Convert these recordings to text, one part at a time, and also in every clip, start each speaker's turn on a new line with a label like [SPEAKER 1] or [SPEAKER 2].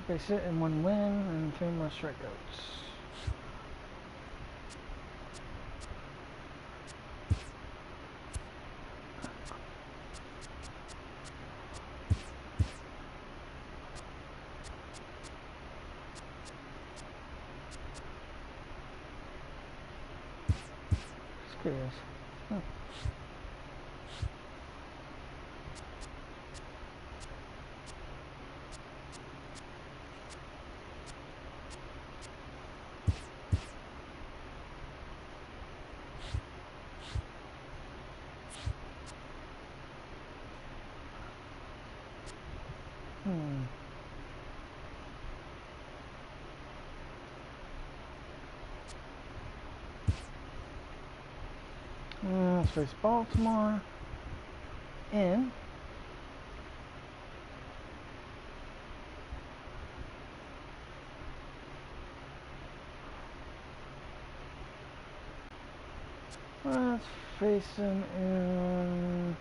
[SPEAKER 1] base hit and 1 win and 3 more strikeouts. Just curious. Huh. Let's face Baltimore in let's face them in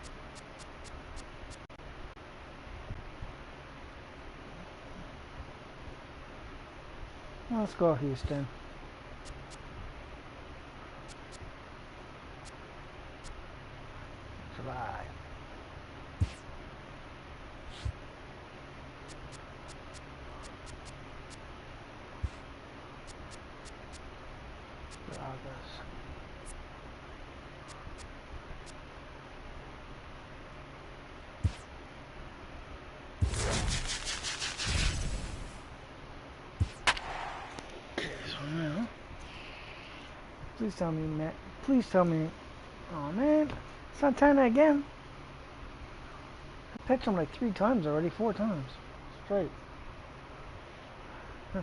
[SPEAKER 1] let's go Houston. July. August. Okay, so now, please tell me, Matt. Please tell me. Oh man, it's not time again. I pitched him like 3 times already, 4 times straight. Huh.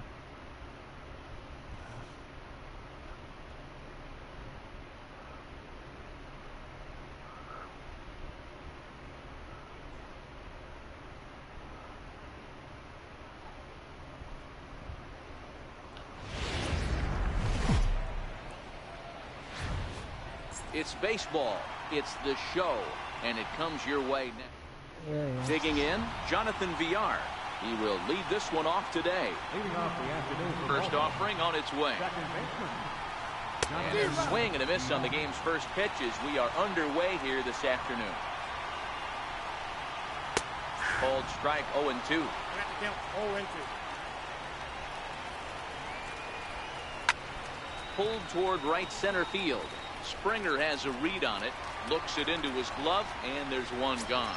[SPEAKER 2] It's baseball. It's the show, and it comes your way next.
[SPEAKER 1] Yeah.
[SPEAKER 2] Digging in, Jonathan Villar. He will lead this one off today.
[SPEAKER 3] Leading off the afternoon for
[SPEAKER 2] First offering on its way.
[SPEAKER 3] second baseman.
[SPEAKER 2] And a swing and a miss on the game's first pitch as we are underway here this afternoon. Called strike 0-2. Pulled toward right center field. Springer has a read on it, looks it into his glove, and there's one gone.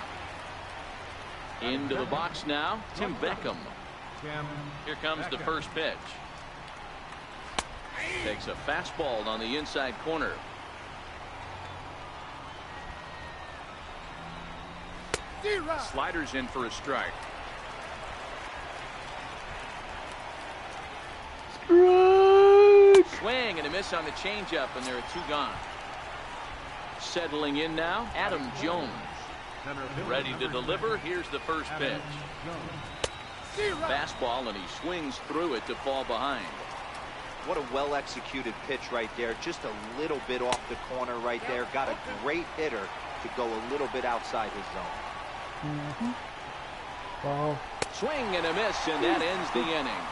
[SPEAKER 2] Into the box now, Tim Beckham. Here comes the first pitch. Takes a fastball on the inside corner. Sliders in for a strike. Swing and a miss on the changeup, and there are 2 gone. Settling in now, Adam Jones. Ready to deliver. Here's the first pitch. Fastball, and he swings through it to fall behind.
[SPEAKER 4] What a well-executed pitch right there. Just a little bit off the corner right there. Got a great hitter to go a little bit outside his zone.
[SPEAKER 1] Ball.
[SPEAKER 2] Swing and a miss, and that ends the inning.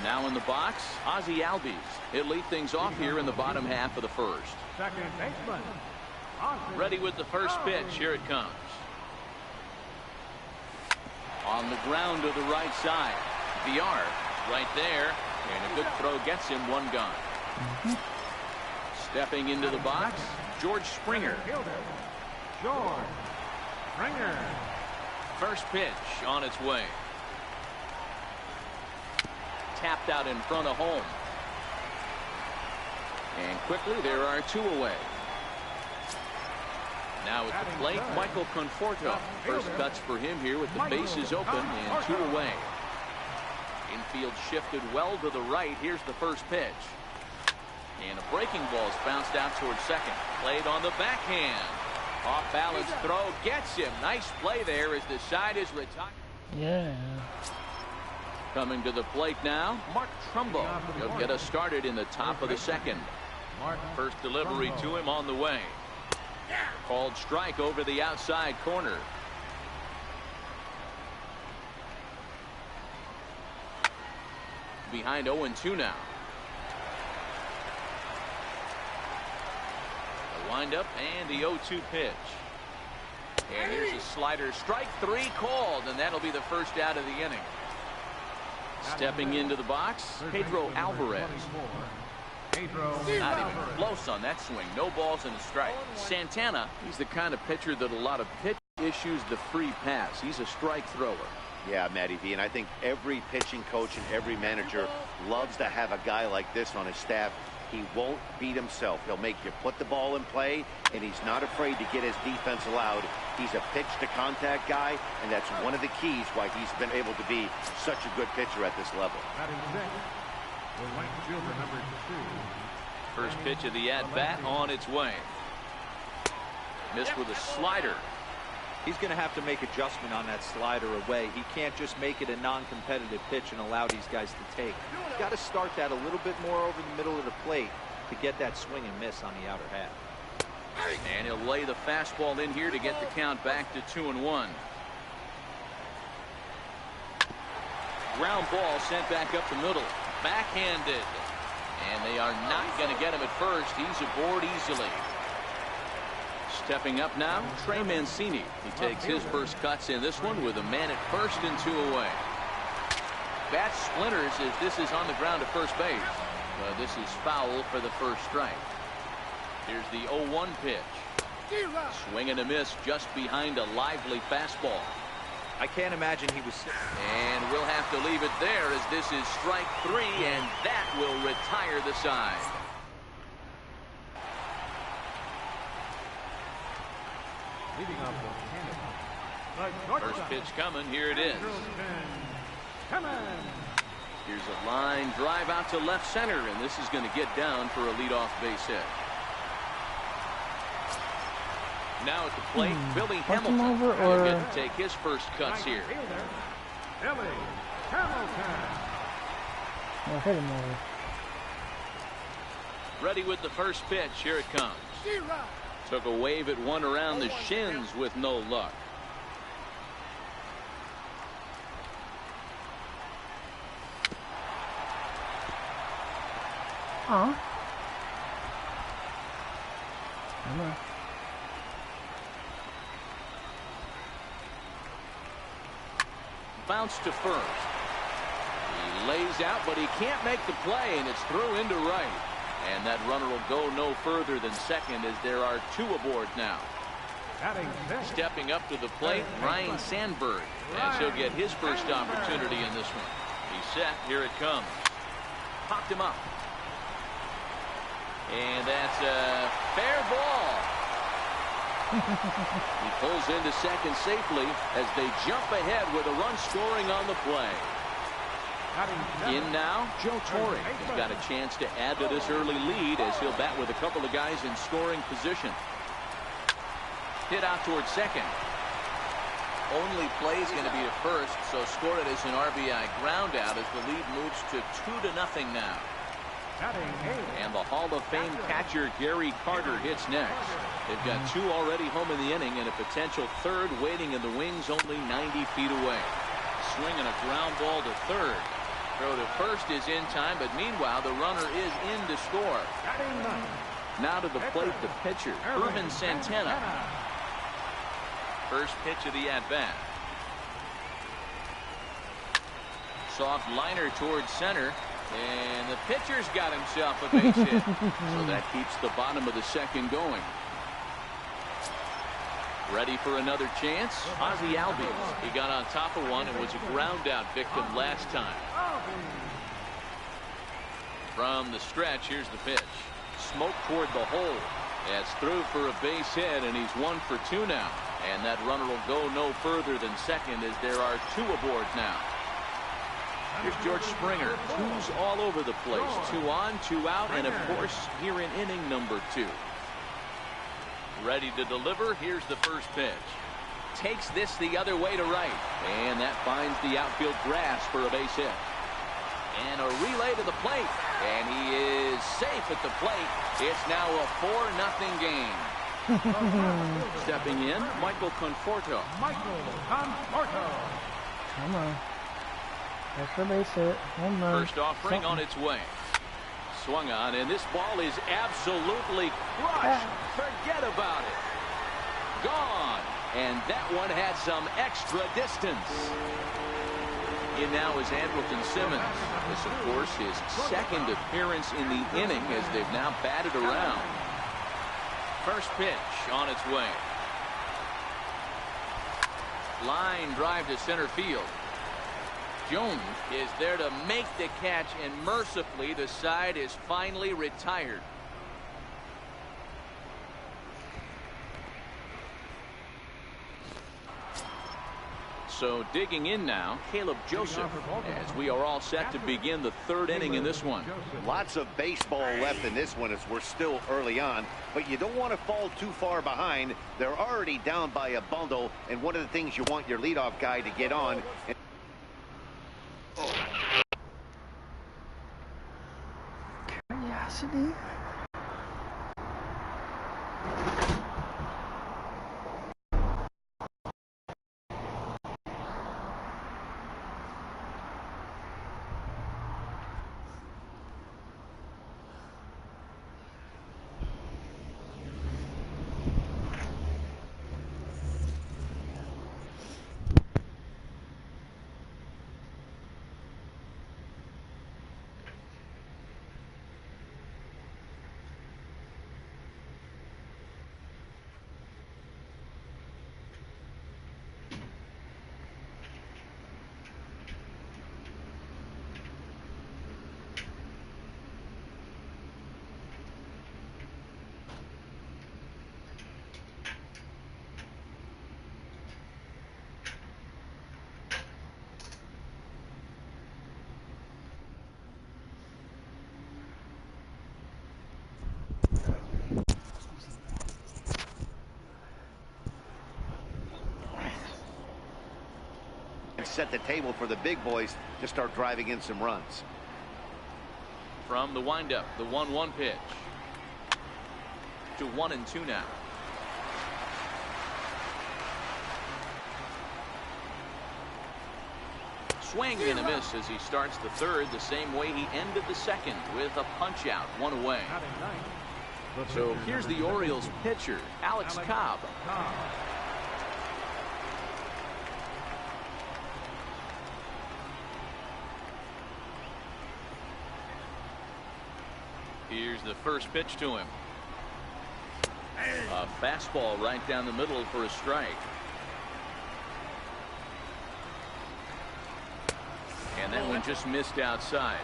[SPEAKER 2] Now in the box, Ozzie Albies. He'll lead things off here in the bottom half of the first.
[SPEAKER 3] Second baseman.
[SPEAKER 2] Ready with the first pitch. Here it comes. On the ground to the right side. Villar right there. And a good throw gets him 1 gone. Stepping into the box, George Springer.
[SPEAKER 3] George Springer.
[SPEAKER 2] First pitch on its way. Tapped out in front of home. And quickly there are 2 away. Now at the plate, Michael Conforto. First cuts for him here with the bases open and 2 away. Infield shifted well to the right. Here's the first pitch. And a breaking ball's bounced out towards second. Played on the backhand. Off balance throw gets him. Nice play there as the side is retired.
[SPEAKER 1] Yeah.
[SPEAKER 2] Coming to the plate now, Mark Trumbo. He'll get us started in the top of the second. First delivery to him on the way. Called strike over the outside corner. Behind 0-2 now. The windup and the 0-2 pitch. And here's a slider. Strike 3 called, and that'll be the first out of the inning. Stepping into the box, Pedro Alvarez. Not even close on that swing. No balls and a strike. Santana, he's the kind of pitcher that a lot of pitch issues the free pass. He's a strike thrower.
[SPEAKER 5] Yeah, Matty V, and I think every pitching coach and every manager loves to have a guy like this on his staff. He won't beat himself. He'll make you put the ball in play, and he's not afraid to get his defense allowed. He's a pitch-to-contact guy, and that's one of the keys why he's been able to be such a good pitcher at this level.
[SPEAKER 2] First pitch of the at-bat on its way. Missed with a slider.
[SPEAKER 4] He's going to have to make adjustment on that slider away. He can't just make it a non-competitive pitch and allow these guys to take. He's got to start that a little bit more over the middle of the plate to get that swing and miss on the outer half.
[SPEAKER 2] And he'll lay the fastball in here to get the count back to 2-1. Ground ball sent back up the middle. Backhanded. And they are not going to get him at first. He's aboard easily. Stepping up now, Trey Mancini. He takes his first cuts in this one with a man at first and 2 away. Bat splinters as this is on the ground at first base. But this is foul for the first strike. Here's the 0-1 pitch. Swing and a miss just behind a lively fastball.
[SPEAKER 4] I can't imagine he was.
[SPEAKER 2] And we'll have to leave it there as this is strike 3, and that will retire the side. First pitch coming. Here it is. Here's a line drive out to left center, and this is going to get down for a leadoff base hit. Now at the plate, Billy Hamilton. He'll get to take his first cuts here. Ready with the first pitch. Here it comes. Took a wave at one around the shins with no luck. Bounce to first. He lays out, but he can't make the play, and it's through into right. And that runner will go no further than second as there are 2 aboard now. Stepping up to the plate, Ryan Sandberg, as he'll get his first opportunity in this one. He's set. Here it comes. Popped him up. And that's a fair ball. He pulls into second safely as they jump ahead with a run scoring on the play. In now, Joe Torre. He's got a chance to add to this early lead as he'll bat with a couple of guys in scoring position. Hit out towards second. Only play is going to be to first, so score it as an RBI ground out as the lead moves to 2-0 now. And the Hall of Fame catcher Gary Carter hits next. They've got 2 already home in the inning and a potential third waiting in the wings only 90 feet away. Swinging a ground ball to third. Throw to first is in time, but meanwhile the runner is in to score. Now to the plate, the pitcher, Irvin Santana. First pitch of the at-bat. Soft liner towards center. And the pitcher's got himself a base hit. So that keeps the bottom of the second going. Ready for another chance? Ozzie Albies. He got on top of one and was a ground out victim last time. From the stretch, here's the pitch. Smoke toward the hole. That's through for a base hit, and he's 1 for 2 now. And that runner will go no further than second as there are 2 aboard now. Here's George Springer. 2s all over the place. 2 on, 2 out, and of course, here in inning number 2. Ready to deliver. Here's the first pitch. Takes this the other way to right. And that finds the outfield grass for a base hit. And a relay to the plate. And he is safe at the plate. It's now a 4-0 game. Stepping in, Michael Conforto.
[SPEAKER 3] Michael Conforto.
[SPEAKER 1] Come on. Extra base hit. Home run.
[SPEAKER 2] First offering on its way. Swung on, and this ball is absolutely crushed. Forget about it. Gone. And that one had some extra distance. In now is Andrelton Simmons. This, of course, his second appearance in the inning as they've now batted around. First pitch on its way. Line drive to center field. Jones is there to make the catch, and mercifully the side is finally retired. So digging in now, Caleb Joseph, as we are all set to begin the third inning in this one.
[SPEAKER 5] Lots of baseball left in this one as we're still early on, but you don't want to fall too far behind. They're already down by a bundle, and one of the things you want your leadoff guy to get on.
[SPEAKER 1] Curiosity.
[SPEAKER 5] Set the table for the big boys to start driving in some runs.
[SPEAKER 2] From the windup, the 1-1 pitch. To 1-2 now. Swing and a miss as he starts the third the same way he ended the second, with a punch out, one away. So here's the Orioles pitcher, Alex Cobb. Here's the first pitch to him. A fastball right down the middle for a strike. And that one just missed outside.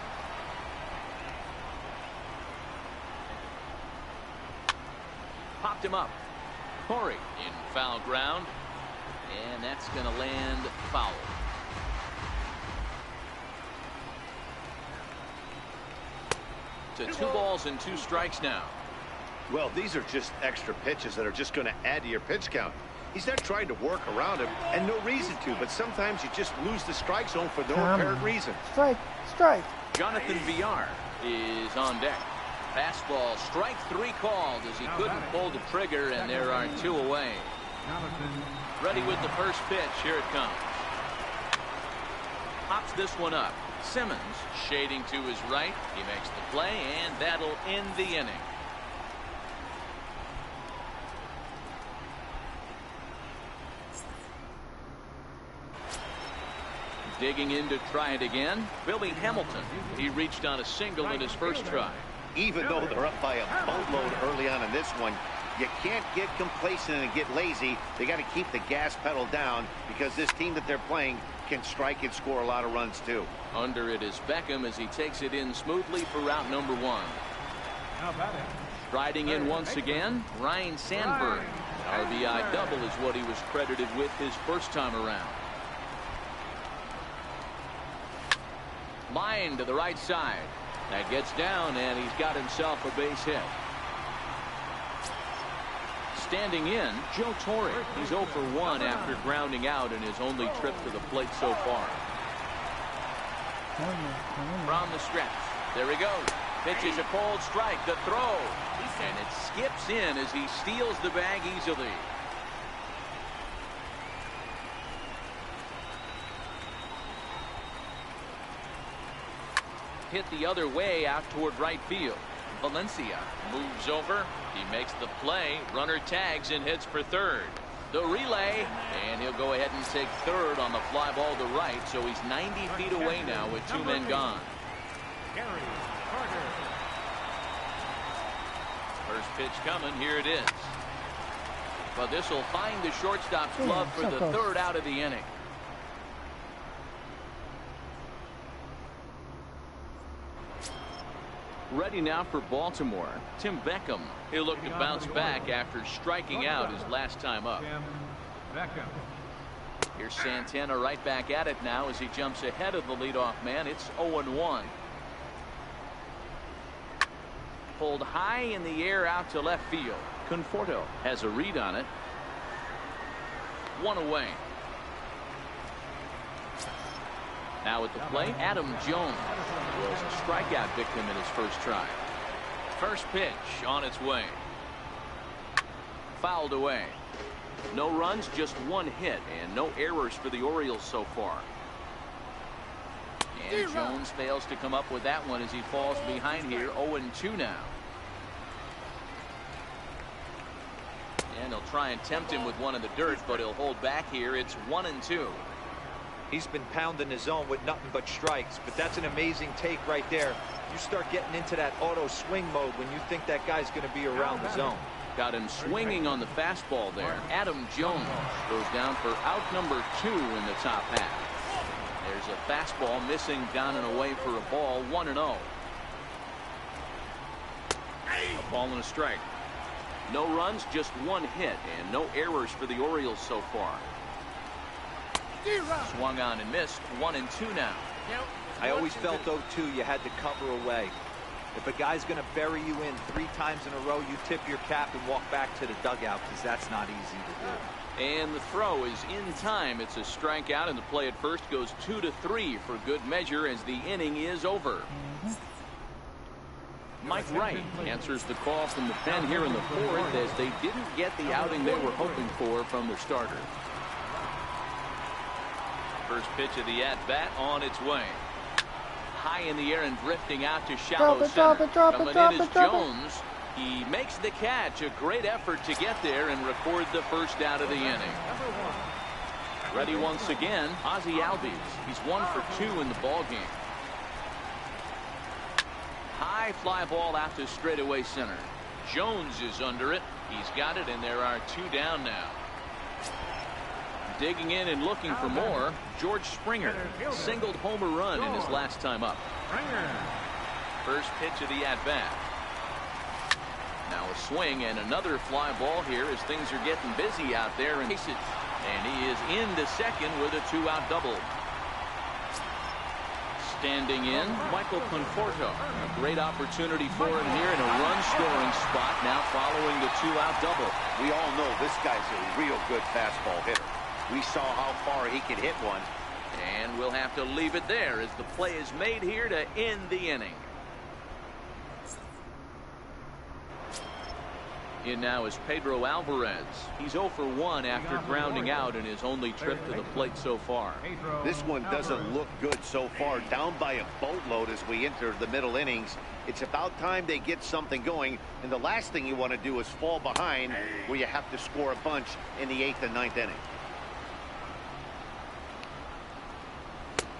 [SPEAKER 2] Popped him up. Corey in foul ground. And that's going to land foul. To 2 balls and 2 strikes now.
[SPEAKER 5] Well, these are just extra pitches that are just going to add to your pitch count. He's not trying to work around him, and no reason to, but sometimes you just lose the strike zone for no apparent reason.
[SPEAKER 1] Strike, strike.
[SPEAKER 2] Jonathan Villar is on deck. Fastball, strike 3 called as he couldn't pull the trigger, and there are 2 away. Ready with the first pitch. Here it comes. Pops this one up. Simmons shading to his right. He makes the play, and that'll end the inning. Digging in to try it again, Billy Hamilton. He reached on a single in his first try.
[SPEAKER 5] Even though they're up by a boatload early on in this one, you can't get complacent and get lazy. They got to keep the gas pedal down because this team that they're playing can strike and score a lot of runs too. Under it is Beckham as he takes it in smoothly for route number 1.
[SPEAKER 3] How about it?
[SPEAKER 2] Striding in once again, Ryan Sandberg. RBI double is what he was credited with his first time around. Line to the right side. That gets down, and he's got himself a base hit. Standing in, Joe Torre. He's 0 for 1 after grounding out in his only trip to the plate so far. From the stretch, there he goes. Pitches a cold strike. The throw. And it skips in as he steals the bag easily. Hit the other way out toward right field. Valencia moves over. He makes the play. Runner tags and hits for third. The relay, and he'll go ahead and take third on the fly ball to right, so he's 90 feet away now with 2 men gone. First pitch coming. Here it is. But this will find the shortstop's glove for the third out of the inning. Ready now for Baltimore. Tim Beckham. He'll look to bounce back after striking out his last time up. Here's Santana right back at it now as he jumps ahead of the leadoff man. It's 0-1. Pulled high in the air out to left field. Conforto has a read on it. 1 away. Now at the plate, Adam Jones was a strikeout victim in his first try. First pitch on its way. Fouled away. No runs, just 1 hit, and no errors for the Orioles so far. And Jones fails to come up with that one as he falls behind here. 0-2 now. And he'll try and tempt him with one in the dirt, but he'll hold back here. It's 1-2.
[SPEAKER 4] He's been pounding the zone with nothing but strikes, but that's an amazing take right there. You start getting into that auto swing mode when you think that guy's going to be around the zone.
[SPEAKER 2] Got him swinging on the fastball there. Adam Jones goes down for out number 2 in the top half. There's a fastball missing down and away for a ball. 1-0. A ball and a strike. No runs, just 1 hit, and no errors for the Orioles so far. Swung on and missed. 1-2 now.
[SPEAKER 4] I always felt, though, too, you had to cover away. If a guy's going to bury you in 3 times in a row, you tip your cap and walk back to the dugout, because that's not easy to do.
[SPEAKER 2] And the throw is in time. It's a strikeout, and the play at first goes 2-3 for good measure as the inning is over. Mike Wright answers the call from the pen here in the 4th as they didn't get the outing they were hoping for from their starter. First pitch of the at-bat on its way. High in the air and drifting out to shallow center. Coming in is Jones. He makes the catch. A great effort to get there and record the first out of the inning. Ready once again, Ozzie Albies. He's 1 for 2 in the ballgame. High fly ball out to straightaway center. Jones is under it. He's got it, and there are 2 down now. Digging in and looking for more, George Springer singled home a run in his last time up. First pitch of the at-bat. Now a swing and another fly ball here as things are getting busy out there. And he is into second with a 2-out double. Standing in, Michael Conforto. A great opportunity for him here in a run-scoring spot now following the 2-out double.
[SPEAKER 5] We all know this guy's a real good fastball hitter. We saw how far he could hit one.
[SPEAKER 2] And we'll have to leave it there as the play is made here to end the inning. In now is Pedro Alvarez. He's 0 for 1 after grounding out in his only trip to the plate so far.
[SPEAKER 5] This one doesn't look good so far. Down by a boatload as we enter the middle innings. It's about time they get something going. And the last thing you want to do is fall behind where you have to score a bunch in the 8th and 9th inning.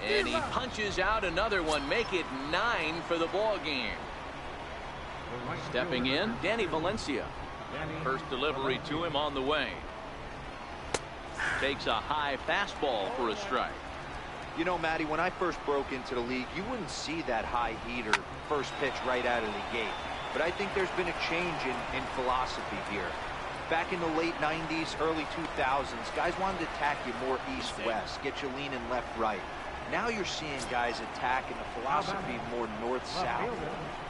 [SPEAKER 2] And he punches out another one. Make it 9 for the ball game. Stepping in, Danny Valencia. First delivery to him on the way. Takes a high fastball for a strike.
[SPEAKER 4] You know, Matty, when I first broke into the league, you wouldn't see that high heater first pitch right out of the gate. But I think there's been a change in philosophy here. Back in the late 90s, early 2000s, guys wanted to attack you more east-west, get you leaning left-right. Now you're seeing guys attacking the philosophy more north-south.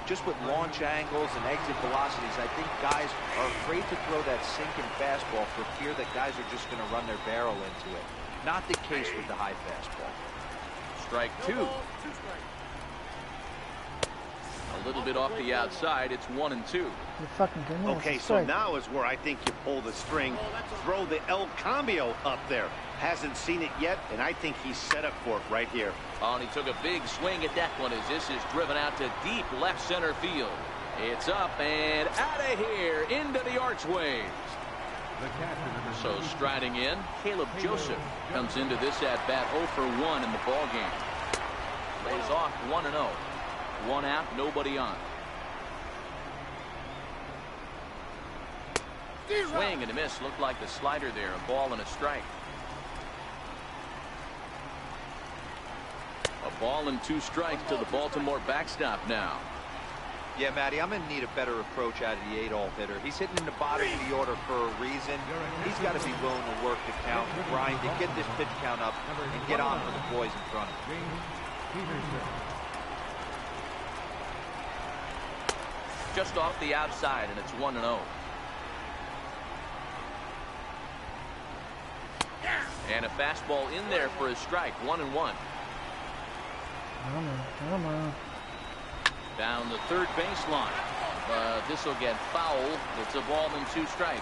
[SPEAKER 4] Just with launch angles and exit velocities, I think guys are afraid to throw that sinking fastball for fear that guys are just going to run their barrel into it. Not the case with the high fastball.
[SPEAKER 2] Strike 2. A little bit off the outside. It's 1-2.
[SPEAKER 1] You fucking kidding me?
[SPEAKER 5] Okay, so now is where I think you pull the string. Throw the El Cambio up there. Hasn't seen it yet, and I think he's set up for it right here.
[SPEAKER 2] Oh, and he took a big swing at that one as this is driven out to deep left center field. It's up and out of here into the archways. So striding in, Caleb Joseph comes into this at bat 0 for 1 in the ball game. Lays off 1-0. 1 out, nobody on. Swing and a miss. Looked like the slider there. A ball and a strike. A ball and 2 strikes to the Baltimore backstop now.
[SPEAKER 4] Yeah, Matty, I'm going to need a better approach out of the 8-hole hitter. He's hitting in the bottom of the order for a reason. He's got to be willing to work the count, grind to get this pitch count up, and get on for the boys in front of him.
[SPEAKER 2] Just off the outside, and it's 1-0. And a fastball in there for a strike. 1-1.
[SPEAKER 1] Come on.
[SPEAKER 2] Down the third baseline. But this will get foul. It's a ball and 2 strikes.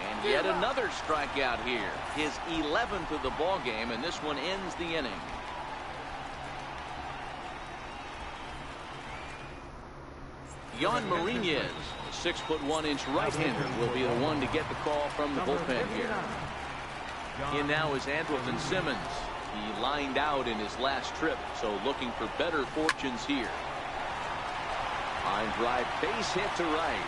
[SPEAKER 2] And yet another strikeout here. His 11th of the ball game, and this one ends the inning. Jan Marinez, 6'1" right-hander, will be the one to get the call from the bullpen here. In now is Andrelton Simmons. He lined out in his last trip, so looking for better fortunes here. Line drive, base hit to right.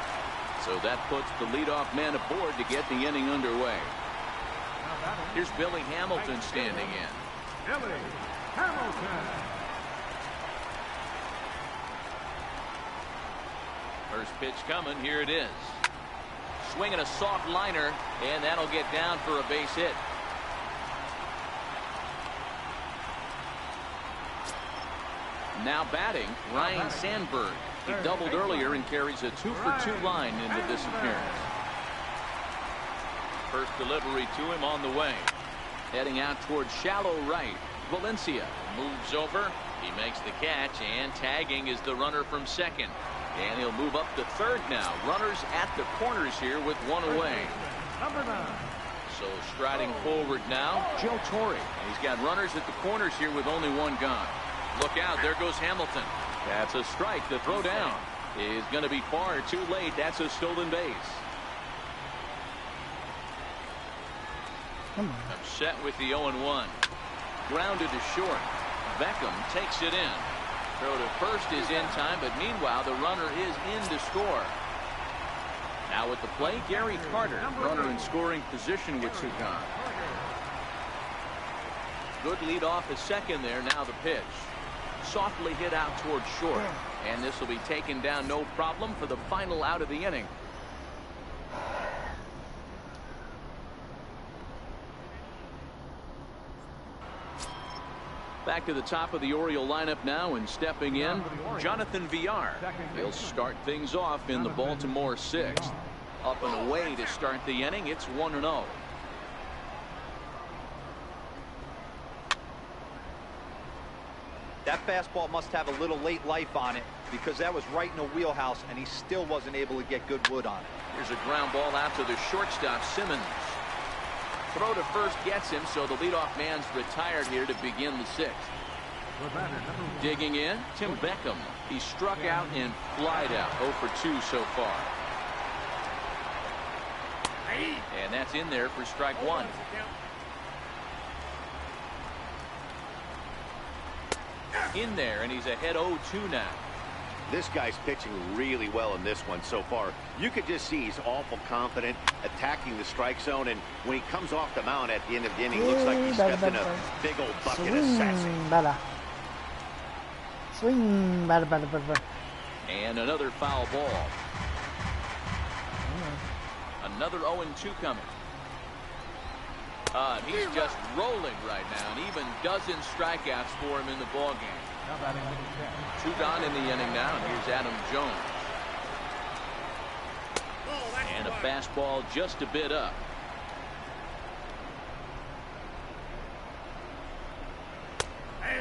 [SPEAKER 2] So that puts the leadoff man aboard to get the inning underway. Here's Billy Hamilton standing in.
[SPEAKER 3] Billy Hamilton.
[SPEAKER 2] First pitch coming. Here it is. Swinging a soft liner, and that'll get down for a base hit. Now batting, Ryan Sandberg. He doubled earlier and carries a 2-for-2 line into this appearance. First delivery to him on the way. Heading out towards shallow right. Valencia moves over. He makes the catch, and tagging is the runner from second. And he'll move up to third now. Runners at the corners here with 1 away. So striding forward now, Joe Torre. He's got runners at the corners here with only 1 gone. Look out, there goes Hamilton. That's a strike. The throw down is going to be far too late. That's a stolen base. Upset with the 0-1. Grounded to short. Beckham takes it in. Throw to first is in time, but meanwhile the runner is in to score. Now at the plate, Gary Carter, runner in scoring position with 2 gone. Good lead off at second there. Now the pitch. Softly hit out towards short, and this will be taken down no problem for the final out of the inning. Back to the top of the Oriole lineup now, and stepping in, Jonathan Villar. He'll start things off in the Baltimore 6th. Up and away to start the inning. It's 1-0.
[SPEAKER 4] That fastball must have a little late life on it, because that was right in the wheelhouse, and he still wasn't able to get good wood on it.
[SPEAKER 2] Here's a ground ball out to the shortstop, Simmons. Throw to first gets him, so the leadoff man's retired here to begin the 6th. Digging in, Tim Beckham. He struck out and flied out. 0 for 2 so far. And that's in there for strike 1. In there, and he's ahead 0-2 now.
[SPEAKER 5] This guy's pitching really well in this one so far. You could just see he's awful confident, attacking the strike zone, and when he comes off the mound at the end of the inning, looks like he stepped in a big old bucket of sassy.
[SPEAKER 1] Swing, bada.
[SPEAKER 2] And another foul ball. Another 0-2 coming. He's just rolling right now, and even dozen strikeouts for him in the ball game. 2 gone in the inning now, and here's Adam Jones. And a fastball just a bit up.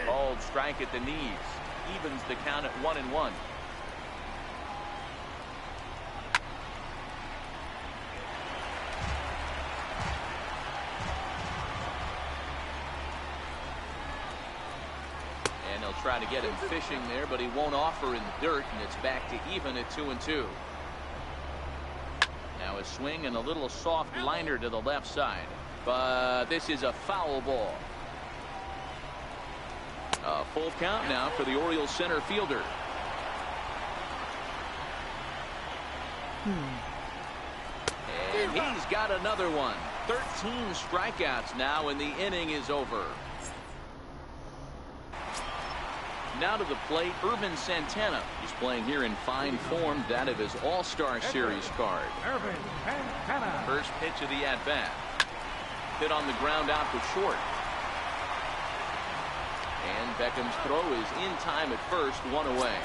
[SPEAKER 2] Called strike at the knees. evens the count at 1-1. And they'll try to get him fishing there, but he won't offer in the dirt, and it's back to even at 2-2. Now a swing and a little soft liner to the left side, but this is a foul ball. A full count now for the Orioles center fielder. And he's got another one. 13 strikeouts now, and the inning is over. Now to the plate, Irvin Santana. He's playing here in fine form, that of his All-Star Series card.
[SPEAKER 3] Irvin Santana.
[SPEAKER 2] First pitch of the at-bat. Hit on the ground out to short. And Beckham's throw is in time at first, one away.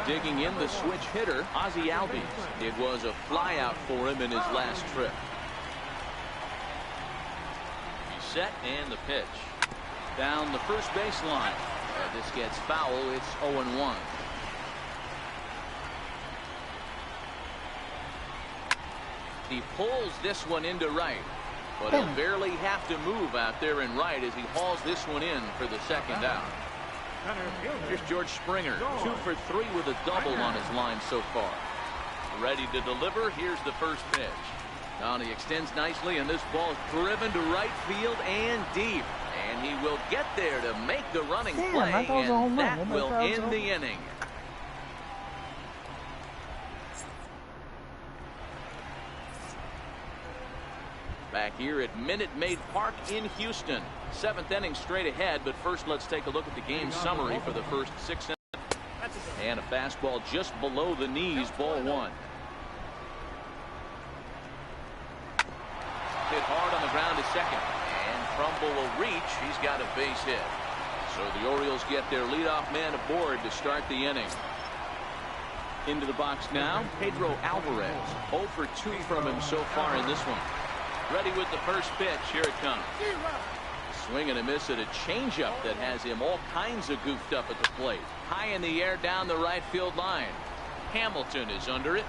[SPEAKER 2] Digging in the switch hitter, Ozzie Albies. It was a flyout for him in his last trip. He's set and the pitch. Down the first baseline. This gets foul. It's 0-1. He pulls this one into right, but he'll barely have to move out there in right as he hauls this one in for the second out. Here's George Springer, 2 for 3 with a double on his line so far. Ready to deliver. Here's the first pitch. Now he extends nicely, and this ball is driven to right field and deep. And he will get there to make the running play, and that will end the inning. Back here at Minute Maid Park in Houston. 7th inning straight ahead, but first let's take a look at the game summary for the first 6 innings. And a fastball just below the knees, ball 1. Hit hard on the ground to second. Trumbull will reach. He's got a base hit. So the Orioles get their leadoff man aboard to start the inning. Into the box now, Pedro Alvarez. 0 for 2 from him so far in this one. Ready with the first pitch. Here it comes. Swing and a miss at a changeup that has him all kinds of goofed up at the plate. High in the air down the right field line. Hamilton is under it.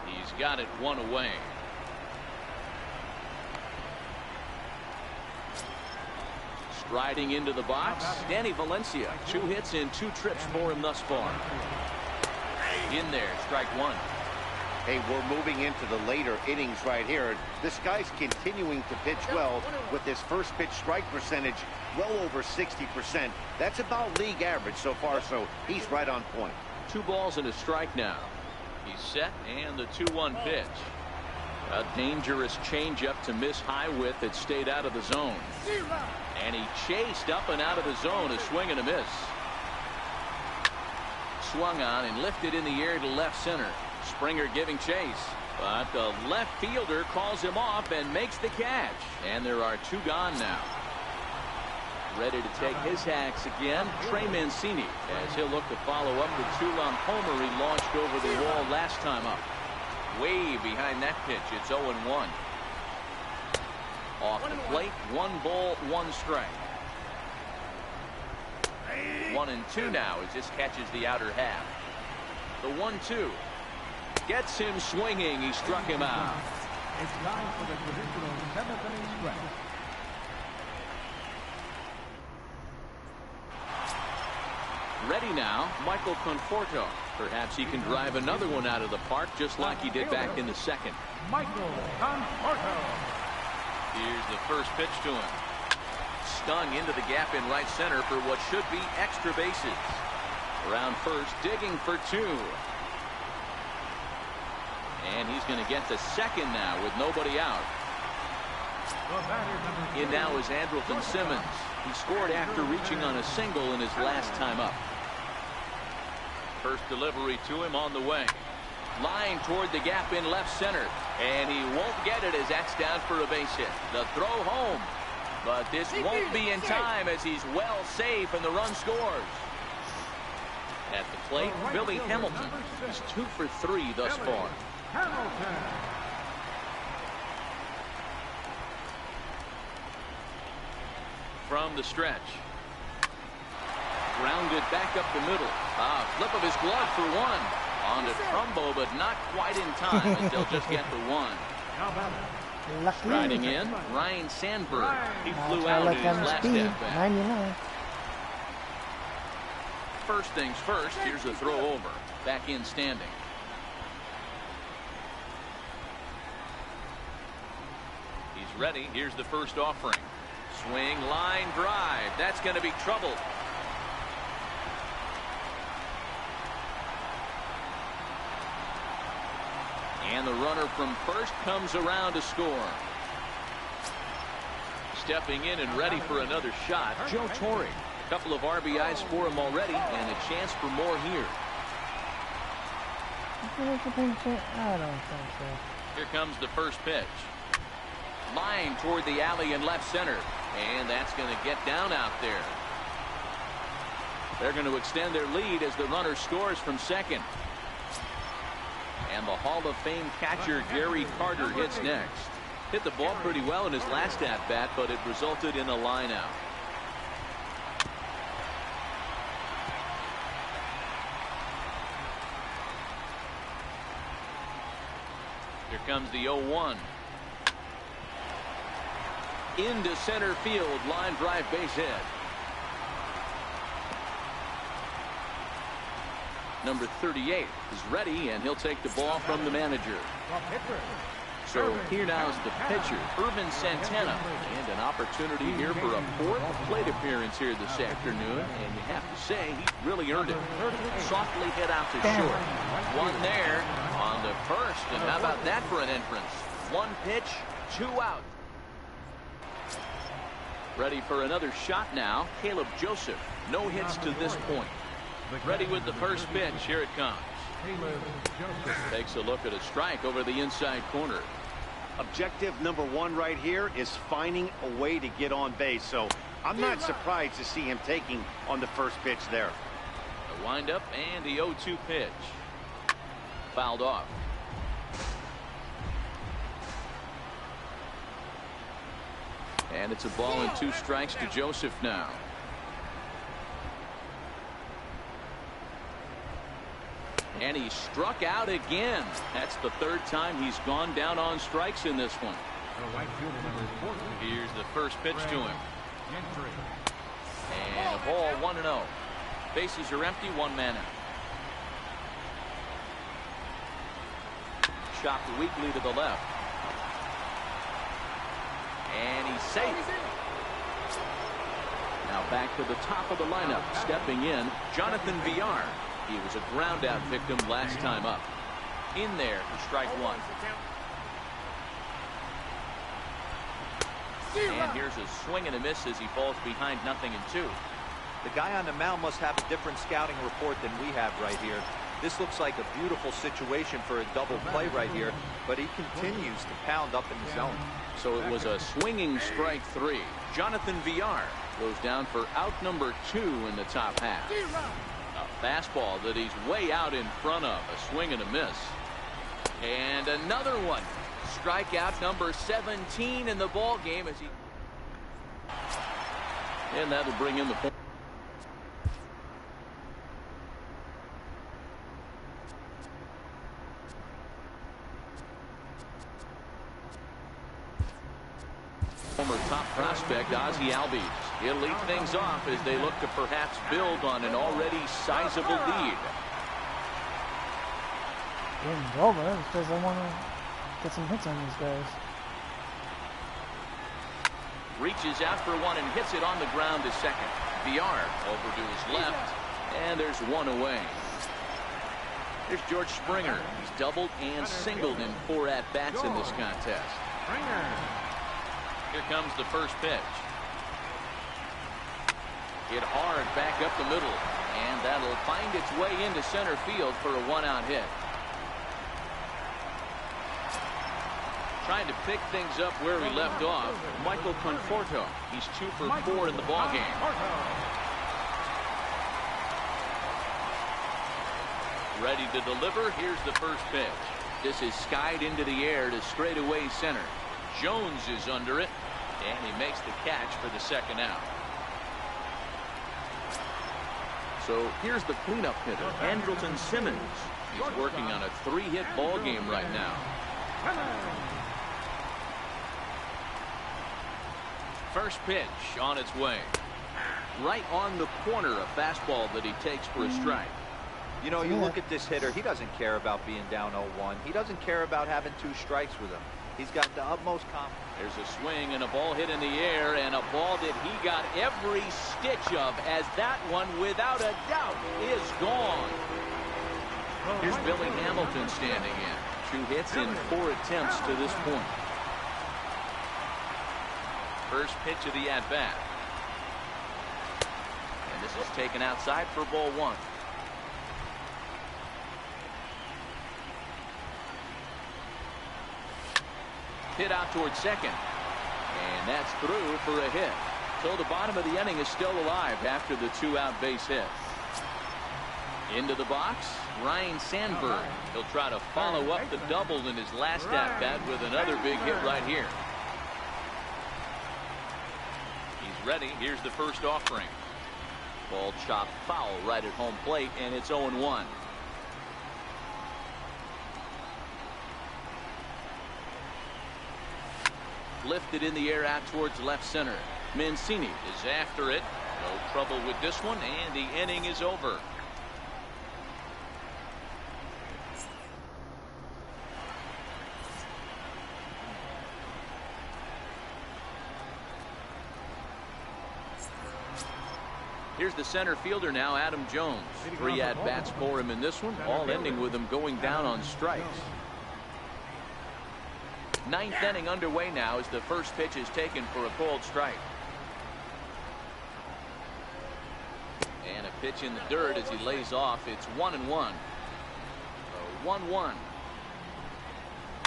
[SPEAKER 2] He's got it one away. Striding into the box, Danny Valencia. 2 hits in 2 trips for him thus far. In there, strike 1.
[SPEAKER 5] Hey, we're moving into the later innings right here. This guy's continuing to pitch well with his first pitch strike percentage well over 60%. That's about league average so far, so he's right on point.
[SPEAKER 2] 2 balls and a strike now. He's set, and the 2-1 pitch. A dangerous changeup to miss high with that stayed out of the zone. And he chased up and out of the zone, a swing and a miss. Swung on and lifted in the air to left center. Springer giving chase, but the left fielder calls him off and makes the catch. And there are 2 gone now. Ready to take his hacks again, Trey Mancini, as he'll look to follow up the 2-run homer he launched over the wall last time up. Way behind that pitch. It's 0-1. Off the plate, 1 ball, 1 strike. 1-2 now as this catches the outer half. The 1-2 gets him swinging. He struck him out.
[SPEAKER 3] It's time for the traditional 7th inning stretch.
[SPEAKER 2] Ready now, Michael Conforto. Perhaps he can drive another one out of the park just like he did back in the second.
[SPEAKER 3] Michael Conforto.
[SPEAKER 2] Here's the first pitch to him. Stung into the gap in right center for what should be extra bases. Around first, digging for 2. And he's going to get to second now with nobody out. In now is Andrelton Simmons. He scored after reaching on a single in his last time up. First delivery to him on the way. Line toward the gap in left center. And he won't get it as that's down for a base hit. The throw home. But this won't be in time as he's well safe and the run scores. At the plate, Billy Hamilton. He's 2 for 3 thus far.
[SPEAKER 3] Hamilton.
[SPEAKER 2] From the stretch. Grounded back up the middle. Flip of his glove for one. On to Trumbo, but not quite in time as they'll just get the one.
[SPEAKER 1] Lucky.
[SPEAKER 2] Riding in, Ryan Sandberg. He flew out in his last
[SPEAKER 1] speed.
[SPEAKER 2] at-bat.
[SPEAKER 1] 99.
[SPEAKER 2] First things first, here's a throw over. Back in standing. He's ready. Here's the first offering. Swing, line, drive. That's going to be trouble. And the runner from first comes around to score. Stepping in and ready for another shot, Joe Torre. A couple of RBIs for him already, and a chance for more here.
[SPEAKER 1] I don't think so.
[SPEAKER 2] Here comes the first pitch. Line toward the alley in left center. And that's going to get down out there. They're going to extend their lead as the runner scores from second. And the Hall of Fame catcher Gary Carter hits next. Hit the ball pretty well in his last at-bat, but it resulted in a line-out. Here comes the 0-1. Into center field, line drive, base hit. Number 38 is ready, and he'll take the ball from the manager. So here now is the pitcher, Irvin Santana, and an opportunity here for a fourth plate appearance here this afternoon, and you have to say he really earned it. Softly hit out to short. One there on the first, and how about that for an entrance? One pitch, 2 out. Ready for another shot now, Caleb Joseph. No hits to this point. Ready with the first pitch. Here it comes. Takes a look at a strike over the inside corner.
[SPEAKER 5] Objective number 1 right here is finding a way to get on base. So I'm not surprised to see him taking on the first pitch there.
[SPEAKER 2] The windup and the 0-2 pitch. Fouled off. And it's a ball and 2 strikes to Joseph now. And he struck out again. That's the 3rd time he's gone down on strikes in this one. Here's the first pitch to him. And a ball, 1-0. Bases are empty, 1 man out. Chopped weakly to the left. And he's safe. Now back to the top of the lineup. Stepping in, Jonathan Villar. He was a ground out victim last time up. In there for strike 1. And here's a swing and a miss as he falls behind 0-2.
[SPEAKER 4] The guy on the mound must have a different scouting report than we have right here. This looks like a beautiful situation for a double play right here, but he continues to pound up in the zone.
[SPEAKER 2] So it was a swinging strike 3. Jonathan Villar goes down for out number 2 in the top half. A fastball that he's way out in front of. A swing and a miss. And another one. Strikeout number 17 in the ball game as he. And that'll bring in the point. Former top prospect Ozzie Albies. He'll lead things off as they look to perhaps build on an already sizable lead.
[SPEAKER 1] Game's over because I want to get some hits on these guys.
[SPEAKER 2] Reaches out for one and hits it on the ground to second. Villar over to his left, and there's one away. Here's George Springer. He's doubled and singled in 4 at-bats in this contest. Here comes the first pitch. Hit hard back up the middle, and that'll find its way into center field for a 1-out hit. Trying to pick things up where we left off, Michael Conforto. He's 2 for 4 in the ballgame. Ready to deliver. Here's the first pitch. This is skied into the air to straightaway center. Jones is under it, and he makes the catch for the 2nd out. So here's the cleanup hitter, Andrelton Simmons. He's working on a 3-hit ball game right now. First pitch on its way. Right on the corner, a fastball that he takes for a strike.
[SPEAKER 4] You know, you look at this hitter, he doesn't care about being down 0-1. He doesn't care about having 2 strikes with him. He's got the utmost confidence.
[SPEAKER 2] There's a swing and a ball hit in the air, and a ball that he got every stitch of, as that one, without a doubt, is gone. Here's Billy Hamilton standing in. 2 hits in 4 attempts to this point. First pitch of the at-bat. And this is taken outside for ball 1. Hit out towards second. And that's through for a hit. So the bottom of the inning is still alive after the 2-out base hit. Into the box, Ryan Sandberg. He'll try to follow up the double in his last at-bat with another big hit right here. He's ready. Here's the first offering. Ball chopped foul right at home plate, and it's 0-1. Lifted in the air out towards left center. Mancini is after it. No trouble with this one, and the inning is over. Here's the center fielder now, Adam Jones. 3 at-bats for him in this one, all ending with him going down on strikes. 9th inning underway now as the first pitch is taken for a called strike. And a pitch in the dirt as he lays off. It's 1-1. 1-1.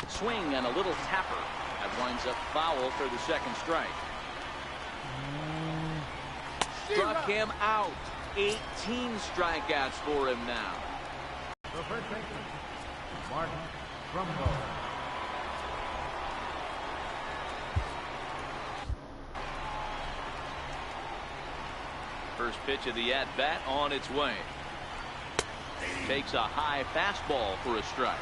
[SPEAKER 2] Swing and a little tapper. That winds up foul for the second strike. Struck him out. 18 strikeouts for him now.
[SPEAKER 3] The first baseman, Martin Trumbo.
[SPEAKER 2] First pitch of the at-bat on its way. Takes a high fastball for a strike.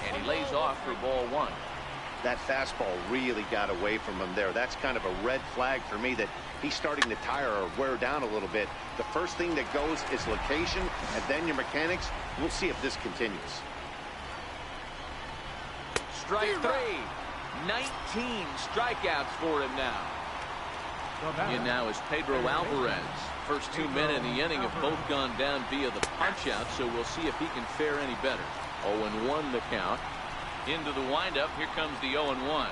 [SPEAKER 2] And he lays off for ball 1.
[SPEAKER 5] That fastball really got away from him there. That's kind of a red flag for me that he's starting to tire or wear down a little bit. The first thing that goes is location, and then your mechanics. We'll see if this continues.
[SPEAKER 2] Strike 3. 19 strikeouts for him now. And now is Pedro Alvarez. First 2 men in the inning have both gone down via the punch-out, so we'll see if he can fare any better. 0-1 the count. Into the windup, here comes the 0-1.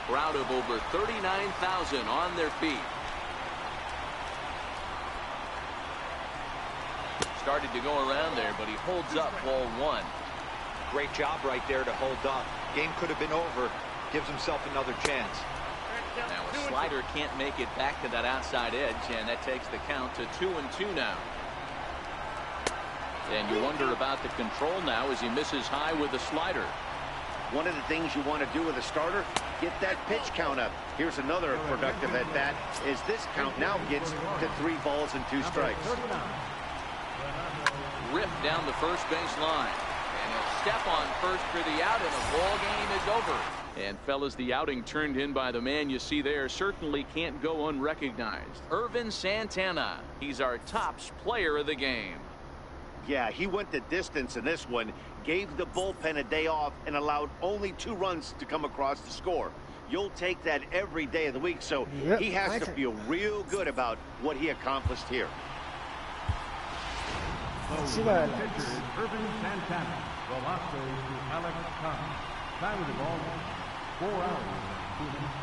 [SPEAKER 2] Crowd of over 39,000 on their feet. Started to go around there, but he holds up ball 1.
[SPEAKER 4] Great job right there to hold up. Game could have been over. Gives himself another chance.
[SPEAKER 2] Now a slider can't make it back to that outside edge, and that takes the count to 2-2 now. And you wonder about the control now as he misses high with the slider.
[SPEAKER 5] One of the things you want to do with a starter, get that pitch count up. Here's another productive at bat as this count now gets to 3 balls and 2 strikes.
[SPEAKER 2] Ripped down the first base line. And he'll step on first for the out, and the ball game is over. And fellas, the outing turned in by the man you see there certainly can't go unrecognized. Ervin Santana. He's our tops player of the game.
[SPEAKER 5] Yeah, he went the distance in this one, gave the bullpen a day off, and allowed only 2 runs to come across the score. You'll take that every day of the week, so he has to feel real good about what he accomplished here.
[SPEAKER 3] Pitcher is Ervin Santana. Velocity to Alex Khan. Time of the ball, 4 hours and 2 minutes.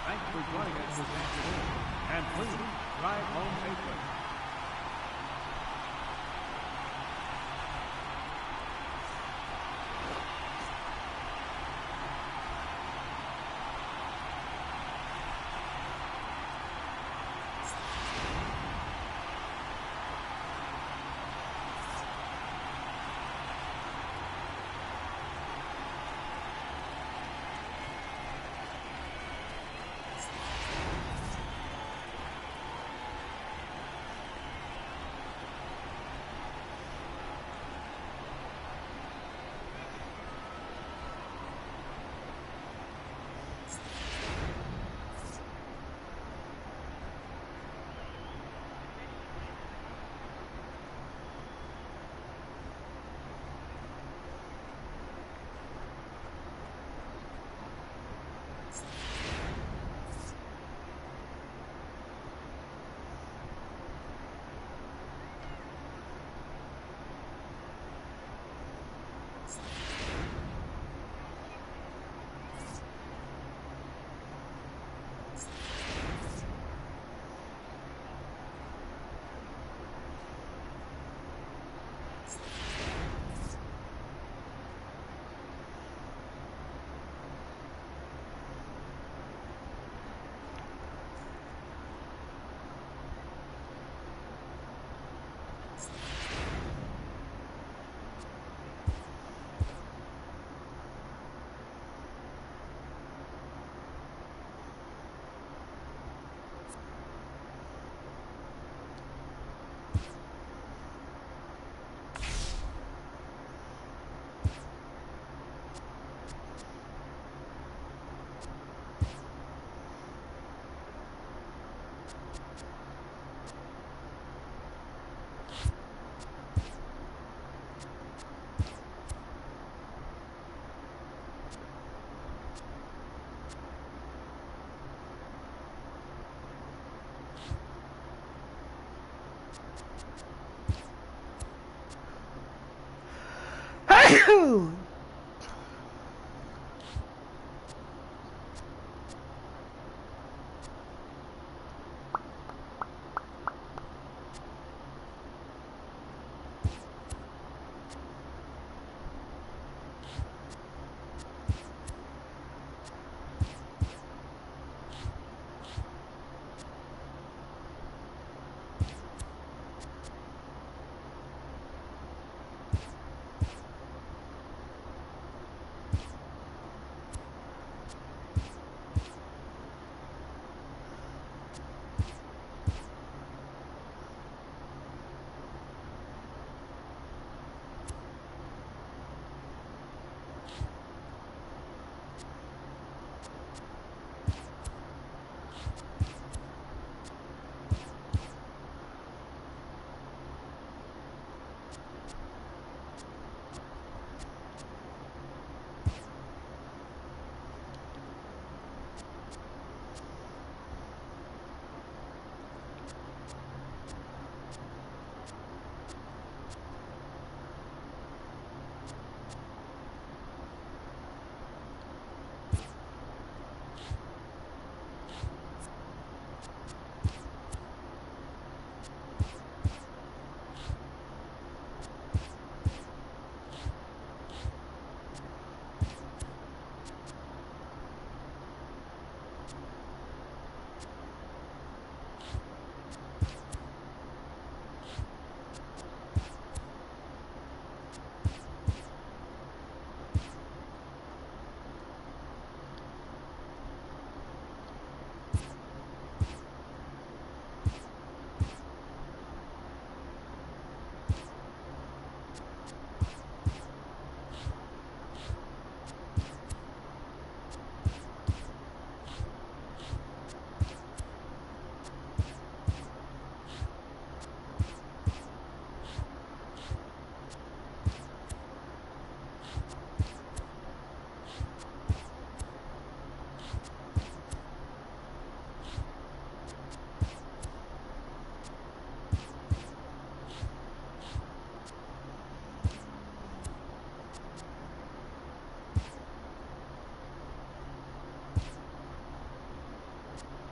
[SPEAKER 3] Thanks for joining us this afternoon. And please drive home safely.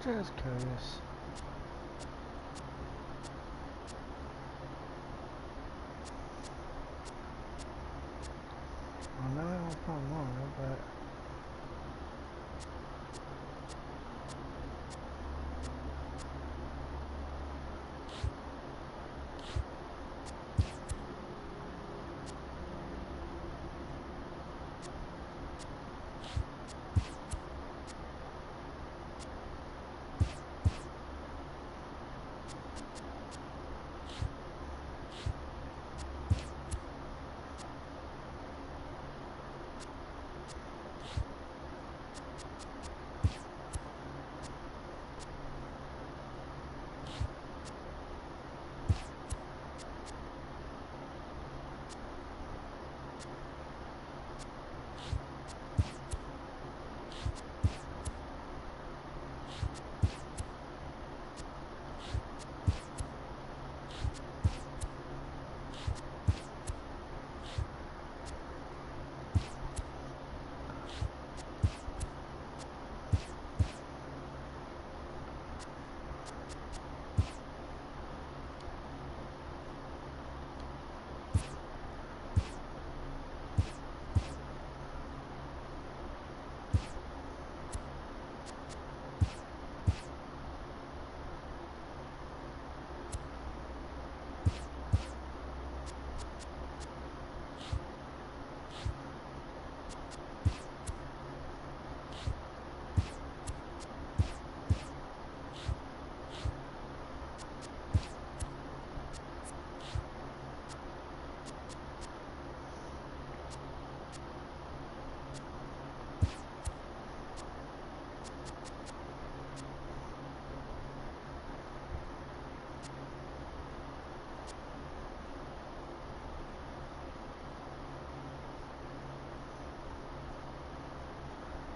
[SPEAKER 1] Just curious. Well, now I don't know more, but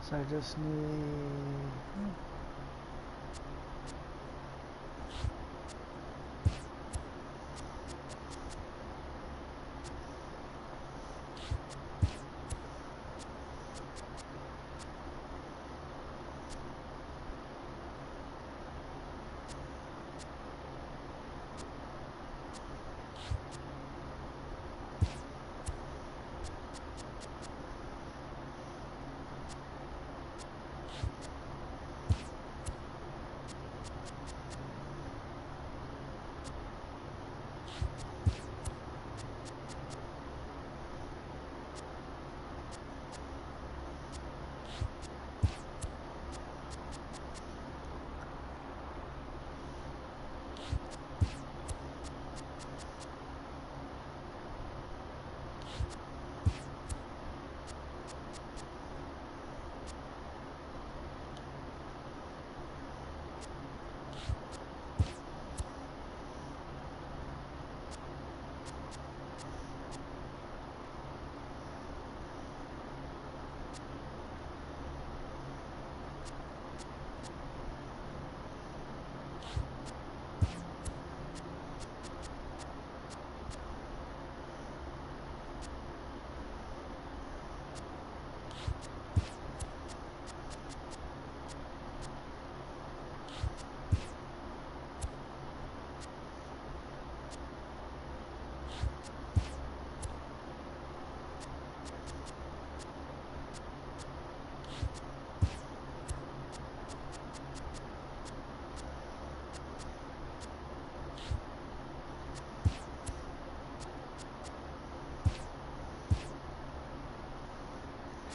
[SPEAKER 1] So I just need...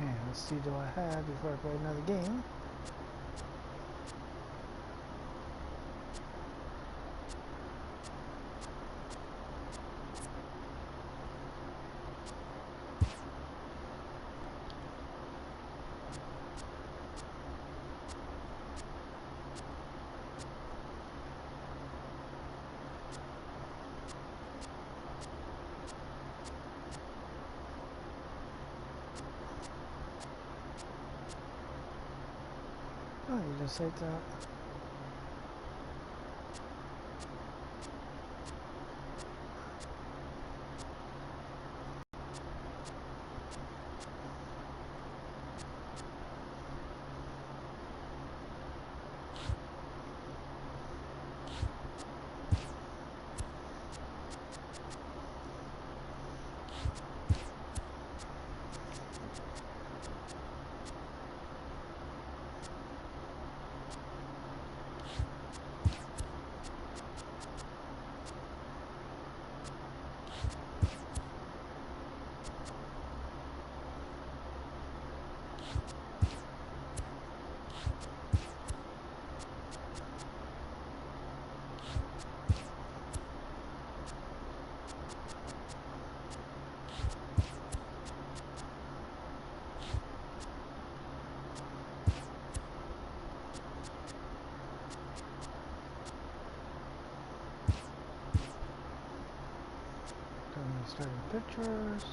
[SPEAKER 1] Okay, let's see do I have before I play another game. Oh, you just say that. Starting pictures.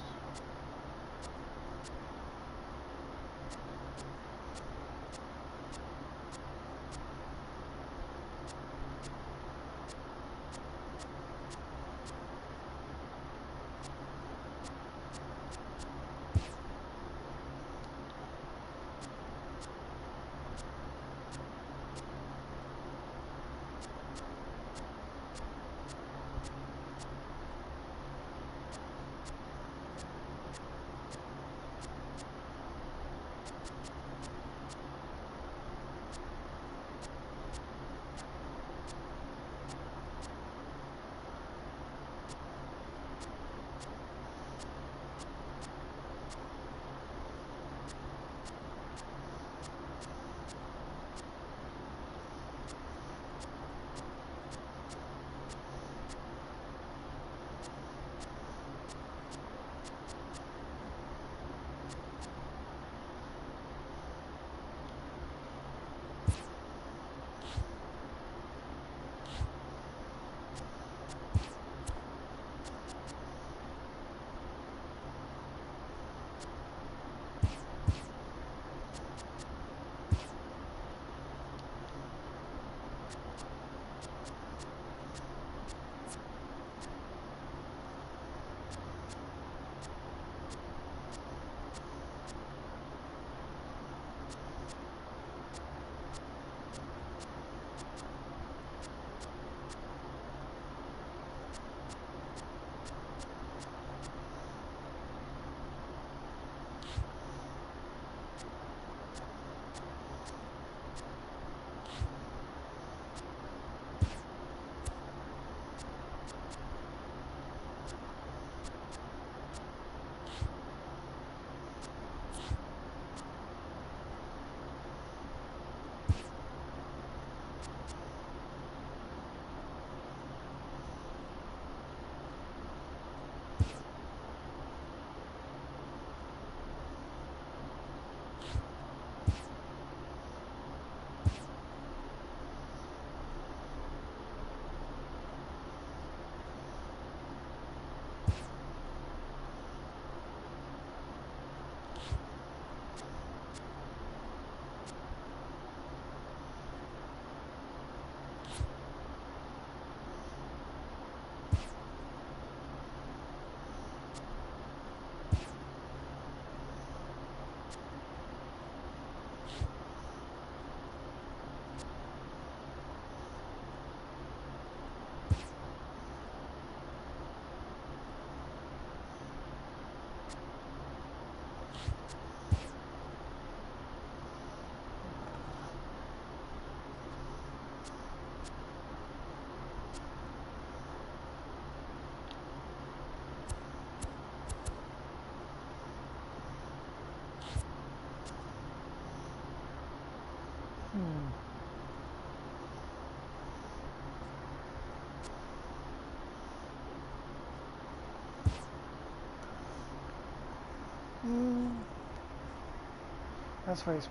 [SPEAKER 1] Let's face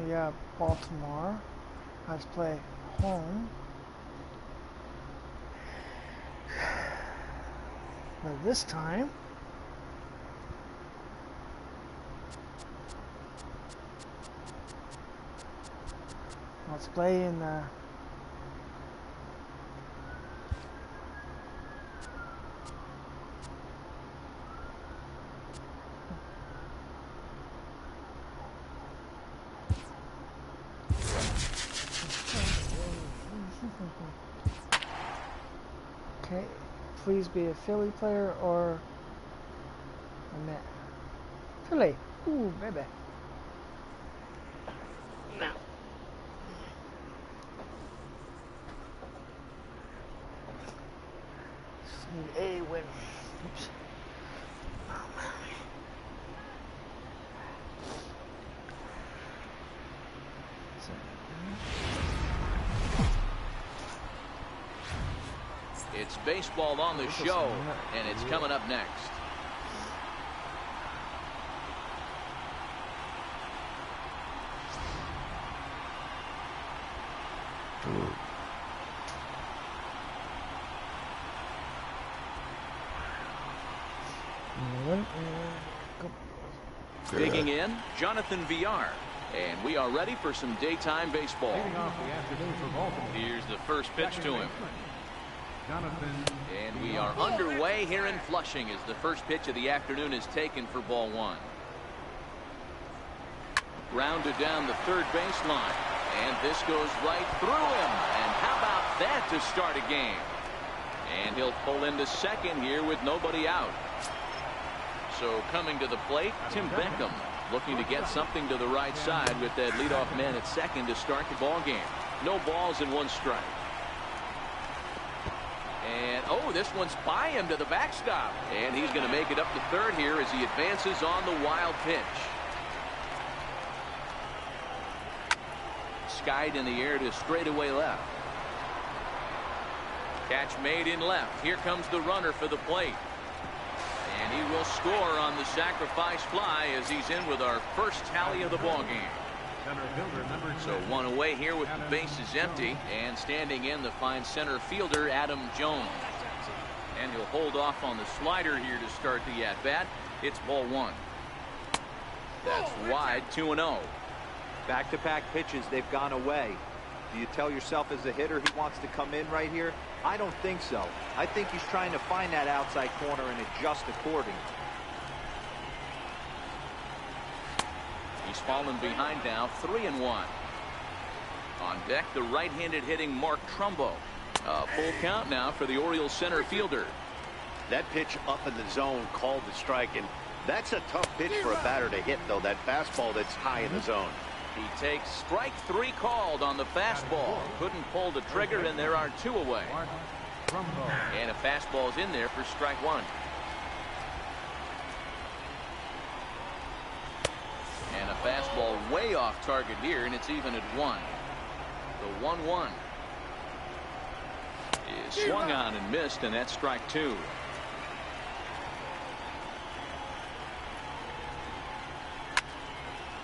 [SPEAKER 1] yeah, Baltimore. Let's play home. But this time, let's play in the okay, please be a Philly player or a Met. Philly. Ooh, baby. Now. Just need a win. Oops. Oh, man.
[SPEAKER 2] It's baseball on the show, and it's coming up next. Digging in, Jonathan VR. And we are ready for some daytime baseball.
[SPEAKER 3] Leading off the afternoon for Baltimore.
[SPEAKER 2] Here's the first pitch to him.
[SPEAKER 3] Jonathan.
[SPEAKER 2] And we are underway here in Flushing as the first pitch of the afternoon is taken for ball one. Grounded down the third baseline. And this goes right through him. And how about that to start a game? And he'll pull into second here with nobody out. So coming to the plate, Tim Beckham looking to get something to the right side with that leadoff man at second to start the ball game. No balls and one strike. And oh, this one's by him to the backstop. And he's going to make it up to third here as he advances on the wild pitch. Skied in the air to straightaway left. Catch made in left. Here comes the runner for the plate. And he will score on the sacrifice fly as he's in with our first tally of the ball game. So one away here with the bases empty, and standing in the fine center fielder Adam Jones. And he'll hold off on the slider here to start the at-bat. It's ball one. That's wide, 2-0.
[SPEAKER 4] Back-to-back pitches, they've gone away. Do you tell yourself as a hitter he wants to come in right here? I don't think so. I think he's trying to find that outside corner and adjust accordingly.
[SPEAKER 2] He's fallen behind now, 3-1. On deck, the right-handed hitting Mark Trumbo. A full count now for the Orioles center fielder.
[SPEAKER 5] That pitch up in the zone called the strike, and that's a tough pitch for a batter to hit, though, that fastball that's high in the zone.
[SPEAKER 2] He takes strike three called on the fastball. Couldn't pull the trigger, and there are two away. And a fastball's in there for strike one. And a fastball way off target here, and it's even at one. The 1-1 is swung on and missed, and that's strike two.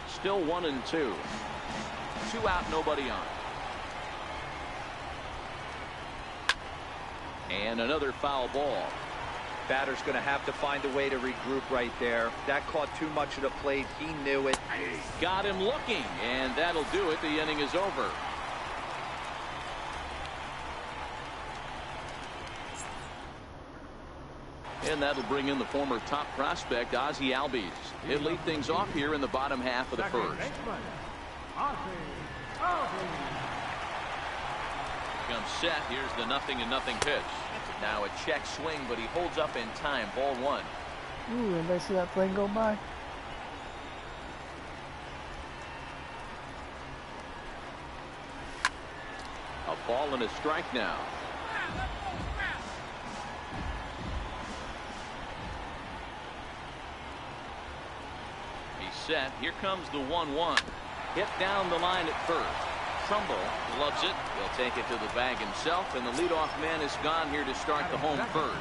[SPEAKER 2] Still 1-2. 2 out, nobody on. And another foul ball.
[SPEAKER 4] Batter's going to have to find a way to regroup right there. That caught too much of the plate. He knew it.
[SPEAKER 2] Got him looking, and that'll do it. The inning is over. And that'll bring in the former top prospect, Ozzie Albies. He'll lead things off here in the bottom half of the first. Comes set. Here's the 0-0 pitch. Now a check swing, but he holds up in time. Ball one.
[SPEAKER 1] Ooh, anybody see that plane go by?
[SPEAKER 2] A ball and a strike now. He's set. Here comes the 1-1. Hit down the line at first. Trumbo loves it. He'll take it to the bag himself, and the leadoff man is gone here to start the home first.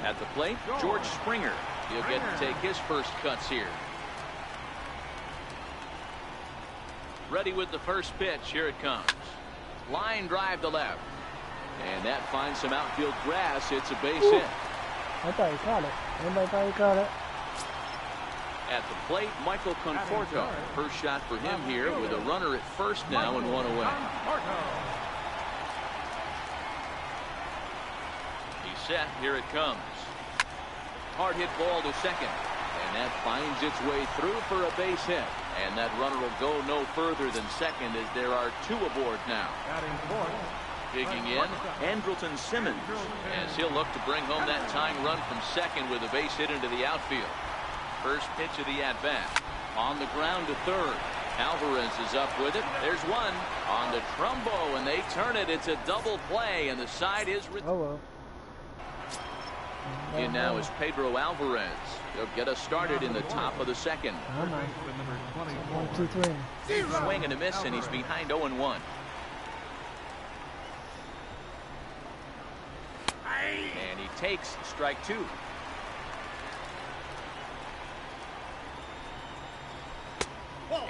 [SPEAKER 2] At the plate, George Springer. He'll get to take his first cuts here. Ready with the first pitch. Here it comes. Line drive to left. And that finds some outfield grass. It's a base hit.
[SPEAKER 1] I thought he caught it. Anybody thought he caught it?
[SPEAKER 2] At the plate, Michael Conforto. First shot for him here with a runner at first now and one away. He's set. Here it comes. Hard hit ball to second. And that finds its way through for a base hit. And that runner will go no further than second as there are two aboard now. Digging in, Andrelton Simmons, as he'll look to bring home that tying run from second with a base hit into the outfield. First pitch of the at-bat. On the ground to third. Alvarez is up with it. There's one on the Trumbo, and they turn it. It's a double play, and the side is...
[SPEAKER 1] Oh, well.
[SPEAKER 2] In now is Pedro Alvarez. He'll get us started in the top of the second.
[SPEAKER 1] 1, 2, 3.
[SPEAKER 2] Swing and a miss, and he's behind 0-1. And he takes strike two.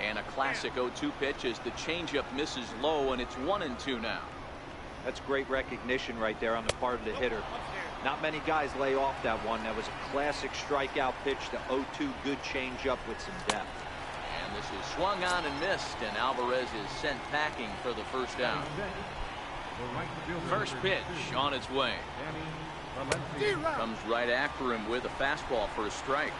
[SPEAKER 2] And a classic 0-2 pitch as the changeup misses low, and it's 1-2 now.
[SPEAKER 4] That's great recognition right there on the part of the hitter. Not many guys lay off that one. That was a classic strikeout pitch to 0-2, good changeup with some depth.
[SPEAKER 2] And this is swung on and missed, and Alvarez is sent packing for the first out. First pitch on its way. Comes right after him with a fastball for a strike.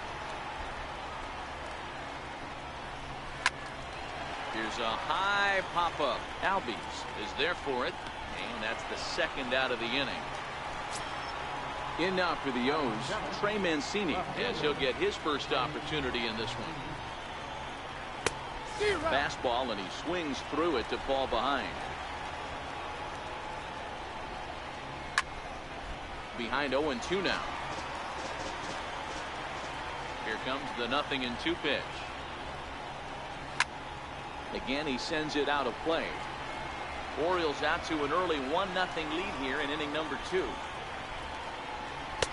[SPEAKER 2] Here's a high pop-up. Albies is there for it, and that's the second out of the inning. In now for the O's, Trey Mancini, as he'll get his first opportunity in this one. Fastball, and he swings through it to fall behind. Behind 0-2 now. Here comes the 0-2 pitch. Again, he sends it out of play. Orioles out to an early 1-0 lead here in inning number 2.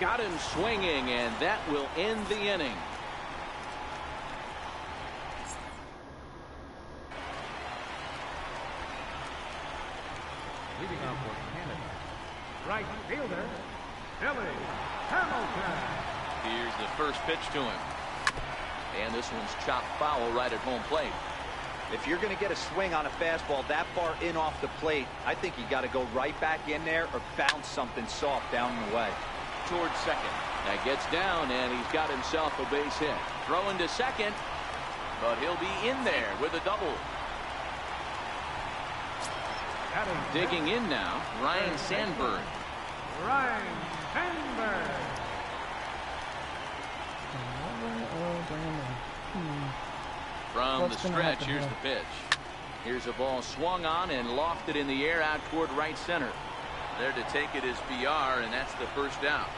[SPEAKER 2] Got him swinging, and that will end the inning.
[SPEAKER 3] Leading off for Canada, right fielder, Billy Hamilton.
[SPEAKER 2] Here's the first pitch to him. And this one's chopped foul right at home plate.
[SPEAKER 4] If you're going to get a swing on a fastball that far in off the plate, I think you got to go right back in there or bounce something soft down the way.
[SPEAKER 2] Towards second. That gets down, and he's got himself a base hit. Throwing to second, but he'll be in there with a double. Digging in now, Ryan Sandberg.
[SPEAKER 3] Ryan Sandberg.
[SPEAKER 2] From the stretch, here's the pitch. Here's a ball swung on and lofted in the air out toward right center. There to take it is BR, and that's the first out.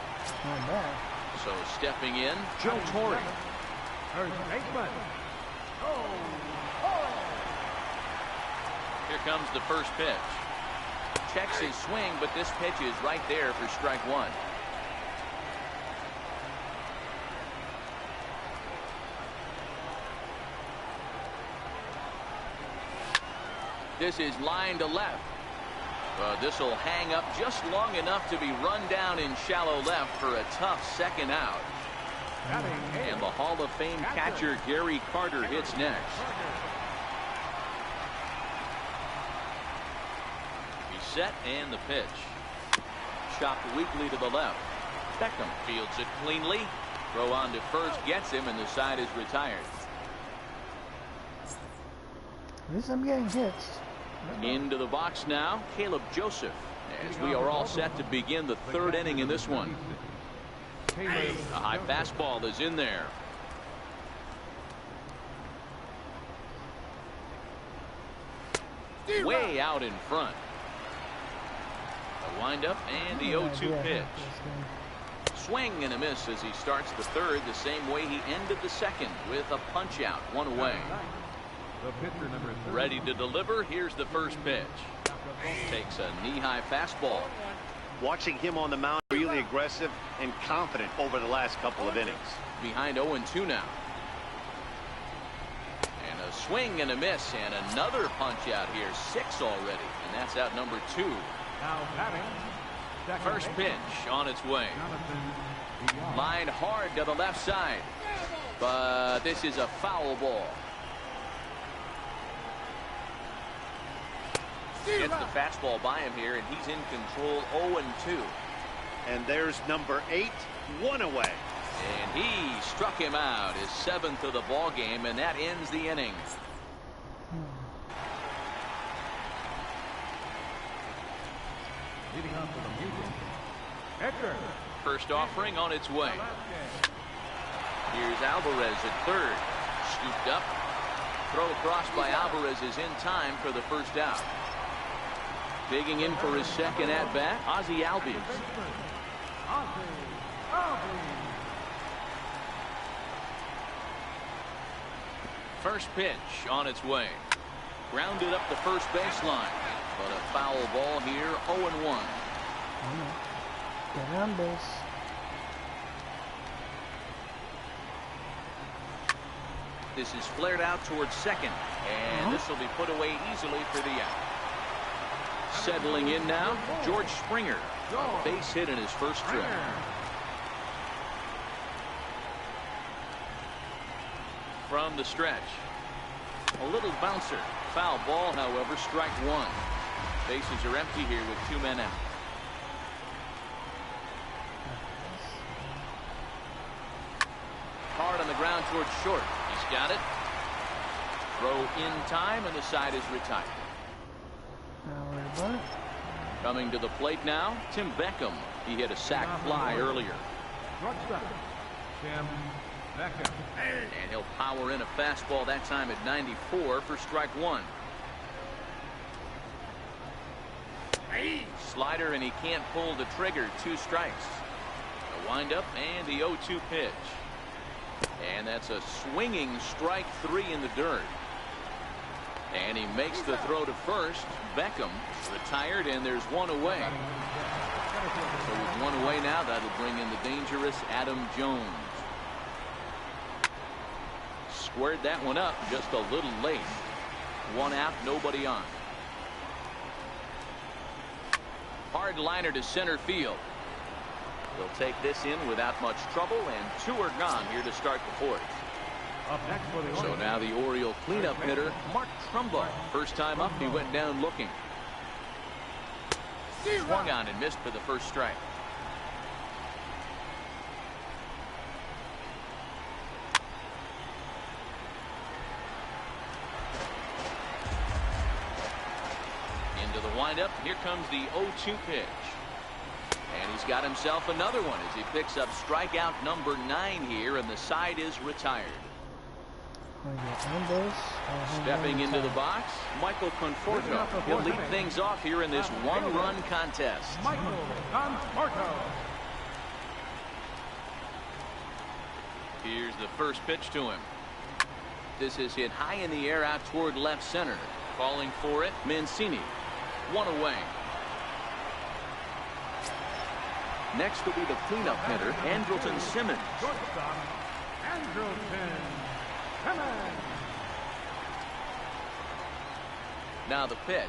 [SPEAKER 1] Not bad.
[SPEAKER 2] So stepping in, Joe Torre.
[SPEAKER 3] First baseman.
[SPEAKER 2] Here comes the first pitch. Checks his swing, but this pitch is right there for strike one. This is line to left. This will hang up just long enough to be run down in shallow left for a tough second out. And the Hall of Fame catcher Gary Carter hits next. He's set, and the pitch. Chopped weakly to the left. Beckham fields it cleanly. Throw on to first gets him, and the side is retired.
[SPEAKER 1] At least I'm getting hits.
[SPEAKER 2] Into the box now, Caleb Joseph, as we are all set to begin the third inning in this one. A high fastball is in there. Way out in front. A windup and the 0-2 pitch. Swing and a miss as he starts the third the same way he ended the second with a punch out, one away. Ready to deliver. Here's the first pitch. Takes a knee-high fastball.
[SPEAKER 5] Watching him on the mound, really aggressive and confident over the last couple of innings.
[SPEAKER 2] behind 0-2 now. And a swing and a miss, and another punch out here. 6 already, and that's out number 2.
[SPEAKER 3] Now batting.
[SPEAKER 2] First pitch on its way. Lined hard to the left side, but this is a foul ball. Gets the fastball by him here, and he's in control. 0-2.
[SPEAKER 5] And there's number 8, 1 away.
[SPEAKER 2] And he struck him out, his 7th of the ball game, and that ends the inning.
[SPEAKER 3] Leading off for the Mutant, Edgar.
[SPEAKER 2] First offering on its way. Here's Alvarez at third. Scooped up. Throw across by Alvarez is in time for the first out. Digging in for his second at-bat, Ozzie Albies. First pitch on its way. Grounded up the first baseline. But a foul ball here, 0-1.
[SPEAKER 1] Get on base.
[SPEAKER 2] This is flared out towards second. And this will be put away easily for the out. Settling in now, George Springer. A base hit in his first trip. From the stretch. A little bouncer. Foul ball, however, strike 1. Bases are empty here with 2 men out. Hard on the ground towards short. He's got it. Throw in time, and the side is retired. Coming to the plate now, Tim Beckham. He hit a sac fly earlier.
[SPEAKER 3] Shortstop, Tim Beckham.
[SPEAKER 2] And he'll power in a fastball that time at 94 for strike 1. Slider, and he can't pull the trigger. 2 strikes. A windup and the 0-2 pitch. And that's a swinging strike 3 in the dirt. And he makes the throw to first. Beckham retired, and there's 1 away. So with 1 away now, that'll bring in the dangerous Adam Jones. Squared that one up just a little late. 1 out, nobody on. Hard liner to center field. They'll take this in without much trouble, and 2 are gone here to start the 4th.
[SPEAKER 3] Up next for the
[SPEAKER 2] So now the Oriole cleanup hitter, Mark Trumbo. First time up, he went down looking. Swung on and missed for the first strike. Into the windup. Here comes the 0-2 pitch. And he's got himself another one as he picks up strikeout number 9 here, and the side is retired. Stepping into the box, Michael Conforto. He'll lead things off here in this 1-run contest.
[SPEAKER 3] Michael Conforto.
[SPEAKER 2] Here's the first pitch to him. This is hit high in the air out toward left center. Calling for it, Mancini. 1 away. Next will be the cleanup hitter, Andrelton Simmons.
[SPEAKER 3] Shortstop, Andrelton Simmons.
[SPEAKER 2] Now the pitch.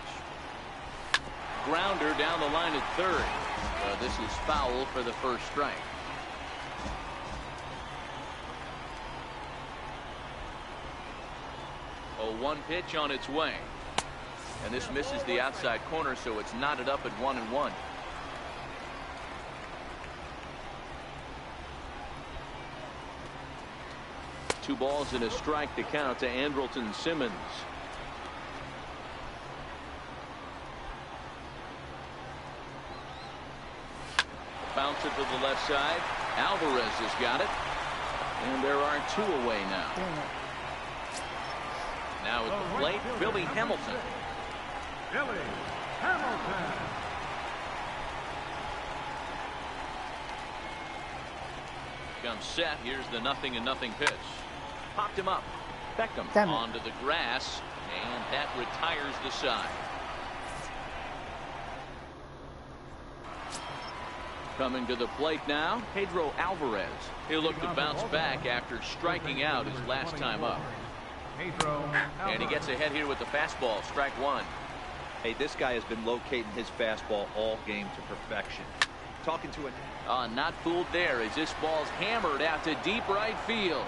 [SPEAKER 2] Grounder down the line at third. This is foul for the first strike. A 1 pitch on its way. And this misses the outside corner, so it's knotted up at 1-1. Two balls and a strike to count to Andrelton Simmons. Bounce it to the left side. Alvarez has got it. And there are 2 away now. Now at the plate, Billy Hamilton.
[SPEAKER 3] Billy Hamilton.
[SPEAKER 2] Comes set. Here's the 0-0 pitch. Popped him up. Beckham onto the grass, and that retires the side. Coming to the plate now, Pedro Alvarez. He'll look to bounce back after striking out his last time up. And he gets ahead here with the fastball, strike one.
[SPEAKER 4] Hey, this guy has been locating his fastball all game to perfection. Talking to a...
[SPEAKER 2] Not fooled there as this ball's hammered out to deep right field.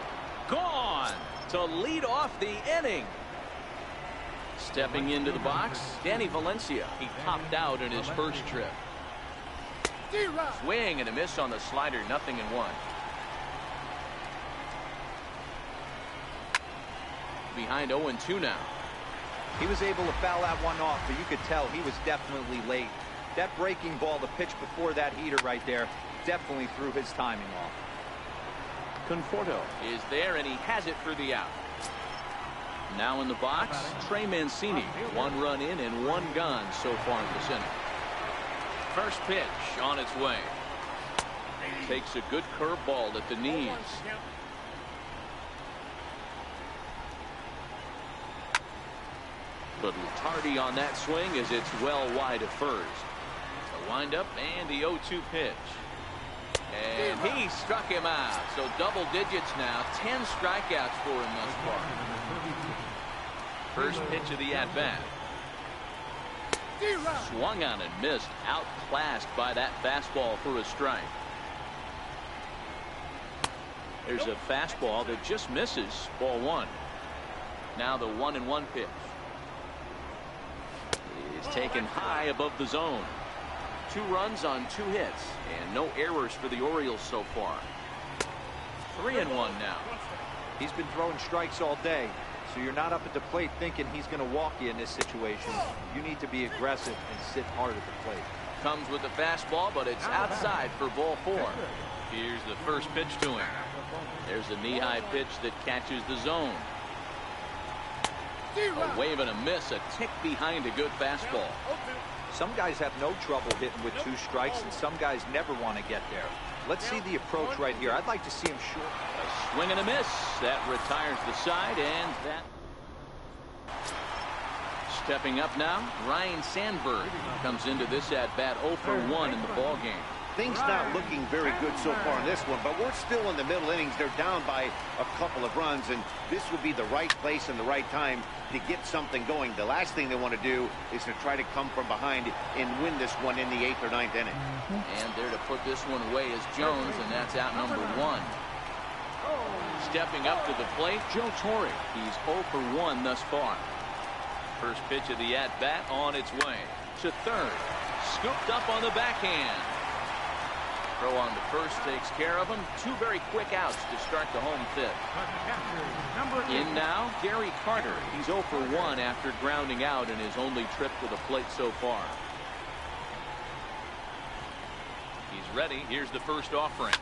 [SPEAKER 2] Gone to lead off the inning. Stepping into the box, Danny Valencia. He popped out in his first trip. Swing and a miss on the slider, 0-1. Behind 0-2 now.
[SPEAKER 4] He was able to foul that one off, but you could tell he was definitely late. That breaking ball, the pitch before that heater right there, definitely threw his timing off.
[SPEAKER 2] Conforto is there, and he has it for the out. Now in the box, Trey Mancini. 1 run in and 1 gone so far in this inning. First pitch on its way. Takes a good curveball at the knees. Little tardy on that swing as it's well wide of first. The windup and the 0-2 pitch. And he struck him out. So double digits now. 10 strikeouts for him thus far. First pitch of the at-bat. Swung on and missed. Outclassed by that fastball for a strike. There's a fastball that just misses. Ball 1. Now the 1-1 pitch. It's taken high above the zone. 2 runs on 2 hits and no errors for the Orioles so far. 3-1 now.
[SPEAKER 4] He's been throwing strikes all day, so you're not up at the plate thinking he's going to walk you in this situation. You need to be aggressive and sit hard at the plate.
[SPEAKER 2] Comes with the fastball, but it's outside for ball 4. Here's the first pitch to him. There's a knee-high pitch that catches the zone. A wave and a miss, a tick behind a good fastball.
[SPEAKER 4] Some guys have no trouble hitting with 2 strikes, and some guys never want to get there. Let's see the approach right here. I'd like to see him short.
[SPEAKER 2] A swing and a miss. That retires the side, and that. Stepping up now, Ryan Sandberg comes into this at-bat 0 for 1 in the ballgame.
[SPEAKER 5] Things not looking very good so far in this one, but we're still in the middle innings. They're down by a couple of runs, and this would be the right place and the right time to get something going. The last thing they want to do is to try to come from behind and win this one in the 8th or 9th inning.
[SPEAKER 2] And there to put this one away is Jones, and that's out number 1. Stepping up to the plate, Joe Torre. He's 0 for 1 thus far. First pitch of the at-bat on its way to third. Scooped up on the backhand. Throw on to first takes care of him. 2 very quick outs to start the home 5th. In now, Gary Carter. He's 0 for 1 after grounding out in his only trip to the plate so far. He's ready. Here's the first offering.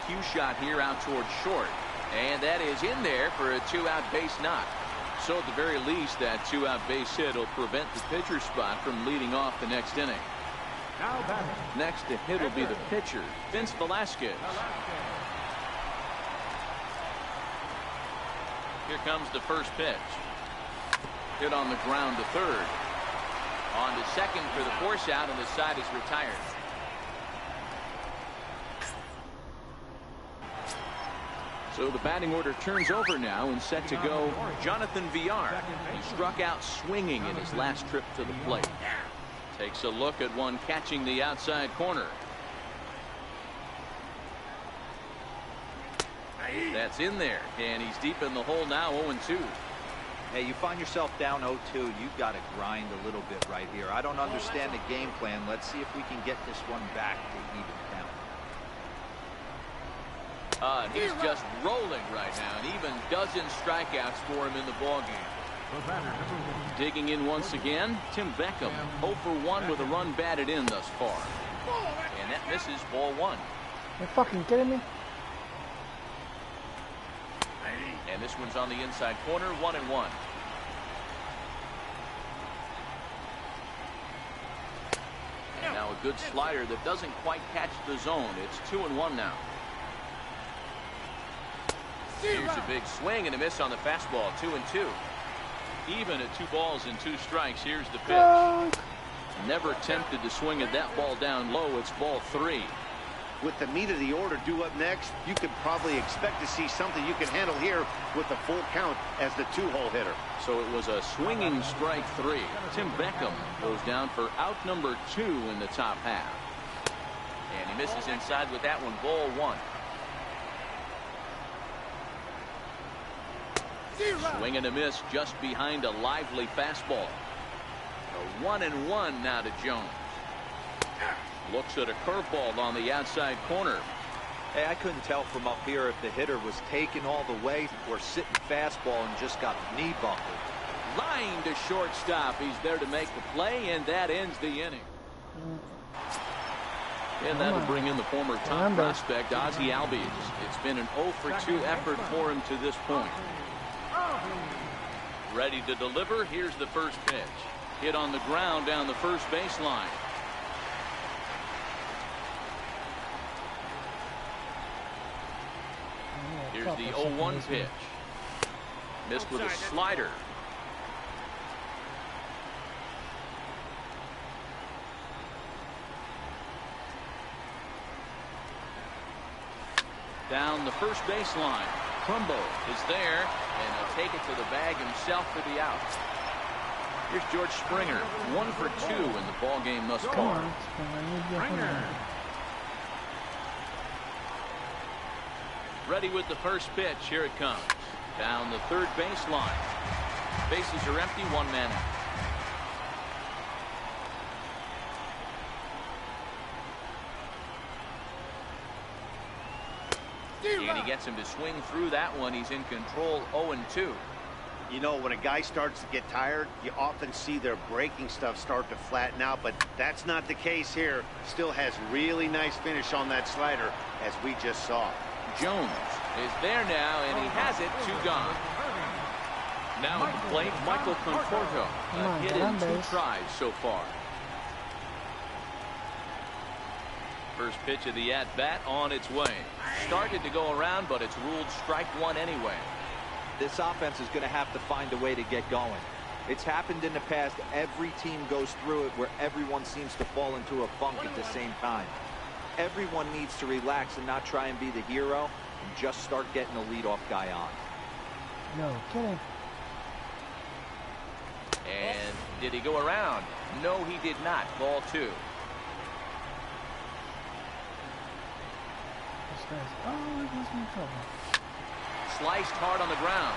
[SPEAKER 2] Cue shot here out towards short. And that is in there for a 2-out base knock. So at the very least, that 2-out base hit will prevent the pitcher spot from leading off the next inning. Next to hit will be the pitcher, Vince Velasquez. Here comes the first pitch. Hit on the ground to third. On to second for the force out, and the side is retired. So the batting order turns over now, and set to go Jonathan Villar. He struck out swinging in his last trip to the plate. Takes a look at one catching the outside corner. That's in there, and he's deep in the hole now, 0-2.
[SPEAKER 4] Hey, you find yourself down 0-2, you've got to grind a little bit right here. I don't understand the game plan. Let's see if we can get this one back to even count.
[SPEAKER 2] He's just rolling right now, and even dozen strikeouts for him in the ballgame. Digging in once again, Tim Beckham, 0 for 1 with a run batted in thus far. And that misses, ball 1.
[SPEAKER 1] You're fucking kidding me?
[SPEAKER 2] And this one's on the inside corner, 1-1. And now a good slider that doesn't quite catch the zone. It's 2-1 now. Here's a big swing and a miss on the fastball, 2-2. Even at 2 balls and 2 strikes. Here's the pitch. Never tempted to swing at that ball down low. It's ball 3.
[SPEAKER 5] With the meat of the order due up next, you could probably expect to see something you can handle here with the full count as the 2-hole hitter.
[SPEAKER 2] So it was a swinging strike 3. Tim Beckham goes down for out number 2 in the top half. And he misses inside with that one. Ball 1. Swing and a miss just behind a lively fastball. A 1-1 now to Jones. Looks at a curveball on the outside corner.
[SPEAKER 4] Hey, I couldn't tell from up here if the hitter was taken all the way or sitting fastball and just got the knee buckled.
[SPEAKER 2] Line to shortstop. He's there to make the play, and that ends the inning. And that'll bring in the former top prospect, Ozzie Albies. It's been an 0-for-2 effort for him to this point. Ready to deliver. Here's the first pitch. Hit on the ground down the first baseline. Here's the 0-1 pitch. Missed with a slider. Down the first baseline. Trumbo is there, and he'll take it to the bag himself for the out. Here's George Springer, 1 for 2 in the ball game thus far. Ready with the first pitch. Here it comes. Down the third baseline. Bases are empty. 1 man out. And he gets him to swing through that one. He's in control. 0-2.
[SPEAKER 5] You know, when a guy starts to get tired, you often see their breaking stuff start to flatten out, but that's not the case here. Still has really nice finish on that slider, as we just saw.
[SPEAKER 2] Jones is there now, and he has it. 2 gone. Now at the plate, Michael Conforto. A hit in 2 tries so far. First pitch of the at-bat on its way. Started to go around, but it's ruled strike 1 anyway.
[SPEAKER 4] This offense is going to have to find a way to get going. It's happened in the past. Every team goes through it where everyone seems to fall into a funk at the same time. Everyone needs to relax and not try and be the hero and just start getting the leadoff guy on.
[SPEAKER 1] No kidding.
[SPEAKER 2] And did he go around? No, he did not. Ball 2.
[SPEAKER 1] Oh, he was in trouble.
[SPEAKER 2] Sliced hard on the ground.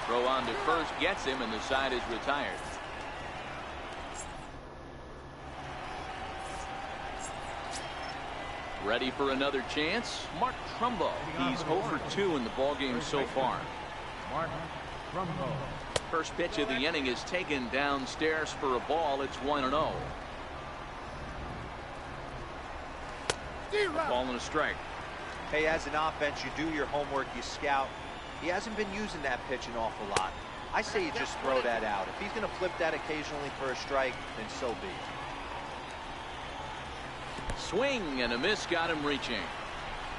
[SPEAKER 2] Throw on to first gets him, and the side is retired. Ready for another chance? Mark Trumbo. He's 0 for 2 in the ballgame so far.
[SPEAKER 3] Mark Trumbo.
[SPEAKER 2] First pitch of the inning is taken downstairs for a ball. It's 1-0. Ball and a strike.
[SPEAKER 4] Hey, as an offense, you do your homework, you scout. He hasn't been using that pitch an awful lot. I say you just throw that out. If he's going to flip that occasionally for a strike, then so be it.
[SPEAKER 2] Swing and a miss got him reaching.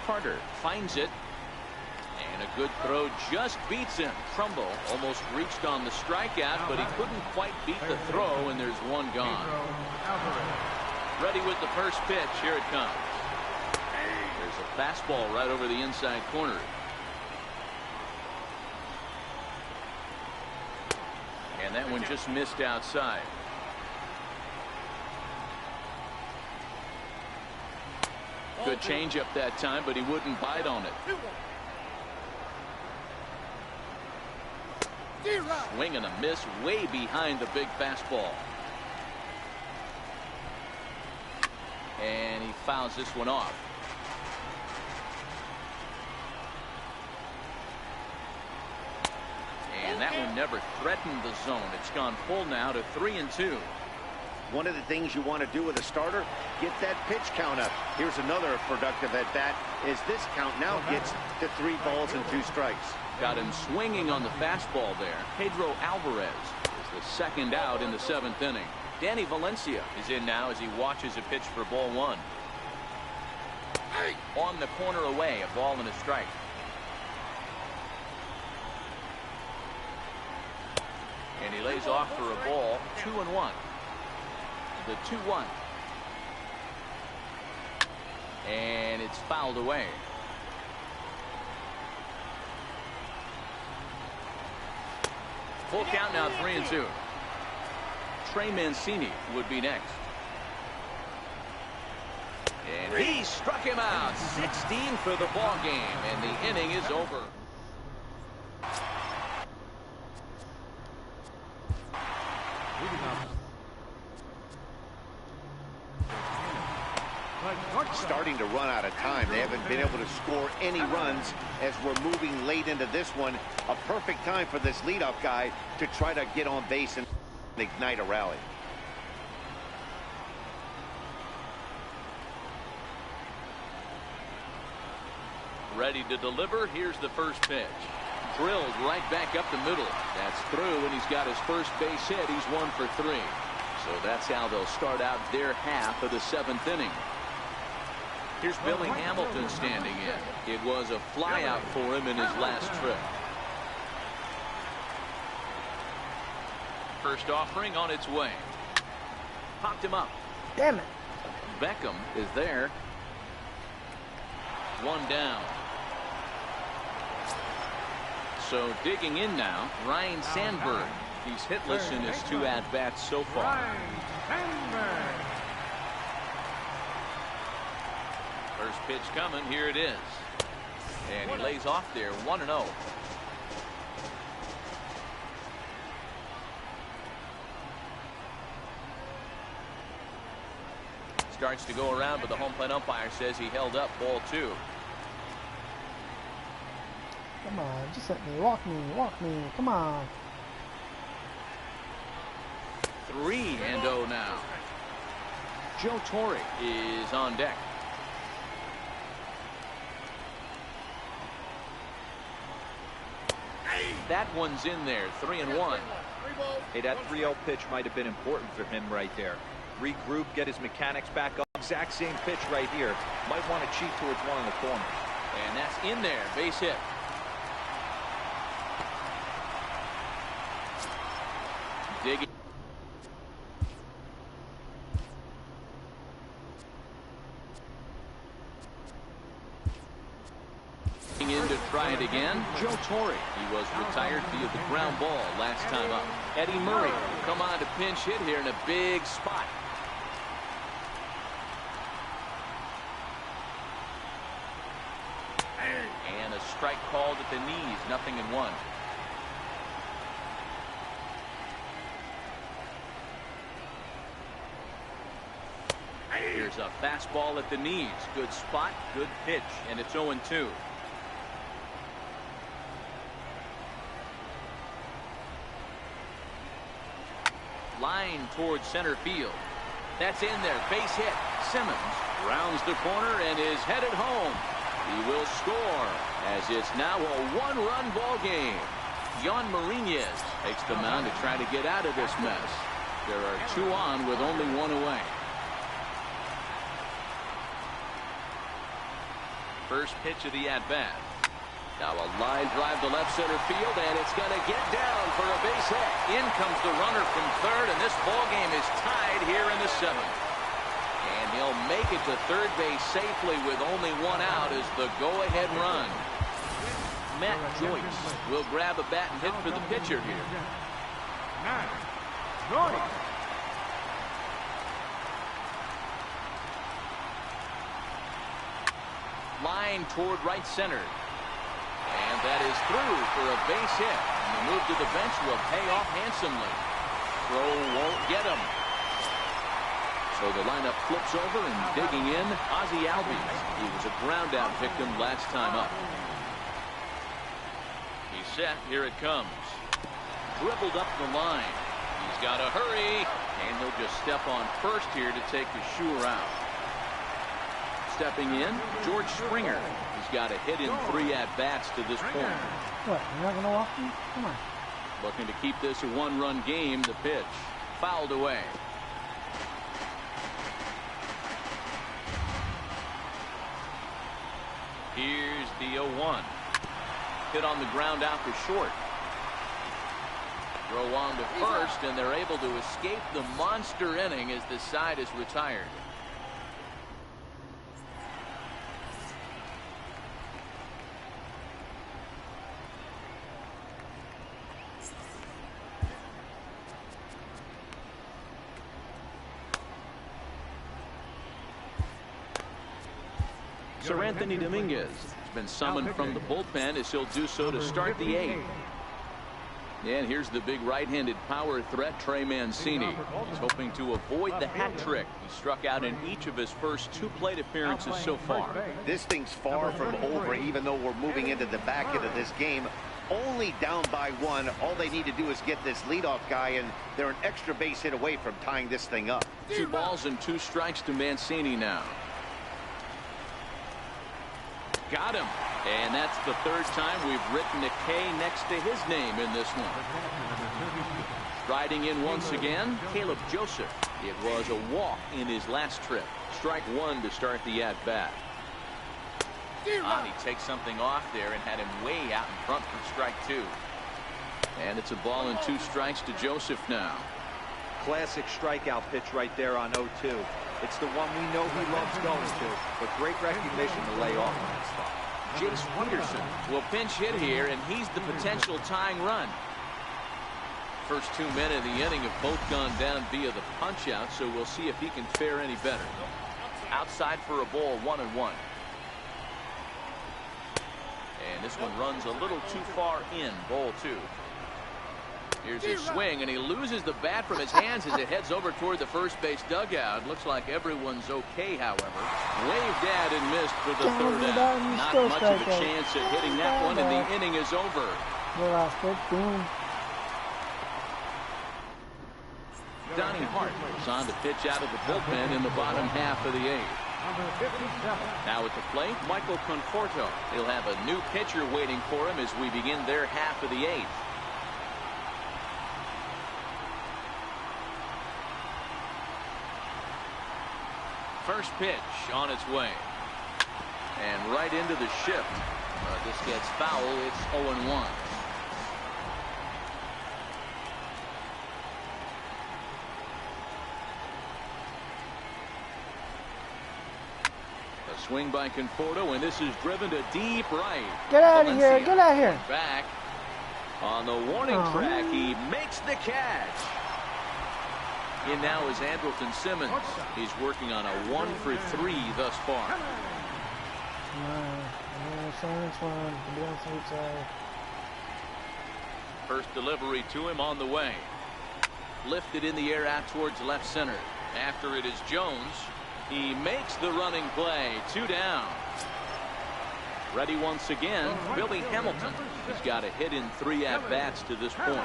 [SPEAKER 2] Carter finds it. And a good throw just beats him. Trumbo almost reached on the strikeout, but he couldn't quite beat the throw, and there's 1 gone. Ready with the first pitch. Here it comes. There's a fastball right over the inside corner. And that one just missed outside. Good changeup that time, but he wouldn't bite on it. Swing and a miss way behind the big fastball. And he fouls this one off. And that one never threatened the zone. It's gone full now to 3-2.
[SPEAKER 5] One of the things you want to do with a starter, get that pitch count up. Here's another productive at bat as this count now gets to 3 balls and 2 strikes.
[SPEAKER 2] Got him swinging on the fastball there. Pedro Alvarez is the second out in the 7th inning. Danny Valencia is in now as he watches a pitch for ball 1. On the corner away, a ball and a strike. And he lays off for a ball. 2-1. The 2-1. And it's fouled away. Full count now, 3-2. Trey Mancini would be next. And he struck him out. 16 for the ball game, and the inning is over.
[SPEAKER 5] Starting to run out of time. They haven't been able to score any runs as we're moving late into this one. A perfect time for this leadoff guy to try to get on base and ignite a rally.
[SPEAKER 2] Ready to deliver. Here's the first pitch. Drilled right back up the middle. That's through, and he's got his first base hit. He's 1 for 3. So that's how they'll start out their half of the 7th inning. Here's Billy Hamilton standing in. It was a flyout for him in his last trip. First offering on its way. Popped him up.
[SPEAKER 1] Damn it.
[SPEAKER 2] Beckham is there. 1 down. So digging in now, Ryan Sandberg. He's hitless in his 2 at-bats so far. First pitch coming. Here it is. And he lays off there. 1-0. Starts to go around, but the home plate umpire says he held up. Ball 2.
[SPEAKER 1] Come on, just let me. Walk me. Come on.
[SPEAKER 2] 3-0 now. Joe Torre is on deck. That one's in there. 3-1.
[SPEAKER 4] Hey, that 3-0 pitch might have been important for him right there. Regroup, get his mechanics back up. Exact same pitch right here. Might want to cheat towards one in the corner.
[SPEAKER 2] And that's in there. Base hit. Digging in to try it again. Joe Torre. He was retired via the ground ball last time up. Eddie Murray will come on to pinch hit here in a big spot. And a strike called at the knees. 0-1. Here's a fastball at the knees. Good spot, good pitch, and it's 0-2. Line towards center field. That's in there. Base hit. Simmons rounds the corner and is headed home. He will score as it's now a 1-run ball game. Jan Marinez takes the mound to try to get out of this mess. There are 2 on with only 1 away. First pitch of the at-bat. Now a line drive to left center field, and it's going to get down for a base hit. In comes the runner from third, and this ball game is tied here in the 7th. And he'll make it to third base safely with only 1 out as the go-ahead run. Matt Joyce will grab a bat and hit for the pitcher here. Line toward right center. And that is through for a base hit. And the move to the bench will pay off handsomely. Throw won't get him. So the lineup flips over, and digging in, Ozzie Albies. He was a ground out victim last time up. He's set. Here it comes. Dribbled up the line. He's got to hurry. And he'll just step on first here to take the Shure out. Stepping in, George Springer. He's got a hit in 3 at-bats to this point.
[SPEAKER 1] What, you're not going to walk me? Come on.
[SPEAKER 2] Looking to keep this a 1-run game. The pitch fouled away. Here's the 0-1. Hit on the ground out to short. Throw on to first, and they're able to escape the monster inning as the side is retired. Sir Anthony Dominguez has been summoned from the bullpen as he'll do so to start the 8th. And here's the big right-handed power threat, Trey Mancini. He's hoping to avoid the hat trick. He struck out in each of his first 2 plate appearances so far.
[SPEAKER 5] This thing's far from over, even though we're moving into the back end of this game. Only down by 1. All they need to do is get this leadoff guy, and they're an extra base hit away from tying this thing up.
[SPEAKER 2] 2 balls and 2 strikes to Mancini now. Got him. And that's the 3rd time we've written a K next to his name in this one. Riding in once again, Caleb Joseph. It was a walk in his last trip. Strike 1 to start the at-bat. He takes something off there and had him way out in front for strike 2. And it's a ball and 2 strikes to Joseph now.
[SPEAKER 4] Classic strikeout pitch right there on 0-2. It's the one we know he loves going to, but great recognition to lay off on that spot.
[SPEAKER 2] Jace Peterson will pinch hit here, and he's the potential tying run. First 2 men of the inning have both gone down via the punch-out, so we'll see if he can fare any better. Outside for a ball, 1-1. And this one runs a little too far in, ball 2. Here's his swing, and he loses the bat from his hands as it heads over toward the first base dugout. Looks like everyone's okay, however. Waved at and missed for the 3rd out. Not much of a chance at hitting that one, and the inning is over. Donnie Hart is on to pitch out of the bullpen in the bottom half of the 8th. Now at the plate, Michael Conforto. He'll have a new pitcher waiting for him as we begin their half of the 8th. First pitch on its way. And right into the shift. This gets foul. It's 0-1. A swing by Conforto, and this is driven to deep right.
[SPEAKER 1] Get out of here. Get out of here.
[SPEAKER 2] Back on the warning track. He makes the catch. In now is Andrelton Simmons. He's working on a 1-for-3 thus far. First delivery to him on the way. Lifted in the air out towards left center. After it is Jones. He makes the running play. 2 down. Ready once again, Billy Hamilton. He's got a hit in 3 at-bats to this point.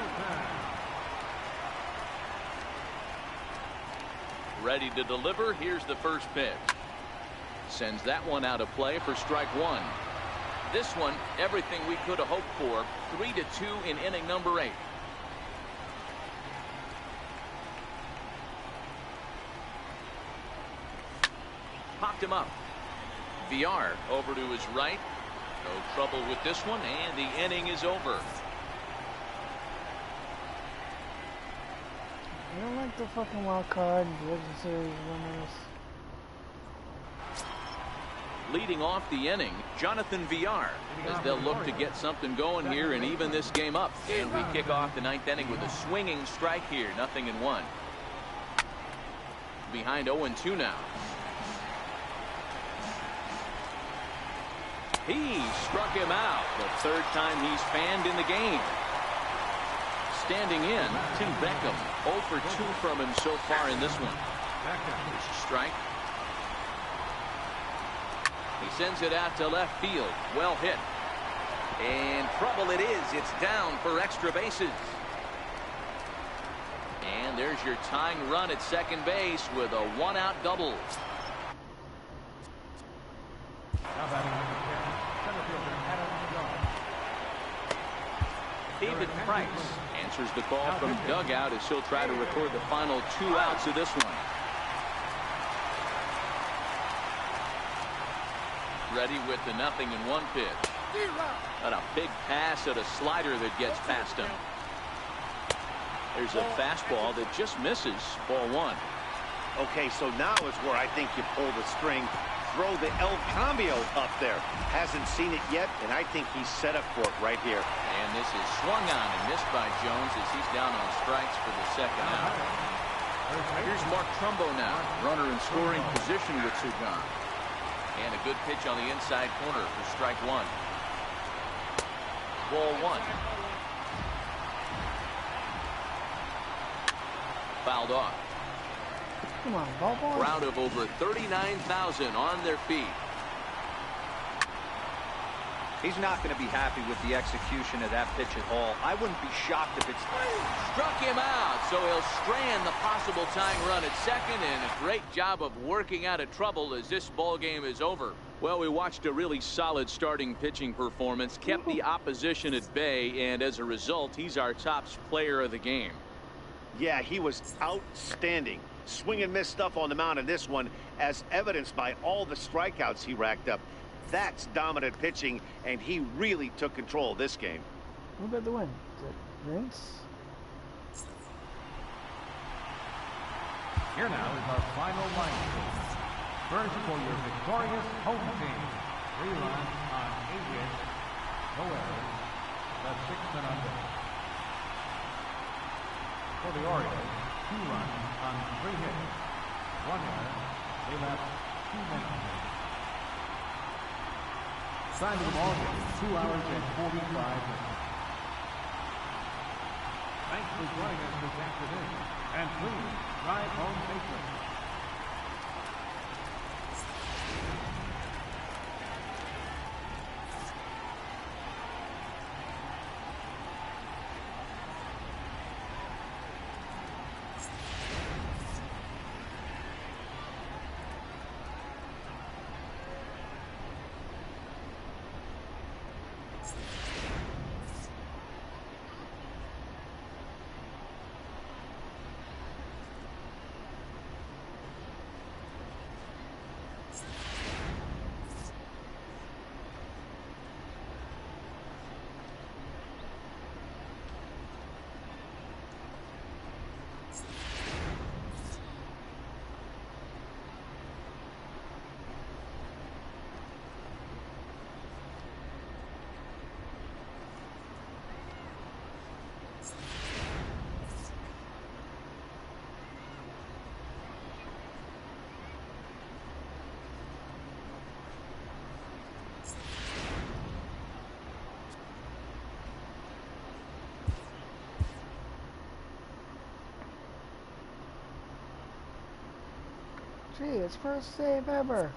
[SPEAKER 2] Ready to deliver. Here's the first pitch. Sends that one out of play for strike 1. This one, everything we could have hoped for. 3-2 in inning number 8. Popped him up. VR over to his right. No trouble with this one, and the inning is over.
[SPEAKER 1] I don't like the fucking wild card. Legend Series winners.
[SPEAKER 2] Leading off the inning, Jonathan VR, as they'll look to get something going here and even this game up. And we kick off the 9th inning with a swinging strike here, 0-1. Behind 0-2 now. He struck him out. The 3rd time he's fanned in the game. Standing in, Tim Beckham. 0-for-2 from him so far in this one. There's a strike. He sends it out to left field. Well hit. And trouble it is. It's down for extra bases. And there's your tying run at second base with a 1-out double. David Price answers the call from dugout as he'll try to record the final 2 outs of this one. Ready with the 0-1 pitch. And a big pass at a slider that gets past him. There's a fastball that just misses. Ball 1.
[SPEAKER 5] Okay, so now is where I think you pull the string. Throw the El Cambio up there. Hasn't seen it yet, and I think he's set up for it right here.
[SPEAKER 2] And this is swung on and missed by Jones as he's down on strikes for the second out. Here's Mark Trumbo now. Runner in scoring position with 2 gone. And a good pitch on the inside corner for strike 1. Ball 1. Fouled off.
[SPEAKER 1] Come on, ball boy.
[SPEAKER 2] Crowd of over 39,000 on their feet.
[SPEAKER 4] He's not going to be happy with the execution of that pitch at all. I wouldn't be shocked if it's...
[SPEAKER 2] Struck him out, so he'll strand the possible tying run at second, and a great job of working out of trouble as this ball game is over. Well, we watched a really solid starting pitching performance, kept the opposition at bay, and as a result, he's our top player of the game.
[SPEAKER 5] Yeah, he was outstanding. Swing and miss stuff on the mound in this one, as evidenced by all the strikeouts he racked up. That's dominant pitching, and he really took control of this game.
[SPEAKER 1] Who got the win? Is it Vince?
[SPEAKER 3] Here now is our final line. First for your victorious home team. 3 runs on 8 hits, no errors, left 6 men on base. For the Orioles, 2 runs on 3 hits, 1 error, they left 2 men on base. Signed to the ball game, 2 hours and 45 minutes. Thanks for joining us this afternoon, and please drive home safely.
[SPEAKER 1] Gee, it's first save ever.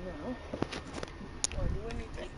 [SPEAKER 1] now. Or do anything.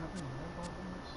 [SPEAKER 1] Having red ball in this?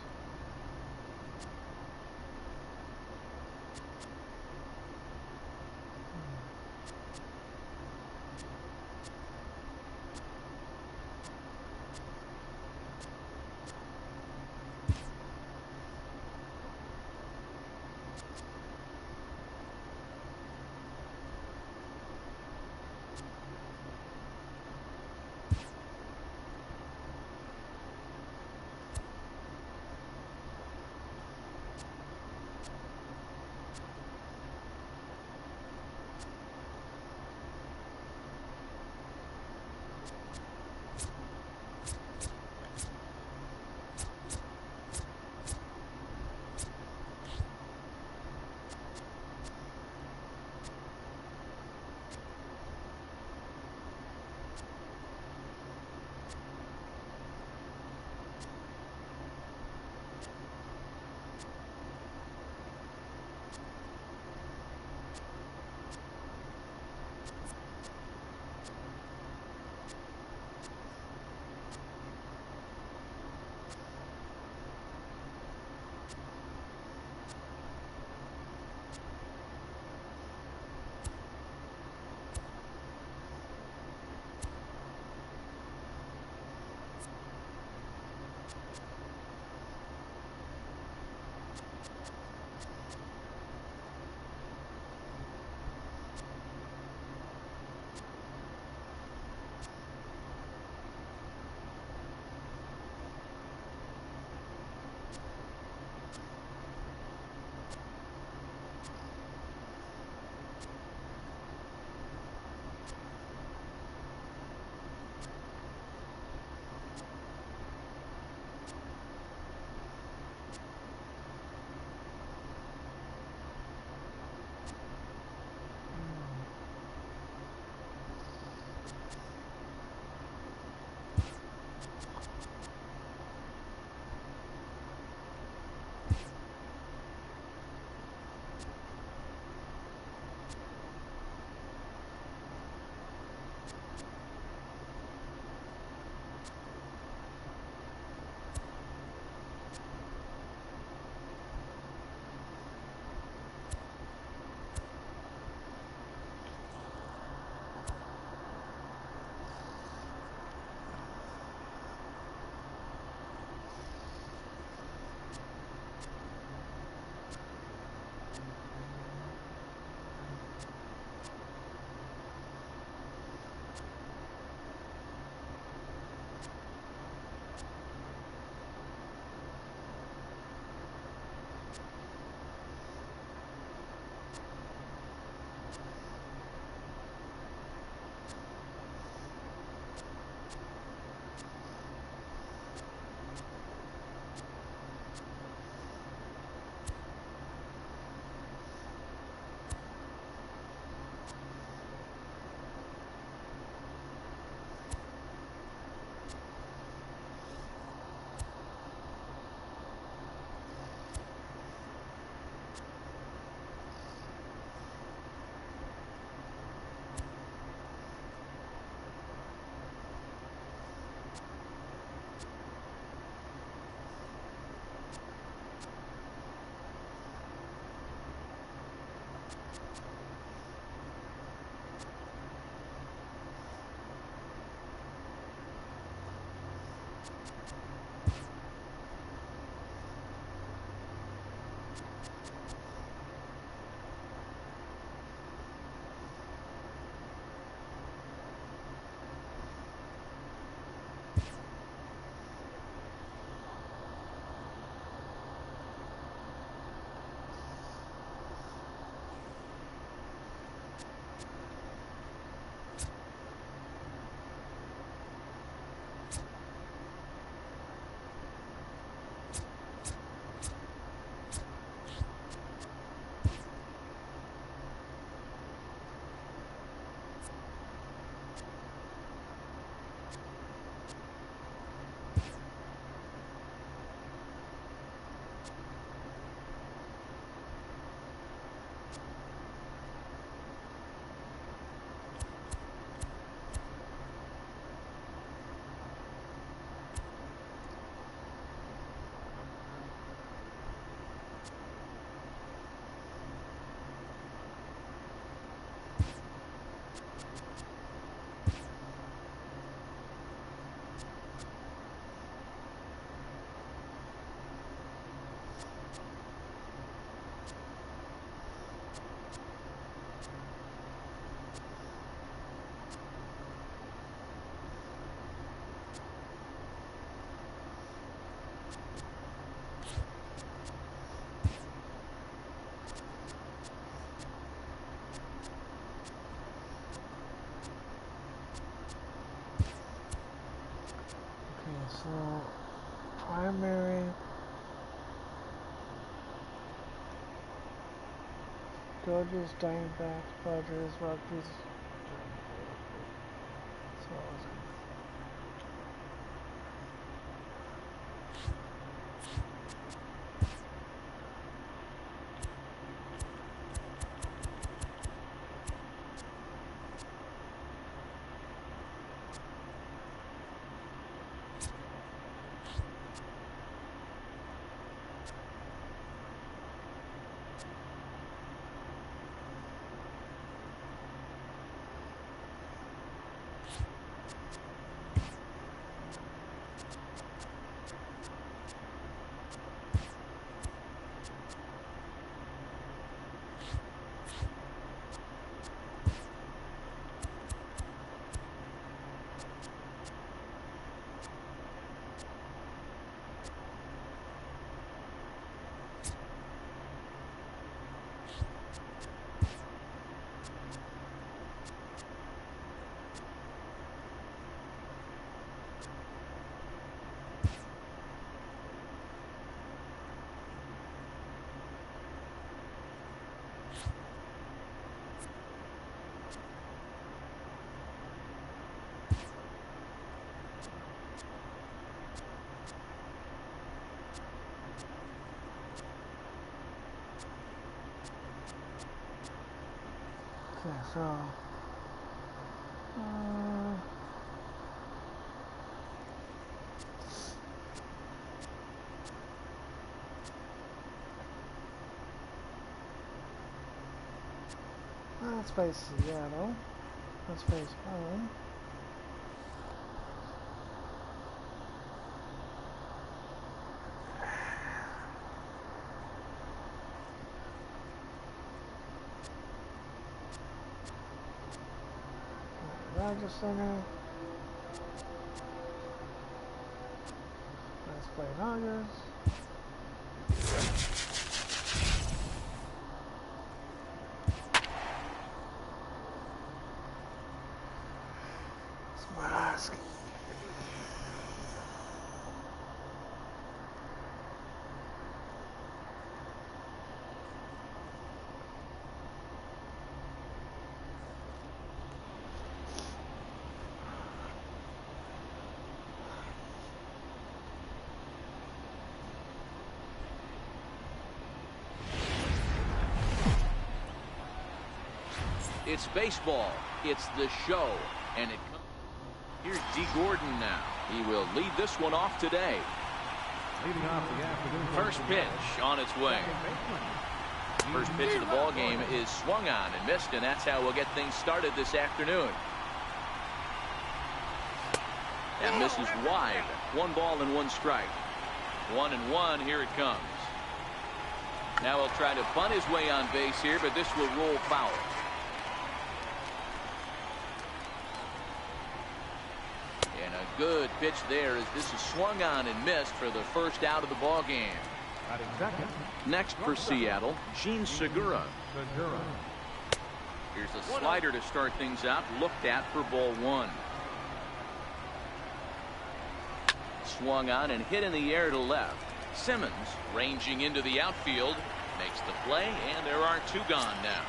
[SPEAKER 1] So, primary Dodgers, Diamondbacks, Padres, Rockies. So, Yeah, so let's face Seattle. Let's face home. Rogers Center. Let's play Rogers. Mask.
[SPEAKER 2] It's baseball. It's the show. And it comes. Here's D. Gordon now. He will lead this one off today.
[SPEAKER 3] Leading off the afternoon.
[SPEAKER 2] First pitch on its way. First pitch of the ball game is swung on and missed, and that's how we'll get things started this afternoon. That misses wide. 1 ball and 1 strike. 1-1. Here it comes. Now he'll try to bunt his way on base here, but this will roll foul. And a good pitch there as this is swung on and missed for the first out of the ball game. Next for Seattle, Gene Segura. Here's a slider to start things out, looked at for ball 1. Swung on and hit in the air to left. Simmons ranging into the outfield, makes the play, and there are 2 gone now.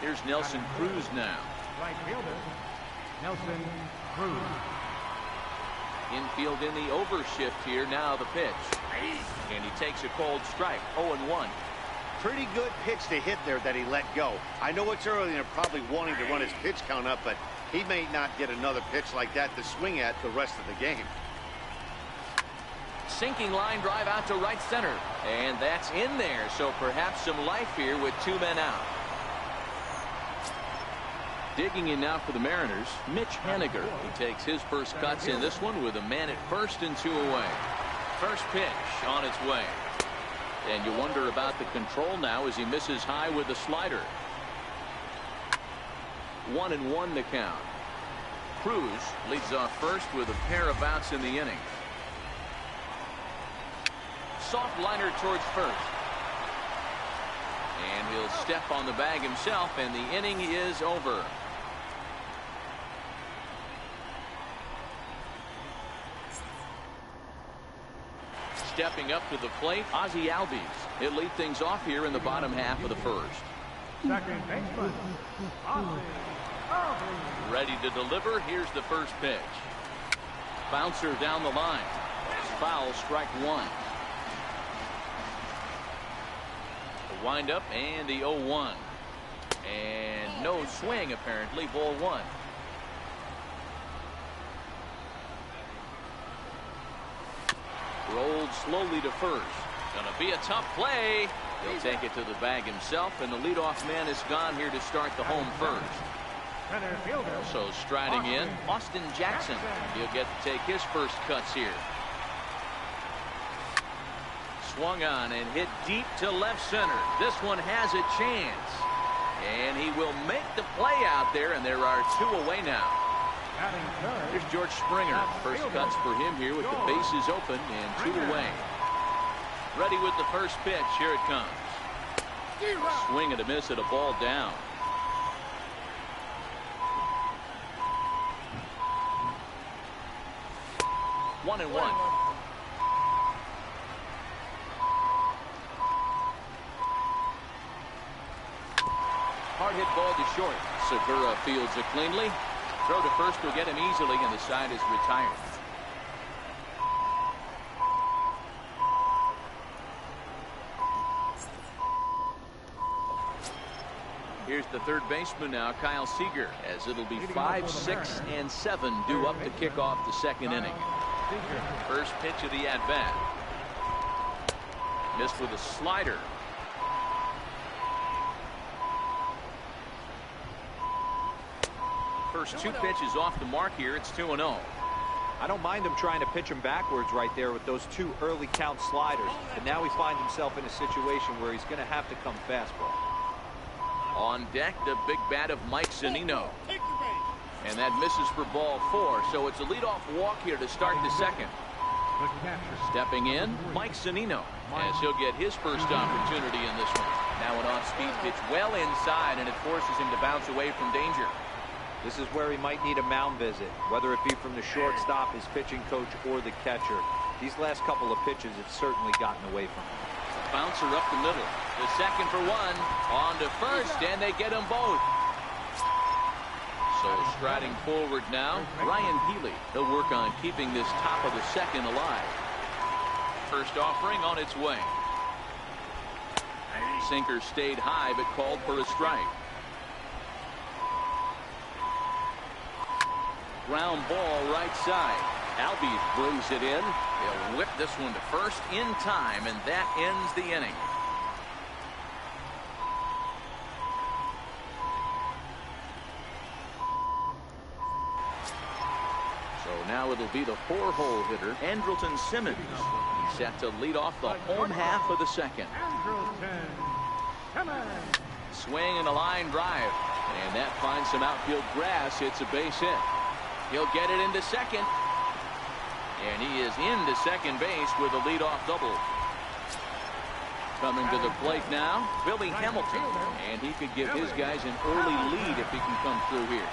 [SPEAKER 2] Here's Nelson Cruz now.
[SPEAKER 3] Right fielder, Nelson Cruz.
[SPEAKER 2] Infield in the overshift here. Now the pitch. And he takes a cold strike. 0-1.
[SPEAKER 5] Pretty good pitch to hit there that he let go. I know it's early and they're probably wanting to run his pitch count up, but he may not get another pitch like that to swing at the rest of the game.
[SPEAKER 2] Sinking line drive out to right center. And that's in there. So perhaps some life here with 2 men out. Digging in now for the Mariners, Mitch Haniger. He takes his first cuts in this one with a man at first and 2 away. First pitch on its way. And you wonder about the control now as he misses high with the slider. 1-1 to count. Cruz leads off first with a pair of outs in the inning. Soft liner towards first. And he'll step on the bag himself, and the inning is over. Stepping up to the plate, Ozzie Albies. He'll lead things off here in the bottom half of the first.
[SPEAKER 3] Second baseman, Ozzie Albies.
[SPEAKER 2] Ready to deliver. Here's the first pitch. Bouncer down the line. Foul, strike 1. The windup and the 0-1. And no swing apparently. Ball 1. Rolled slowly to first. Gonna be a tough play. He'll take it to the bag himself, and the leadoff man is gone here to start the home first. Also striding in, Austin Jackson. He'll get to take his first cuts here. Swung on and hit deep to left center. This one has a chance. And he will make the play out there, and there are 2 away now. Here's George Springer. First cuts for him here with the bases open and 2 away. Ready with the first pitch. Here it comes. Swing and a miss at a ball down. One and 1. Hard hit ball to short. Segura fields it cleanly. Throw to first will get him easily, and the side is retired. Here's the third baseman now, Kyle Seager, as it'll be 5, 6, and 7 due up to kick off the second inning. First pitch of the at-bat. Missed with a slider. First two pitches off the mark here. It's 2-0.
[SPEAKER 4] I don't mind him trying to pitch him backwards right there with those two early count sliders. But now he finds himself in a situation where he's going to have to come fastball.
[SPEAKER 2] On deck, the big bat of Mike Zunino. And that misses for ball 4. So it's a leadoff walk here to start the second. Stepping in, Mike Zunino, as he'll get his first opportunity in this one. Now an off-speed pitch well inside, and it forces him to bounce away from danger.
[SPEAKER 4] This is where he might need a mound visit, whether it be from the shortstop, his pitching coach, or the catcher. These last couple of pitches have certainly gotten away from him.
[SPEAKER 2] Bouncer up the middle. The second for one. On to first, and they get them both. So striding forward now, Ryan Healy. He'll work on keeping this top of the second alive. First offering on its way. Sinker stayed high, but called for a strike. Ground ball right side. Albies brings it in. They'll whip this one to first in time, and that ends the inning. So now it'll be the 4-hole hitter, Andrelton Simmons. He's set to lead off the home half of the second. Swing and a line drive. And that finds some outfield grass. It's a base hit. He'll get it into second. And he is into second base with a leadoff double. Coming to the plate now, Billy Hamilton. And he could give his guys an early lead if he can come through here.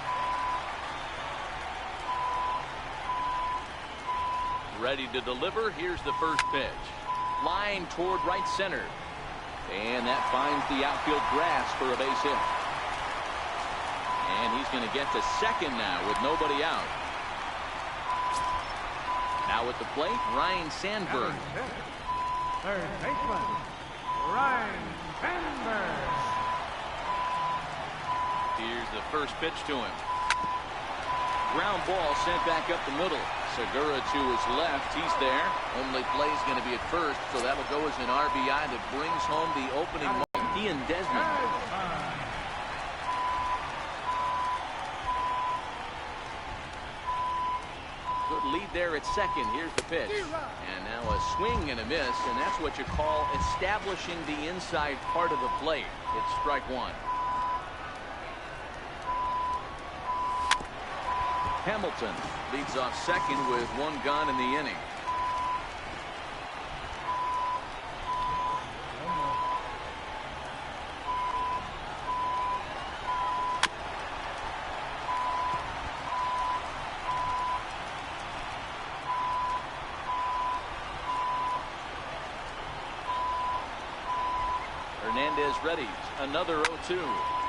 [SPEAKER 2] Ready to deliver. Here's the first pitch. Line toward right center. And that finds the outfield grass for a base hit. And he's going to get to second now with nobody out. Now at the plate, Ryan Sandberg.
[SPEAKER 3] Third baseman, Ryan Sandberg.
[SPEAKER 2] Here's the first pitch to him. Ground ball sent back up the middle. Segura to his left. He's there. Only play is going to be at first, so that'll go as an RBI that brings home the opening run. Ian Desmond. Good lead there at second. Here's the pitch. And now a swing and a miss, and that's what you call establishing the inside part of the plate. It's strike one. Hamilton leads off second with one gone in the inning. Hernandez ready. Another 0-2.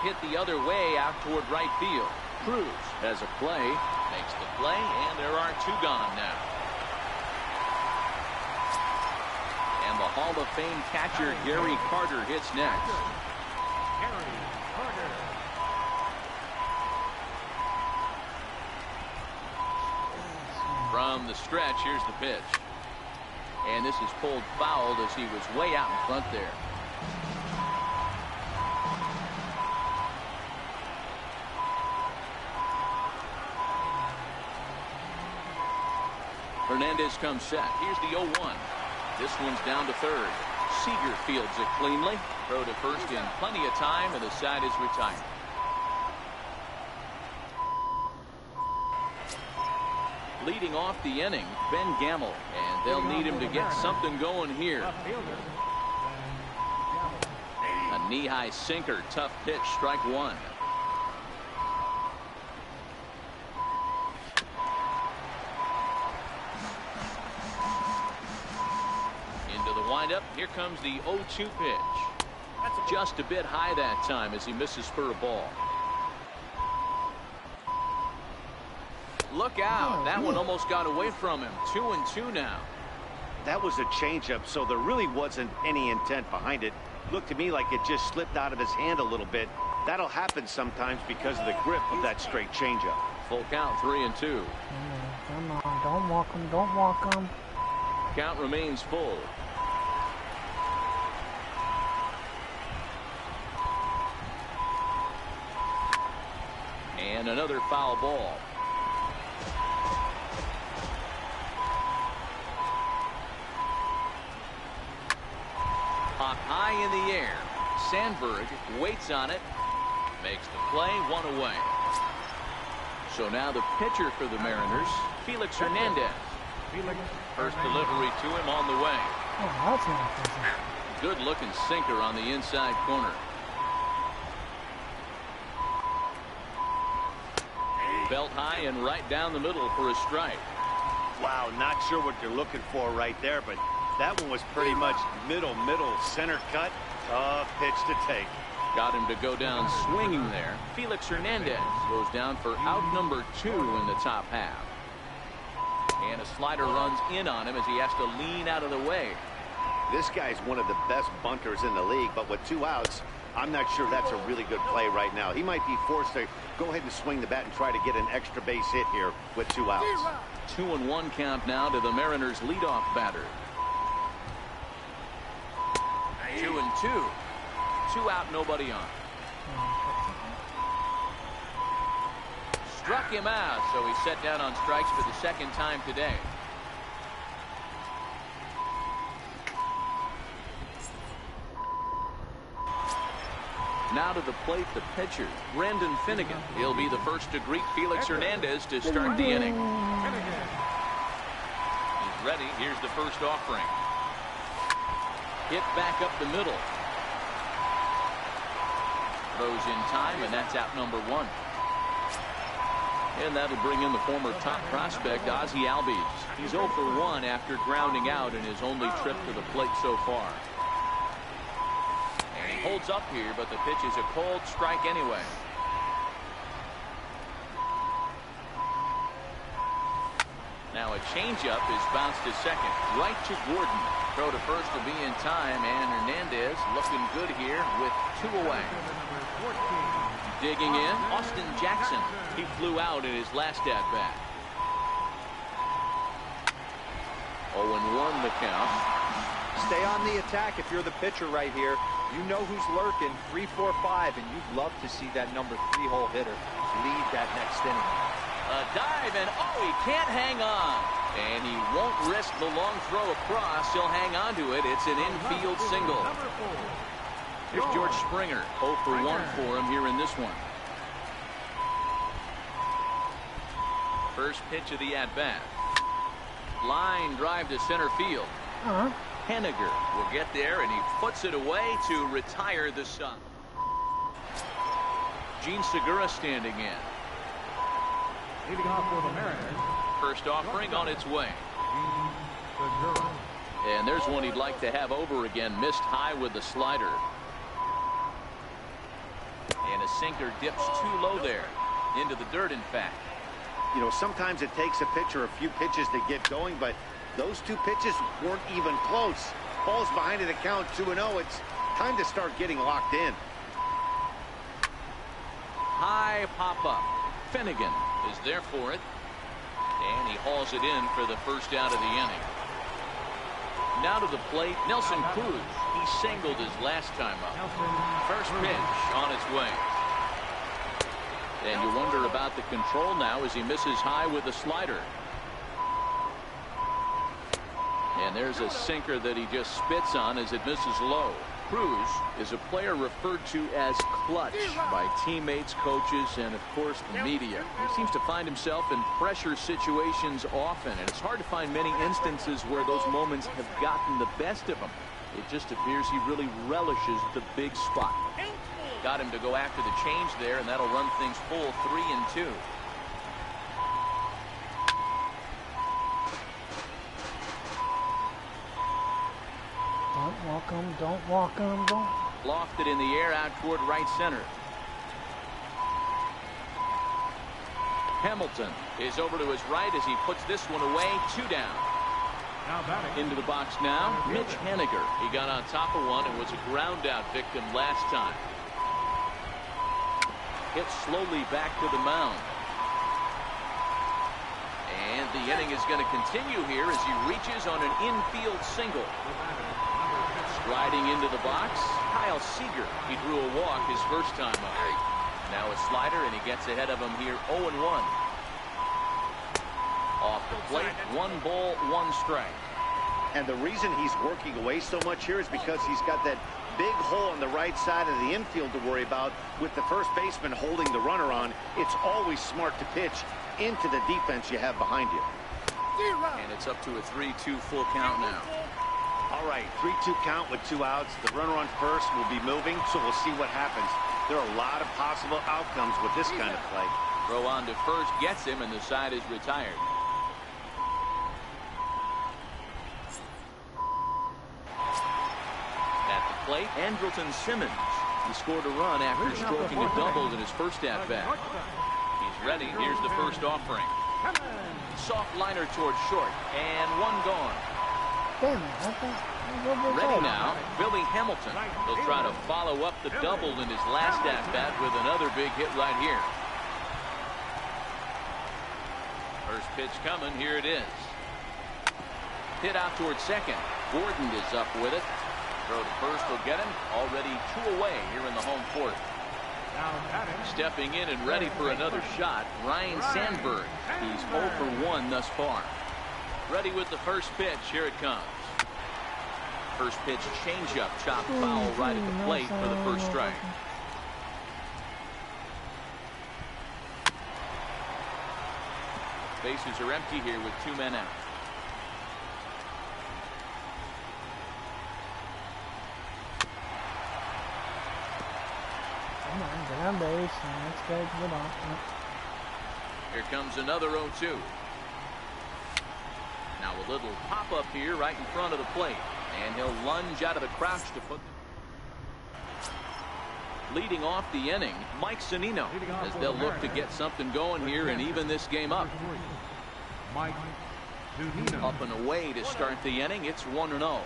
[SPEAKER 2] Hit the other way out toward right field. Cruz has a play, makes the play, and there are two gone now. And the Hall of Fame catcher Gary Carter hits next.
[SPEAKER 3] Gary Carter.
[SPEAKER 2] From the stretch, here's the pitch. And this is pulled fouled as he was way out in front there. Hernandez comes set. Here's the 0-1. This one's down to third. Seager fields it cleanly. Throw to first in plenty of time, and the side is retired. Leading off the inning, Ben Gamble, and they'll need him to get something going here. A knee-high sinker, tough pitch, strike one. Up. Here comes the 0-2 pitch. Just a bit high that time as he misses for a ball. Look out. That one almost got away from him. 2-2 now.
[SPEAKER 5] That was a changeup, so there really wasn't any intent behind it. Looked to me like it just slipped out of his hand a little bit. That'll happen sometimes because of the grip of that straight changeup.
[SPEAKER 2] Full count, 3-2.
[SPEAKER 1] Come on, don't walk him, don't walk him.
[SPEAKER 2] Count remains full. And another foul ball. Hawk high in the air. Sandberg waits on it. Makes the play, 1 away. So now the pitcher for the Mariners, Felix Hernandez. First delivery to him on the way.
[SPEAKER 1] Oh, that's not easy.
[SPEAKER 2] Good looking sinker on the inside corner. Belt high and right down the middle for a strike.
[SPEAKER 5] Wow, not sure what you're looking for right there, but that one was pretty much middle, center cut. Tough pitch to take.
[SPEAKER 2] Got him to go down swinging there. Felix Hernandez goes down for out number 2 in the top half. And a slider runs in on him as he has to lean out of the way.
[SPEAKER 5] This guy's one of the best bunters in the league, but with 2 outs, I'm not sure that's a really good play right now. He might be forced to go ahead and swing the bat and try to get an extra base hit here with 2 outs.
[SPEAKER 2] 2-1 count now to the Mariners leadoff batter. 2-2. 2 out, nobody on. Struck him out, so he's set down on strikes for the 2nd time today. Now to the plate, the pitcher, Brandon Finnegan. He'll be the first to greet Felix Hernandez to start the inning. He's ready. Here's the first offering. Hit back up the middle. Throws in time, and that's out number 1. And that'll bring in the former top prospect, Ozzie Albies. He's 0 for 1 after grounding out in his only trip to the plate so far. And he holds up here, but the pitch is a cold strike anyway. Now a changeup is bounced to second. Right to Gordon. Throw to first to be in time, and Hernandez looking good here with 2 away. Digging in, Austin Jackson. He flew out in his last at-bat. 0-1 the count.
[SPEAKER 4] Stay on the attack if you're the pitcher right here. You know who's lurking, 3-4-5, and you'd love to see that number 3-hole hitter lead that next inning.
[SPEAKER 2] A dive, and he can't hang on. And he won't risk the long throw across. He'll hang on to it. It's an infield single. Here's George Springer. 0 for 1 for him here in this one. First pitch of the at-bat. Line drive to center field. Henniger will get there, and he puts it away to retire the side. Gene Segura standing in.
[SPEAKER 3] Leading off for the Mariners.
[SPEAKER 2] First offering on its way. And there's one he'd like to have over again. Missed high with the slider. And a sinker dips too low there. Into the dirt, in fact.
[SPEAKER 5] You know, sometimes it takes a pitcher a few pitches to get going, but those 2 pitches weren't even close. Ball's behind at a count 2-0. It's time to start getting locked in.
[SPEAKER 2] High pop-up. Finnegan is there for it. And he hauls it in for the first out of the inning. Now to the plate, Nelson Cruz. He singled his last time up. First pitch on its way. And you wonder about the control now as he misses high with the slider. And there's a sinker that he just spits on as it misses low. Cruz is a player referred to as clutch by teammates, coaches, and of course the media. He seems to find himself in pressure situations often, and it's hard to find many instances where those moments have gotten the best of him. It just appears he really relishes the big spot. Got him to go after the change there, and that'll run things full 3-2.
[SPEAKER 1] Don't walk him, don't walk him, don't.
[SPEAKER 2] Lofted in the air out toward right center. Hamilton is over to his right as he puts this one away. 2 down. Into the box now, Mitch Henniger. He got on top of one and was a ground out victim last time. hits slowly back to the mound. And the inning is going to continue here as he reaches on an infield single. Striding into the box, Kyle Seager. He drew a walk his first time up. Now a slider, and he gets ahead of him here 0-1. Off the plate, 1 ball, 1 strike.
[SPEAKER 5] And the reason he's working away so much here is because he's got that big hole on the right side of the infield to worry about with the first baseman holding the runner on. It's always smart to pitch into the defense you have behind you.
[SPEAKER 2] And it's up to a 3-2 full count now.
[SPEAKER 5] All right, 3-2 count with 2 outs. The runner on first will be moving, so we'll see what happens. There are a lot of possible outcomes with this kind of play.
[SPEAKER 2] Throw on to first gets him, and the side is retired. At the plate, Andrelton Simmons. He scored a run after stroking a double in his first at-bat. He's ready. Here's the first offering. Soft liner towards short, and 1 gone.
[SPEAKER 1] Damn it.
[SPEAKER 2] Ready now, Billy Hamilton. He'll try to follow up the double in his last at-bat with another big hit right here. First pitch coming. Here it is. Hit out towards second. Gordon is up with it. Throw to first will get him. Already 2 away here in the home fourth. Stepping in and ready for another shot, Ryan Sandberg. He's 0 for 1 thus far. Ready with the first pitch. Here it comes. First pitch changeup, chopped foul right at the plate for the first strike. Bases are empty here with 2 men out.
[SPEAKER 1] Come on, get on base. Let's get off.
[SPEAKER 2] Here comes another 0-2. Now a little pop-up here right in front of the plate. And he'll lunge out of the crouch to put... Leading off the inning, Mike Zunino, as they'll look to get something going here and even this game up.
[SPEAKER 3] Mike Zunino.
[SPEAKER 2] Up and away to start the inning. It's 1-0.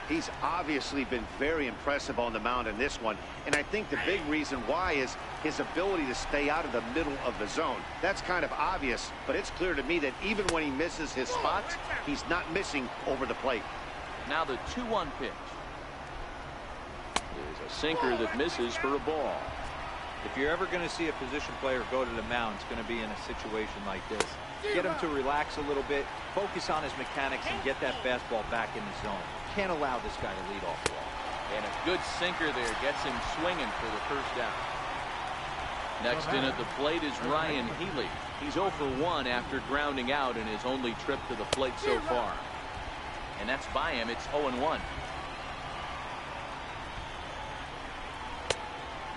[SPEAKER 5] He's obviously been very impressive on the mound in this one, and I think the big reason why is his ability to stay out of the middle of the zone. That's kind of obvious, but it's clear to me that even when he misses his spots, he's not missing over the plate.
[SPEAKER 2] Now the 2-1 pitch. There's a sinker that misses for a ball.
[SPEAKER 4] If you're ever going to see a position player go to the mound, it's going to be in a situation like this. Get him to relax a little bit, focus on his mechanics, and get that fastball back in the zone. Can't allow this guy to lead off the wall.
[SPEAKER 2] And a good sinker there gets him swinging for the first out. Next in at the plate is Ryan Healy. He's 0 for 1 after grounding out in his only trip to the plate so far. And that's by him. It's 0-1.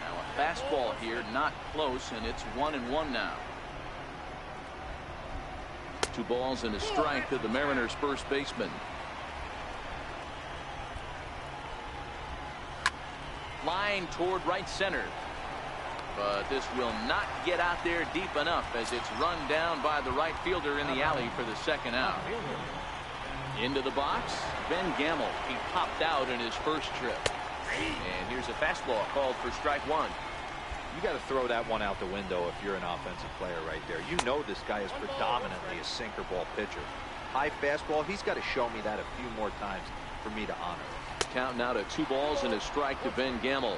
[SPEAKER 2] Now a fastball here, not close, and it's 1-1 now. 2 balls and a strike to the Mariners' first baseman. Line toward right center. But this will not get out there deep enough as it's run down by the right fielder in the alley for the second out. Into the box, Ben Gamel. He popped out in his first trip. And here's a fastball called for strike 1.
[SPEAKER 4] You got to throw that one out the window if you're an offensive player right there. You know this guy is predominantly a sinker ball pitcher. High fastball, he's got to show me that a few more times for me to honor it.
[SPEAKER 2] Count now to 2 balls and a strike to Ben Gamel.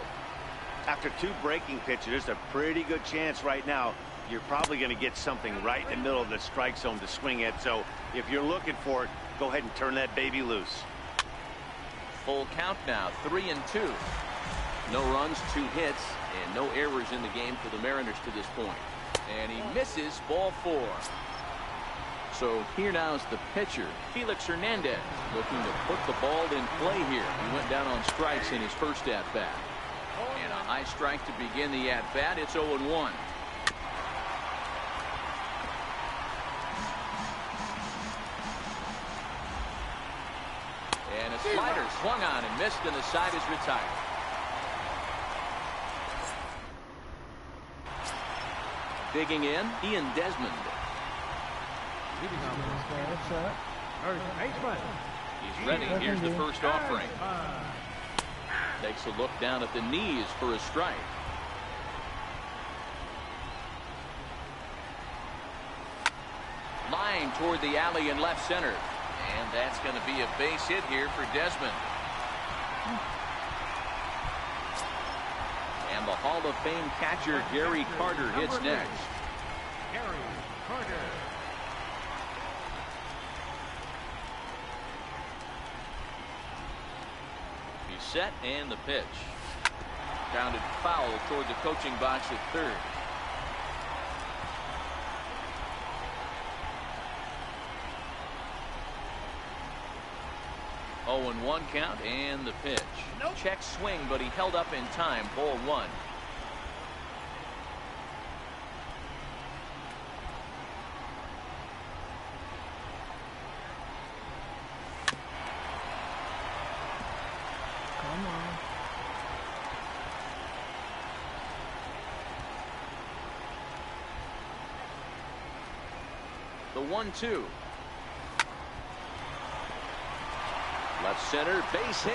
[SPEAKER 5] After 2 breaking pitches, there's a pretty good chance right now you're probably going to get something right in the middle of the strike zone to swing at. So if you're looking for it, go ahead and turn that baby loose.
[SPEAKER 2] Full count now, 3-2. No runs, 2 hits, and no errors in the game for the Mariners to this point. And he misses, ball 4. So here now is the pitcher, Felix Hernandez, looking to put the ball in play here. He went down on strikes in his first at-bat. And a high strike to begin the at-bat. It's 0-1. And a slider swung on and missed, and the side is retired. Digging in, Ian Desmond. He's ready. Here's the first offering. Takes a look down at the knees for a strike. toward the alley in left center. And that's going to be a base hit here for Desmond. And the Hall of Fame catcher Gary Carter hits next.
[SPEAKER 3] Gary Carter.
[SPEAKER 2] He's set, and the pitch. Grounded foul toward the coaching box at third. Oh, and 1 count, and the pitch. Check swing, but he held up in time. Ball 1.
[SPEAKER 1] Come on.
[SPEAKER 2] The 1-2. Left center, base hit.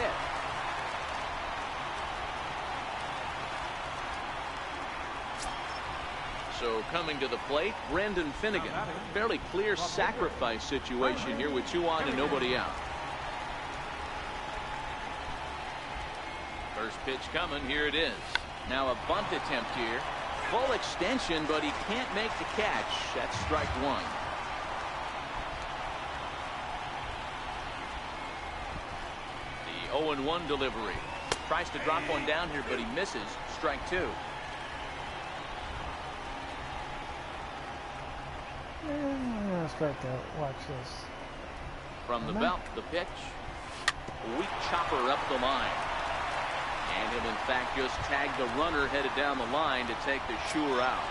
[SPEAKER 2] So coming to the plate, Brendan Finnegan. Fairly clear sacrifice situation here with 2 on and nobody out. First pitch coming, here it is. Now a bunt attempt here. Full extension, but he can't make the catch. That's strike 1. The 0-1 delivery. Tries to drop one down here, but he misses. Strike 2.
[SPEAKER 1] I'm gonna strike out. Watch this.
[SPEAKER 2] From the belt, the pitch. Weak chopper up the line. And he'll in fact just tag the runner headed down the line to take the sure out.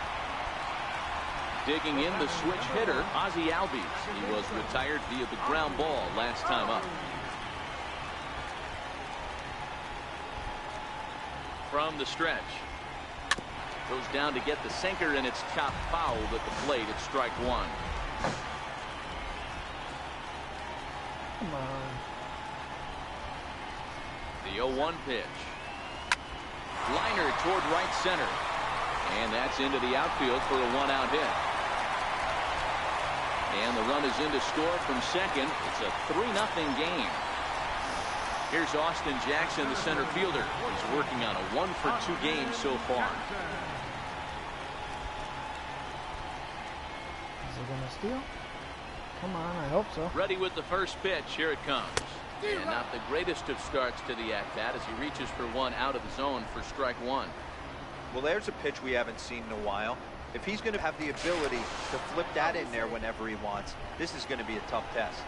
[SPEAKER 2] Digging in the switch hitter, Ozzie Albies. He was retired via the ground ball last time up. From the stretch. Goes down to get the sinker, and it's chopped foul at the plate. It's strike 1.
[SPEAKER 1] Come on.
[SPEAKER 2] The 0-1 pitch. Liner toward right center. And that's into the outfield for a 1-out hit. And the run is in to score from second. It's a 3-0 game. Here's Austin Jackson, the center fielder. He's working on a 1-for-2 game so far.
[SPEAKER 1] Is he gonna steal? Come on, I hope so.
[SPEAKER 2] Ready with the first pitch. Here it comes. And not the greatest of starts to the at-bat as he reaches for one out of the zone for strike 1.
[SPEAKER 4] Well, there's a pitch we haven't seen in a while. If he's going to have the ability to flip that in there whenever he wants, this is going to be a tough test.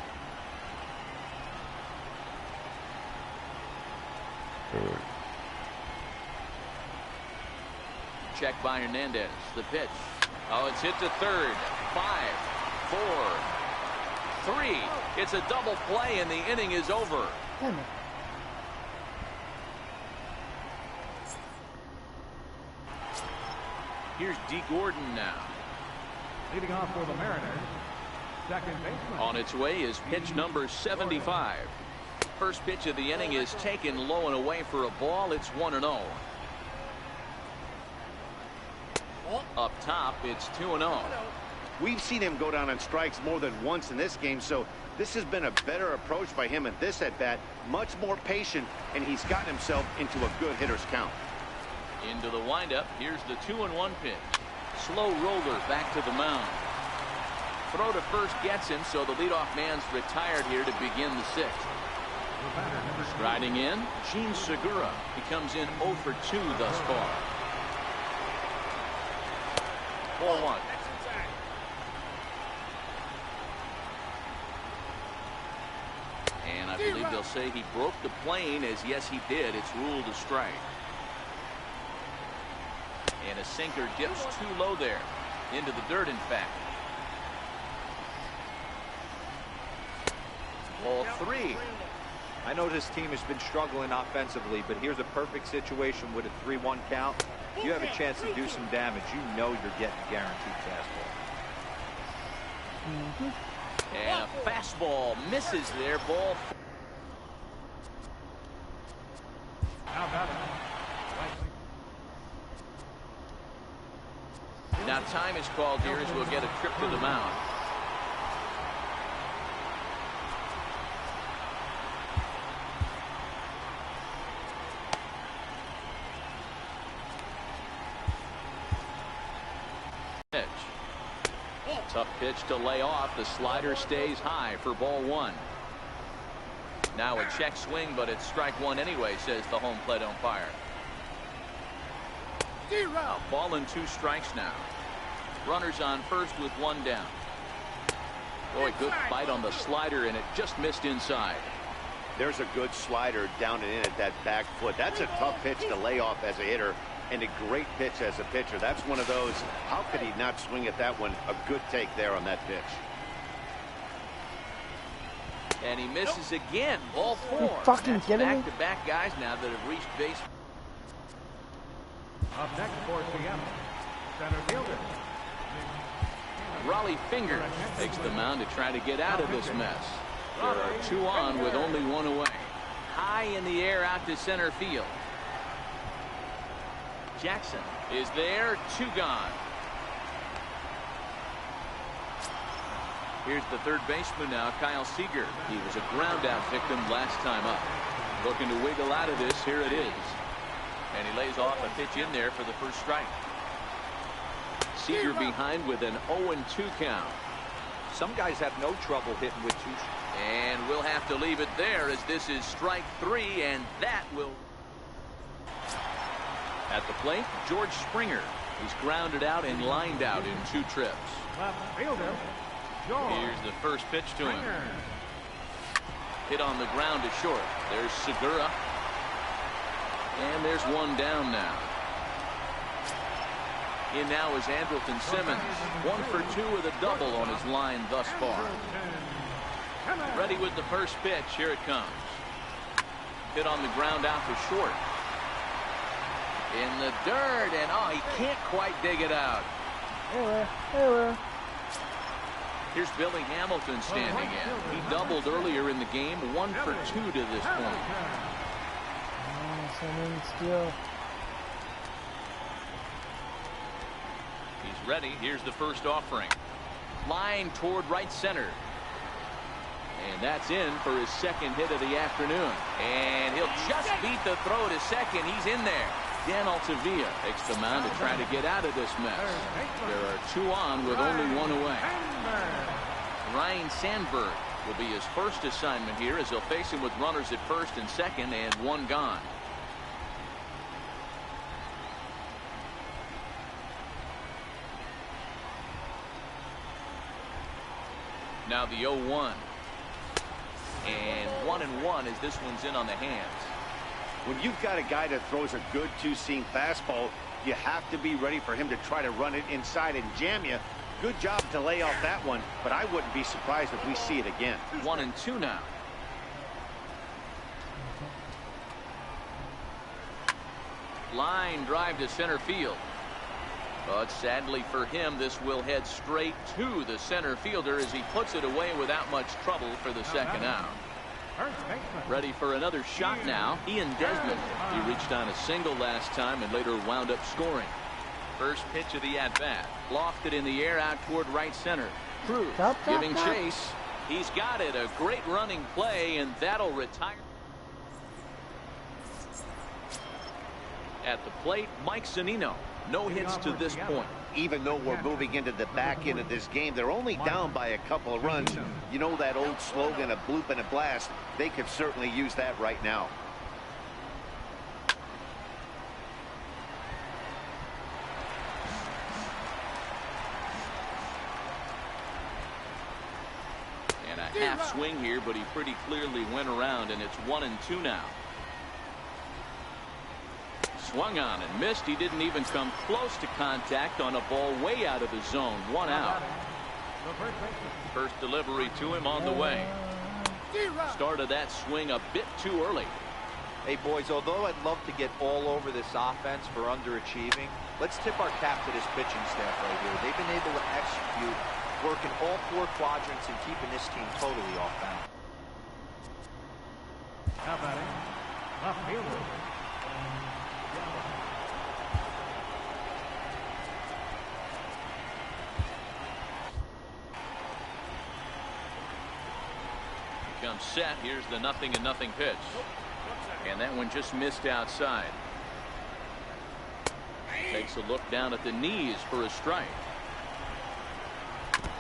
[SPEAKER 2] Check by Hernandez. The pitch. Oh, it's hit to third. 5, 4, 3. It's a double play, and the inning is over.
[SPEAKER 1] Damn it.
[SPEAKER 2] Here's D. Gordon now.
[SPEAKER 3] Leading off for the Mariners, second baseman.
[SPEAKER 2] On its way is pitch number 75. First pitch of the inning is taken low and away for a ball. It's 1-0. Up top, it's 2-0.
[SPEAKER 5] We've seen him go down on strikes more than once in this game, so this has been a better approach by him at this at-bat. Much more patient, and he's gotten himself into a good hitter's count.
[SPEAKER 2] Into the windup. Here's the 2-1 pitch. Slow roller back to the mound. Throw to first gets him, so the leadoff man's retired here to begin the 6th. Striding in, Gene Segura. He comes in 0 for 2 thus far. 4-1. And I believe they'll say he broke the plane, as yes he did. It's ruled a strike. And a sinker dips too low there. Into the dirt, in fact. Ball 3.
[SPEAKER 4] I know this team has been struggling offensively, but here's a perfect situation with a 3-1 count. If you have a chance to do some damage, you know you're getting guaranteed fastball.
[SPEAKER 2] And a fastball misses there. Ball.
[SPEAKER 3] How about it?
[SPEAKER 2] Now time is called here as we'll get a trip to the mound. Tough pitch to lay off. The slider stays high for ball one. Now a check swing, but it's strike one anyway, says the home plate umpire. A ball and 2 strikes now. Runners on first with 1 down. Boy, good fight on the slider, and it just missed inside.
[SPEAKER 5] There's a good slider down and in at that back foot. That's a tough pitch to lay off as a hitter, and a great pitch as a pitcher. That's one of those, how could he not swing at that one? A good take there on that pitch.
[SPEAKER 2] And he misses again. Ball 4.
[SPEAKER 1] You fucking
[SPEAKER 2] That's
[SPEAKER 1] kidding me?
[SPEAKER 2] back-to-back guys now that have reached base.
[SPEAKER 3] Up next for Seattle, center fielder.
[SPEAKER 2] Raleigh Finger takes the mound to try to get out of this mess. There are 2 on with only 1 away. High in the air out to center field. Jackson is there. 2 gone. Here's the third baseman now, Kyle Seager. He was a ground out victim last time up. Looking to wiggle out of this. Here it is. And he lays off a pitch in there for the first strike. Seager behind with an 0-2 count.
[SPEAKER 4] Some guys have no trouble hitting with 2.
[SPEAKER 2] And we'll have to leave it there as this is strike 3, and that will. At the plate, George Springer. He's grounded out and lined out in 2 trips.
[SPEAKER 3] Left fielder, George.
[SPEAKER 2] Here's the first pitch to him. Hit on the ground to short. There's Segura. And there's 1 down now. In now is Andrelton Simmons. 1 for 2 with a double on his line thus far. Ready with the first pitch. Here it comes. Hit on the ground out to short. In the dirt, and he can't quite dig it out.
[SPEAKER 1] Hey.
[SPEAKER 2] Here's Billy Hamilton standing in. He doubled earlier in the game. 1 for 2 to this point.
[SPEAKER 1] Still.
[SPEAKER 2] He's ready. Here's the first offering. Line toward right center. And that's in for his second hit of the afternoon. And he'll just beat the throw to second. He's in there. Dan Altavilla takes the mound to try to get out of this mess. There are 2 on with only 1 away. Ryan Sandberg will be his first assignment here as he'll face him with runners at first and second and 1 gone. Now the 0-1. And 1-1 as this one's in on the hands.
[SPEAKER 5] When you've got a guy that throws a good 2-seam fastball, you have to be ready for him to try to run it inside and jam you. Good job to lay off that one, but I wouldn't be surprised if we see it again.
[SPEAKER 2] 1-2 now. Line drive to center field. But sadly for him, this will head straight to the center fielder as he puts it away without much trouble for the second out. Ready for another shot now. Ian Desmond. He reached on a single last time and later wound up scoring. First pitch of the at-bat. Lofted in the air out toward right center. Cruz giving chase. He's got it. A great running play, and that'll retire. At the plate, Mike Zunino. No hits to this point.
[SPEAKER 5] Even though we're moving into the back end of this game, they're only down by a couple of runs. You know that old slogan, a bloop and a blast? They could certainly use that right now.
[SPEAKER 2] And a half swing here, but he pretty clearly went around, and it's 1-2 now. Swung on and missed. He didn't even come close to contact on a ball way out of the zone. 1 out. First delivery to him on the way. Started that swing a bit too early.
[SPEAKER 4] Hey, boys, although I'd love to get all over this offense for underachieving, let's tip our cap to this pitching staff right here. They've been able to execute, working all 4 quadrants and keeping this team totally off balance.
[SPEAKER 3] Now batting, left fielder.
[SPEAKER 2] Comes set. Here's the 0-0 pitch. And that one just missed outside. Takes a look down at the knees for a strike.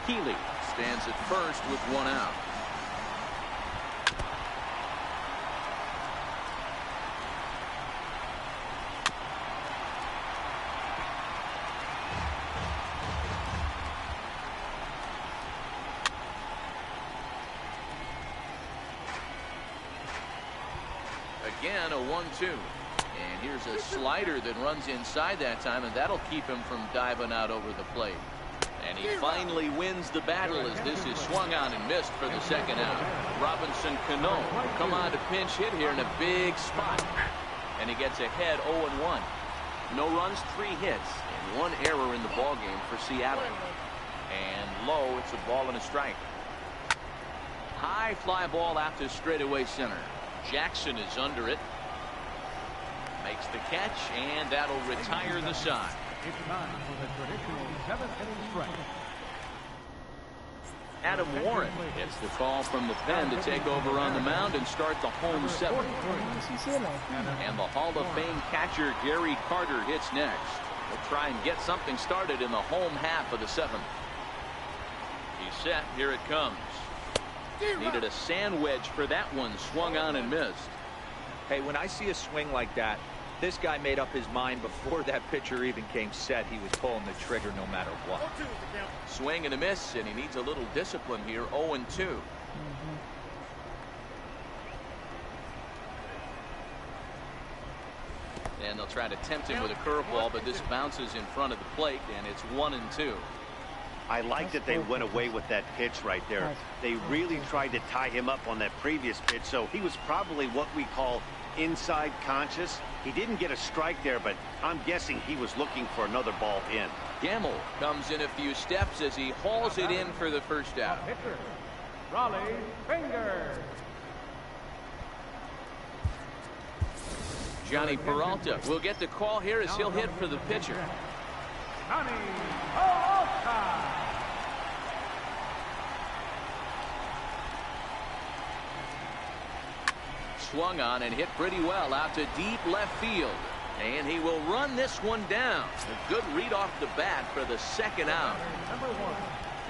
[SPEAKER 2] Healy stands at first with one out. Again, a 1-2. And here's a slider that runs inside that time, and that'll keep him from diving out over the plate. And he finally wins the battle as this is swung on and missed for the second out. Robinson Cano will come on to pinch hit here in a big spot. And he gets ahead 0-1. No runs, 3 hits, and 1 error in the ballgame for Seattle. And low, it's a ball and a strike. High fly ball out to straightaway center. Jackson is under it. Makes the catch, and that'll retire the side.
[SPEAKER 3] It's time for the traditional 7th inning stretch.
[SPEAKER 2] Adam Warren gets the call from the pen to take over on the mound and start the home 7th. And the Hall of Fame catcher Gary Carter hits next. He'll try and get something started in the home half of the 7th. He's set. Here it comes. Needed a sand wedge for that one. Swung on and missed.
[SPEAKER 4] Hey, when I see a swing like that, this guy made up his mind before that pitcher even came set. He was pulling the trigger no matter what.
[SPEAKER 2] Swing and a miss, and he needs a little discipline here. 0-2. And they'll try to tempt him with a curveball, but this bounces in front of the plate, and it's 1-2.
[SPEAKER 5] I like that they went away with that pitch right there. They really tried to tie him up on that previous pitch, so he was probably what we call inside conscious. He didn't get a strike there, but I'm guessing he was looking for another ball in.
[SPEAKER 2] Gamble comes in a few steps as he hauls it in for the first out.
[SPEAKER 3] Pitcher, Raleigh Finger.
[SPEAKER 2] Johnny Peralta will get the call here as he'll hit for the pitcher.
[SPEAKER 3] Johnny Peralta.
[SPEAKER 2] Swung on and hit pretty well out to deep left field. And he will run this one down. A good read off the bat for the second out.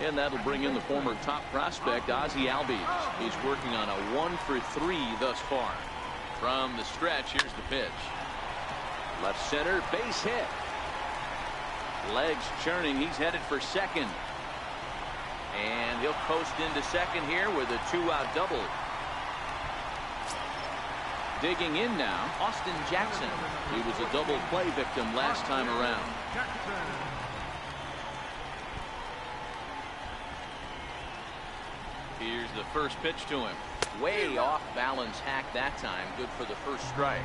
[SPEAKER 2] And that'll bring in the former top prospect, Ozzie Albies. He's working on a 1 for 3 thus far. From the stretch, here's the pitch. Left center, base hit. Legs churning, he's headed for second. And he'll coast into second here with a 2-out double. Digging in now, Austin Jackson. He was a double play victim last time around. Here's the first pitch to him. Way off balance hack that time. Good for the first strike.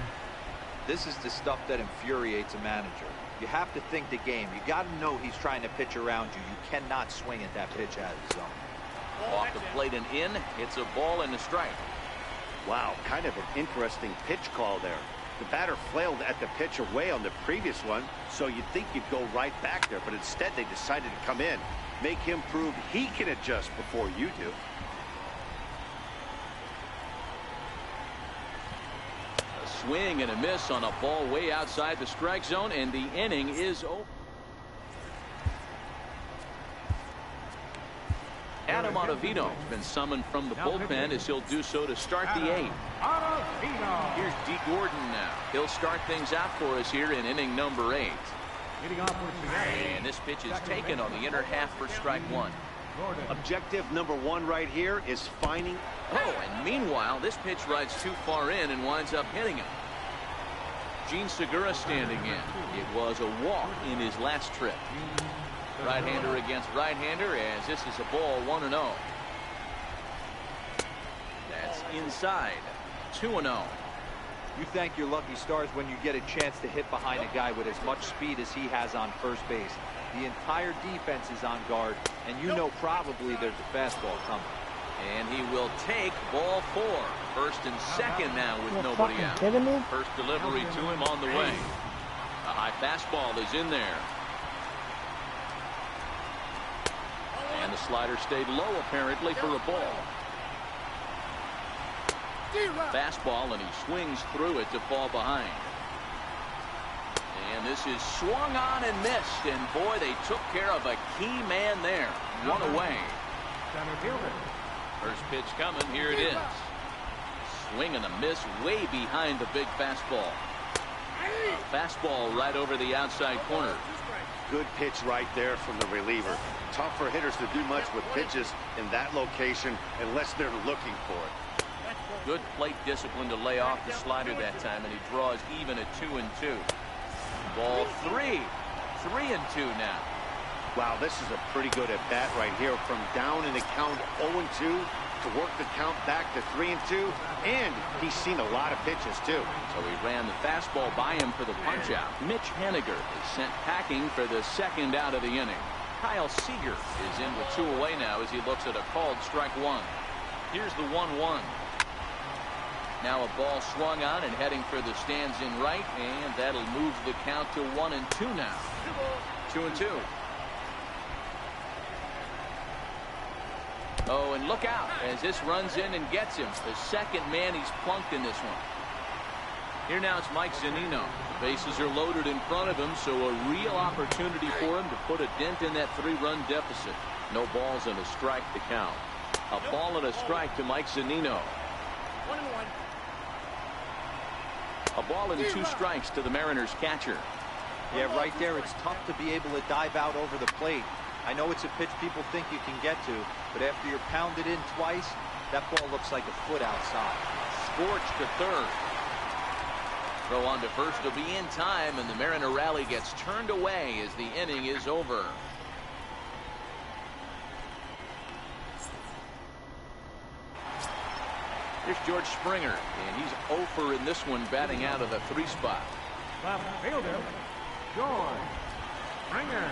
[SPEAKER 4] This is the stuff that infuriates a manager. You have to think the game. You got to know he's trying to pitch around you. You cannot swing at that pitch out of the zone.
[SPEAKER 2] Off the plate and in. It's a ball and a strike.
[SPEAKER 5] Wow, kind of an interesting pitch call there. The batter flailed at the pitch away on the previous one, so you'd think you'd go right back there, but instead they decided to come in, make him prove he can adjust before you do.
[SPEAKER 2] A swing and a miss on a ball way outside the strike zone, and the inning is over. Adam Ottavino has been summoned from the bullpen as he'll do so to start the 8th. Here's D. Gordon now. He'll start things out for us here in inning number 8. And this pitch is taken on the inner half for strike 1.
[SPEAKER 5] Objective number 1 right here is finding.
[SPEAKER 2] Oh, and meanwhile, this pitch rides too far in and winds up hitting him. Gene Segura standing in. It was a walk in his last trip. Right-hander against right-hander as this is a ball 1-0. That's inside. 2-0.
[SPEAKER 4] You thank your lucky stars when you get a chance to hit behind a guy with as much speed as he has on first base. The entire defense is on guard, and you know probably there's a fastball coming.
[SPEAKER 2] And he will take ball 4. First and second now with nobody out. First delivery to him on the way. A high fastball is in there. And the slider stayed low apparently for a ball. Fastball, and he swings through it to fall behind. And this is swung on and missed. And boy, they took care of a key man there. One away.
[SPEAKER 3] Center fielder.
[SPEAKER 2] First pitch coming. Here it is. Swing and a miss way behind the big fastball. Fastball right over the outside corner.
[SPEAKER 5] Good pitch right there from the reliever. Tough for hitters to do much with pitches in that location unless they're looking for it.
[SPEAKER 2] Good plate discipline to lay off the slider that time, and he draws even at 2-2. Ball 3. 3-2 now.
[SPEAKER 5] Wow, this is a pretty good at bat right here. From down in the count 0-2 to work the count back to 3-2, and he's seen a lot of pitches too.
[SPEAKER 2] So he ran the fastball by him for the punch out. Mitch Haniger is sent packing for the second out of the inning. Kyle Seager is in with 2 away now as he looks at a called strike 1. Here's the 1-1. Now a ball swung on and heading for the stands in right, and that'll move the count to 1-2 now. 2-2. Oh, and look out as this runs in and gets him. The second man he's plunked in this one. Here now it's Mike Zunino. The bases are loaded in front of him, so a real opportunity for him to put a dent in that 3-run deficit. No balls and a strike to count. A ball and a strike to Mike Zunino.
[SPEAKER 6] 1-1.
[SPEAKER 2] A ball and 2 strikes to the Mariners catcher.
[SPEAKER 4] Yeah, right there, it's tough to be able to dive out over the plate. I know it's a pitch people think you can get to, but after you're pounded in twice, that ball looks like a foot outside.
[SPEAKER 2] Scorched to third. Throw on to first will be in time, and the Mariner rally gets turned away as the inning is over. Here's George Springer, and he's 0 in this one, batting out of the 3 spot.
[SPEAKER 3] Left fielder, George Springer.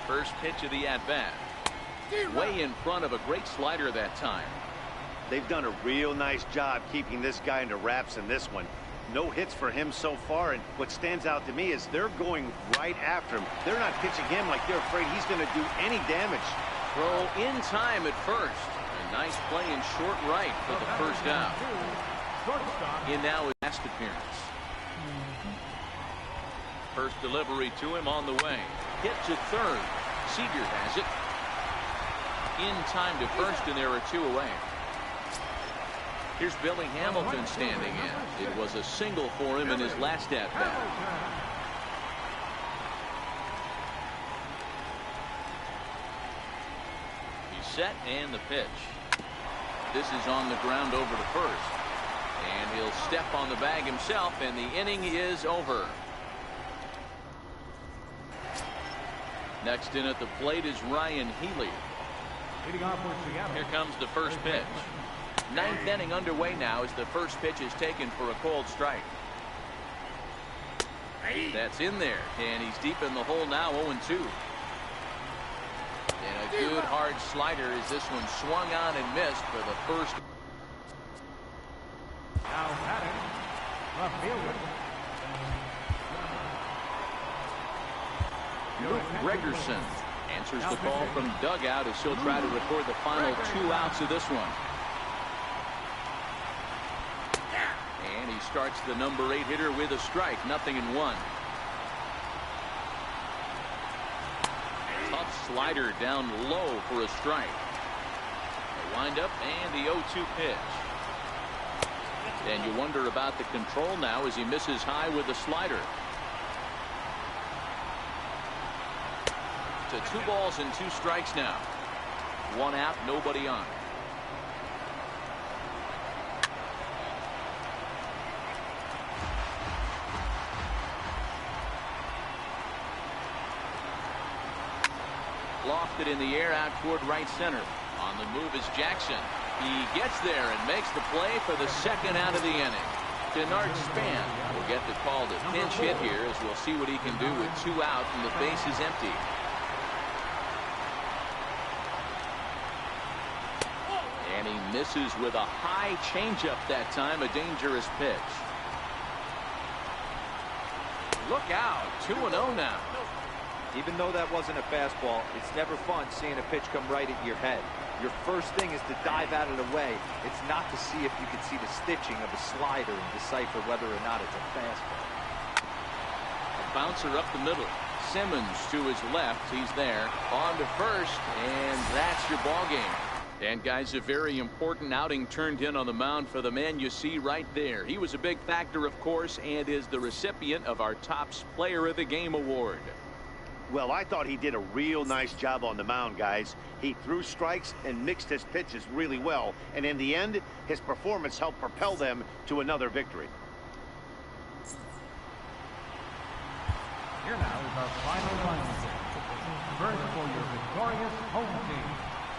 [SPEAKER 2] First pitch of the at-bat. Way in front of a great slider that time.
[SPEAKER 5] They've done a real nice job keeping this guy into wraps in this one. No hits for him so far, and what stands out to me is they're going right after him. They're not pitching him like they're afraid he's going to do any damage.
[SPEAKER 2] Throw in time at first. A nice play in short right for the first out. In now his last appearance. First delivery to him on the way. Hit to third. Seager has it. In time to first, and there are 2 away. Here's Billy Hamilton standing in. It was a single for him in his last at-bat. He's set, and the pitch. This is on the ground over to first. And he'll step on the bag himself, and the inning is over. Next in at the plate is Ryan Healy. Here comes the first pitch. 9th inning underway now as the first pitch is taken for a cold strike. That's in there, and he's deep in the hole now, 0-2. And a good hard slider as this one swung on and missed for the first.
[SPEAKER 3] Now batting, left fielder.
[SPEAKER 2] Luke Gregerson answers the call from dugout as he'll try to record the final 2 outs of this one. And he starts the number 8 hitter with a strike, 0-1. Tough slider down low for a strike. A windup and the 0-2 pitch. And you wonder about the control now as he misses high with the slider. To 2 balls and 2 strikes now. 1 out, nobody on. Lofted in the air out toward right center. On the move is Jackson. He gets there and makes the play for the second out of the inning. Denard Span will get the call to pinch hit here as we'll see what he can do with 2 out and the base is empty. And he misses with a high changeup that time, a dangerous pitch. Look out, 2-0 now.
[SPEAKER 4] Even though that wasn't a fastball, it's never fun seeing a pitch come right at your head. your first thing is to dive out of the way. It's not to see if you can see the stitching of a slider and decipher whether or not it's a fastball.
[SPEAKER 2] A bouncer up the middle. Simmons to his left. He's there. On to first, and that's your ball game. And guys, a very important outing turned in on the mound for the man you see right there. He was a big factor, of course, and is the recipient of our Topps Player of the Game award.
[SPEAKER 5] Well, I thought he did a real nice job on the mound, guys. He threw strikes and mixed his pitches really well, and in the end, his performance helped propel them to another victory.
[SPEAKER 3] Here now is our final lineup. First for your victorious home team.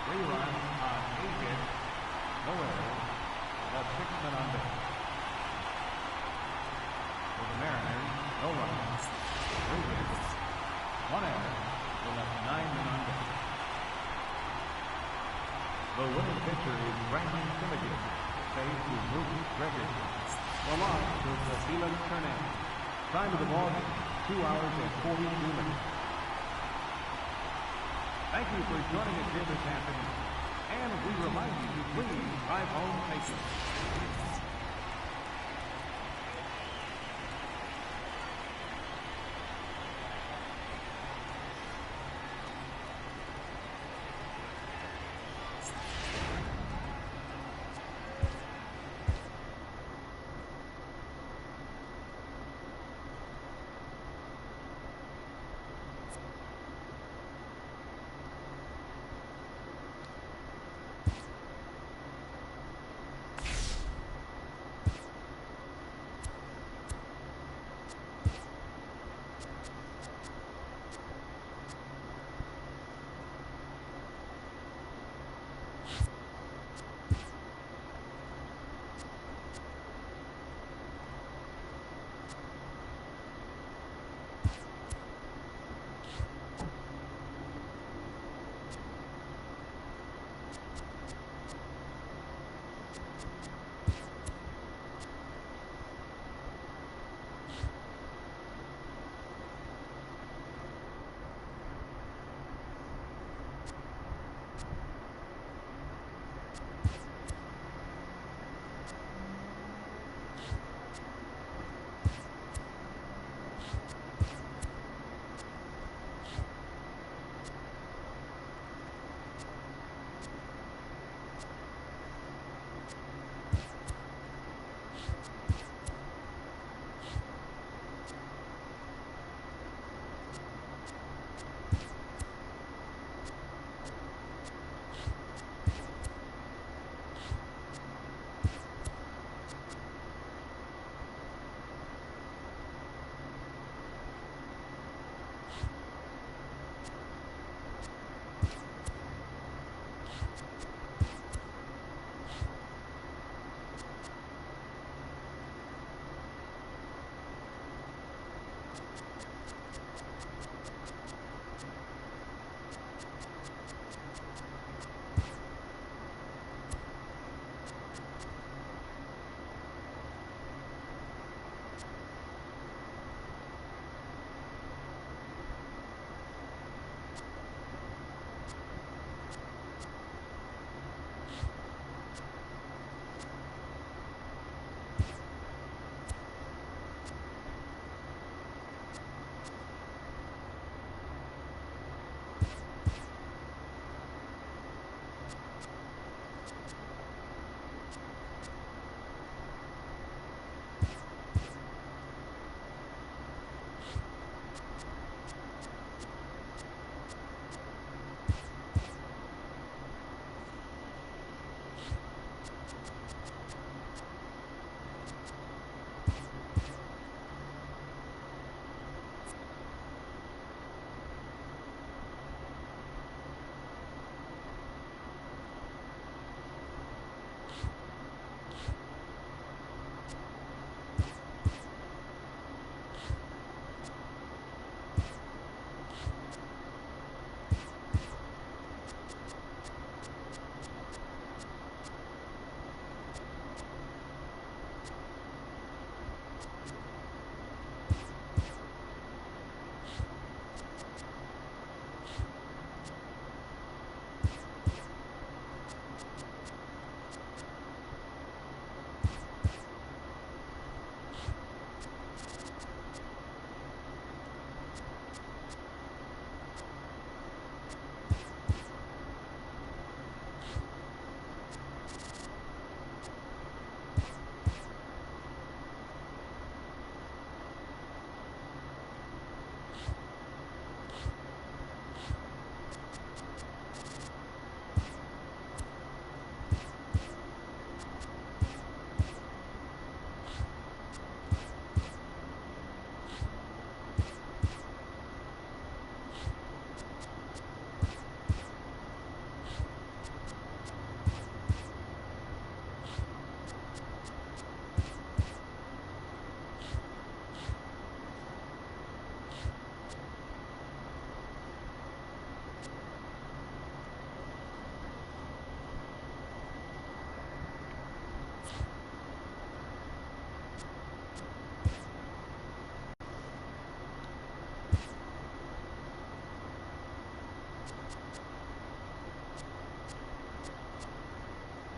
[SPEAKER 3] 3 runs on 8 hits, no errors, left 6 men on base. For the Mariners, no runs, 3 hits, 1 error, they left 9 men on base. The winning pitcher is Brandon Simmons, saved to Mookie Gregerson. The loss is the Felix Hernandez. Time of the ball game, 2 hours and 42 minutes. Thank you for joining us here this afternoon. And we remind you to please drive home safely.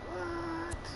[SPEAKER 1] What?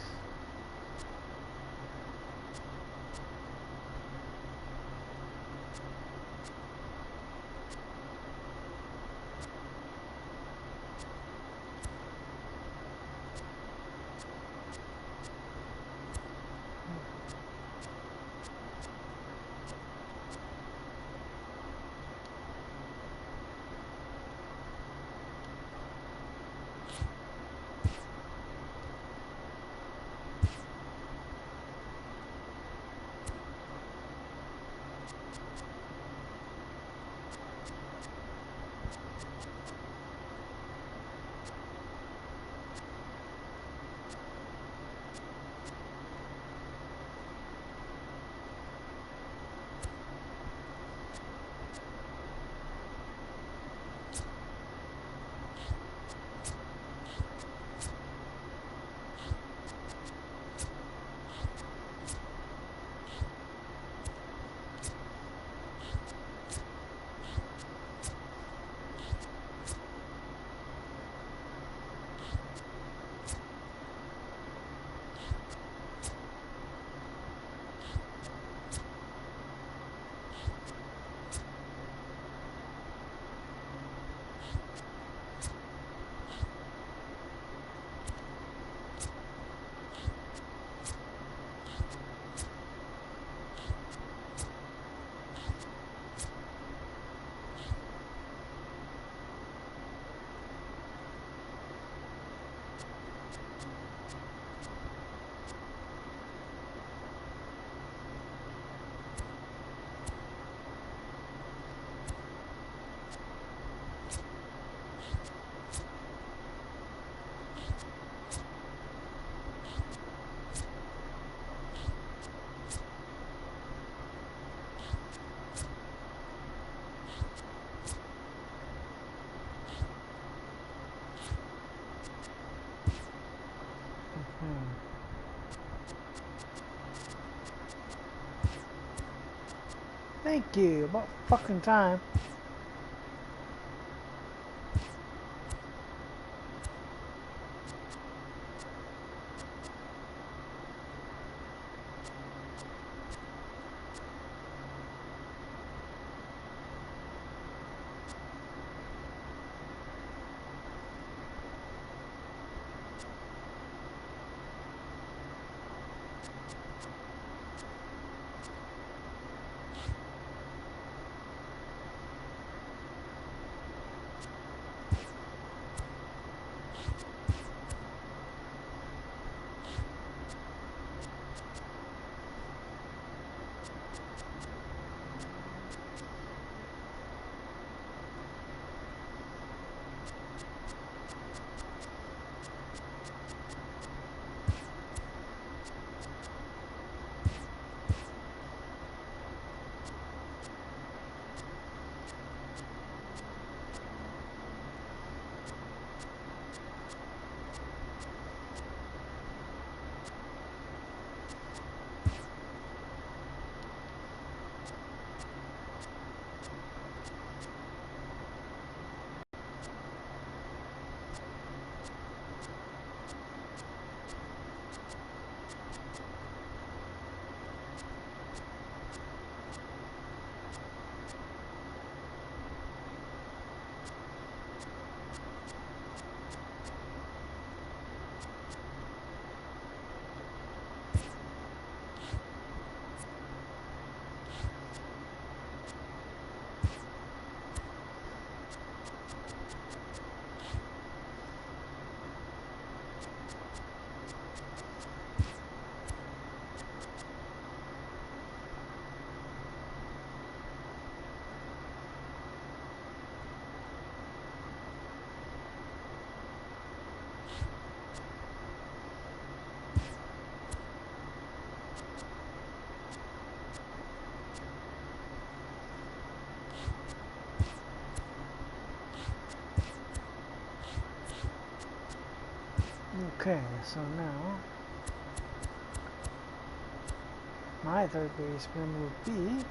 [SPEAKER 1] Thank you. About fucking time. Okay, so now my third baseman will be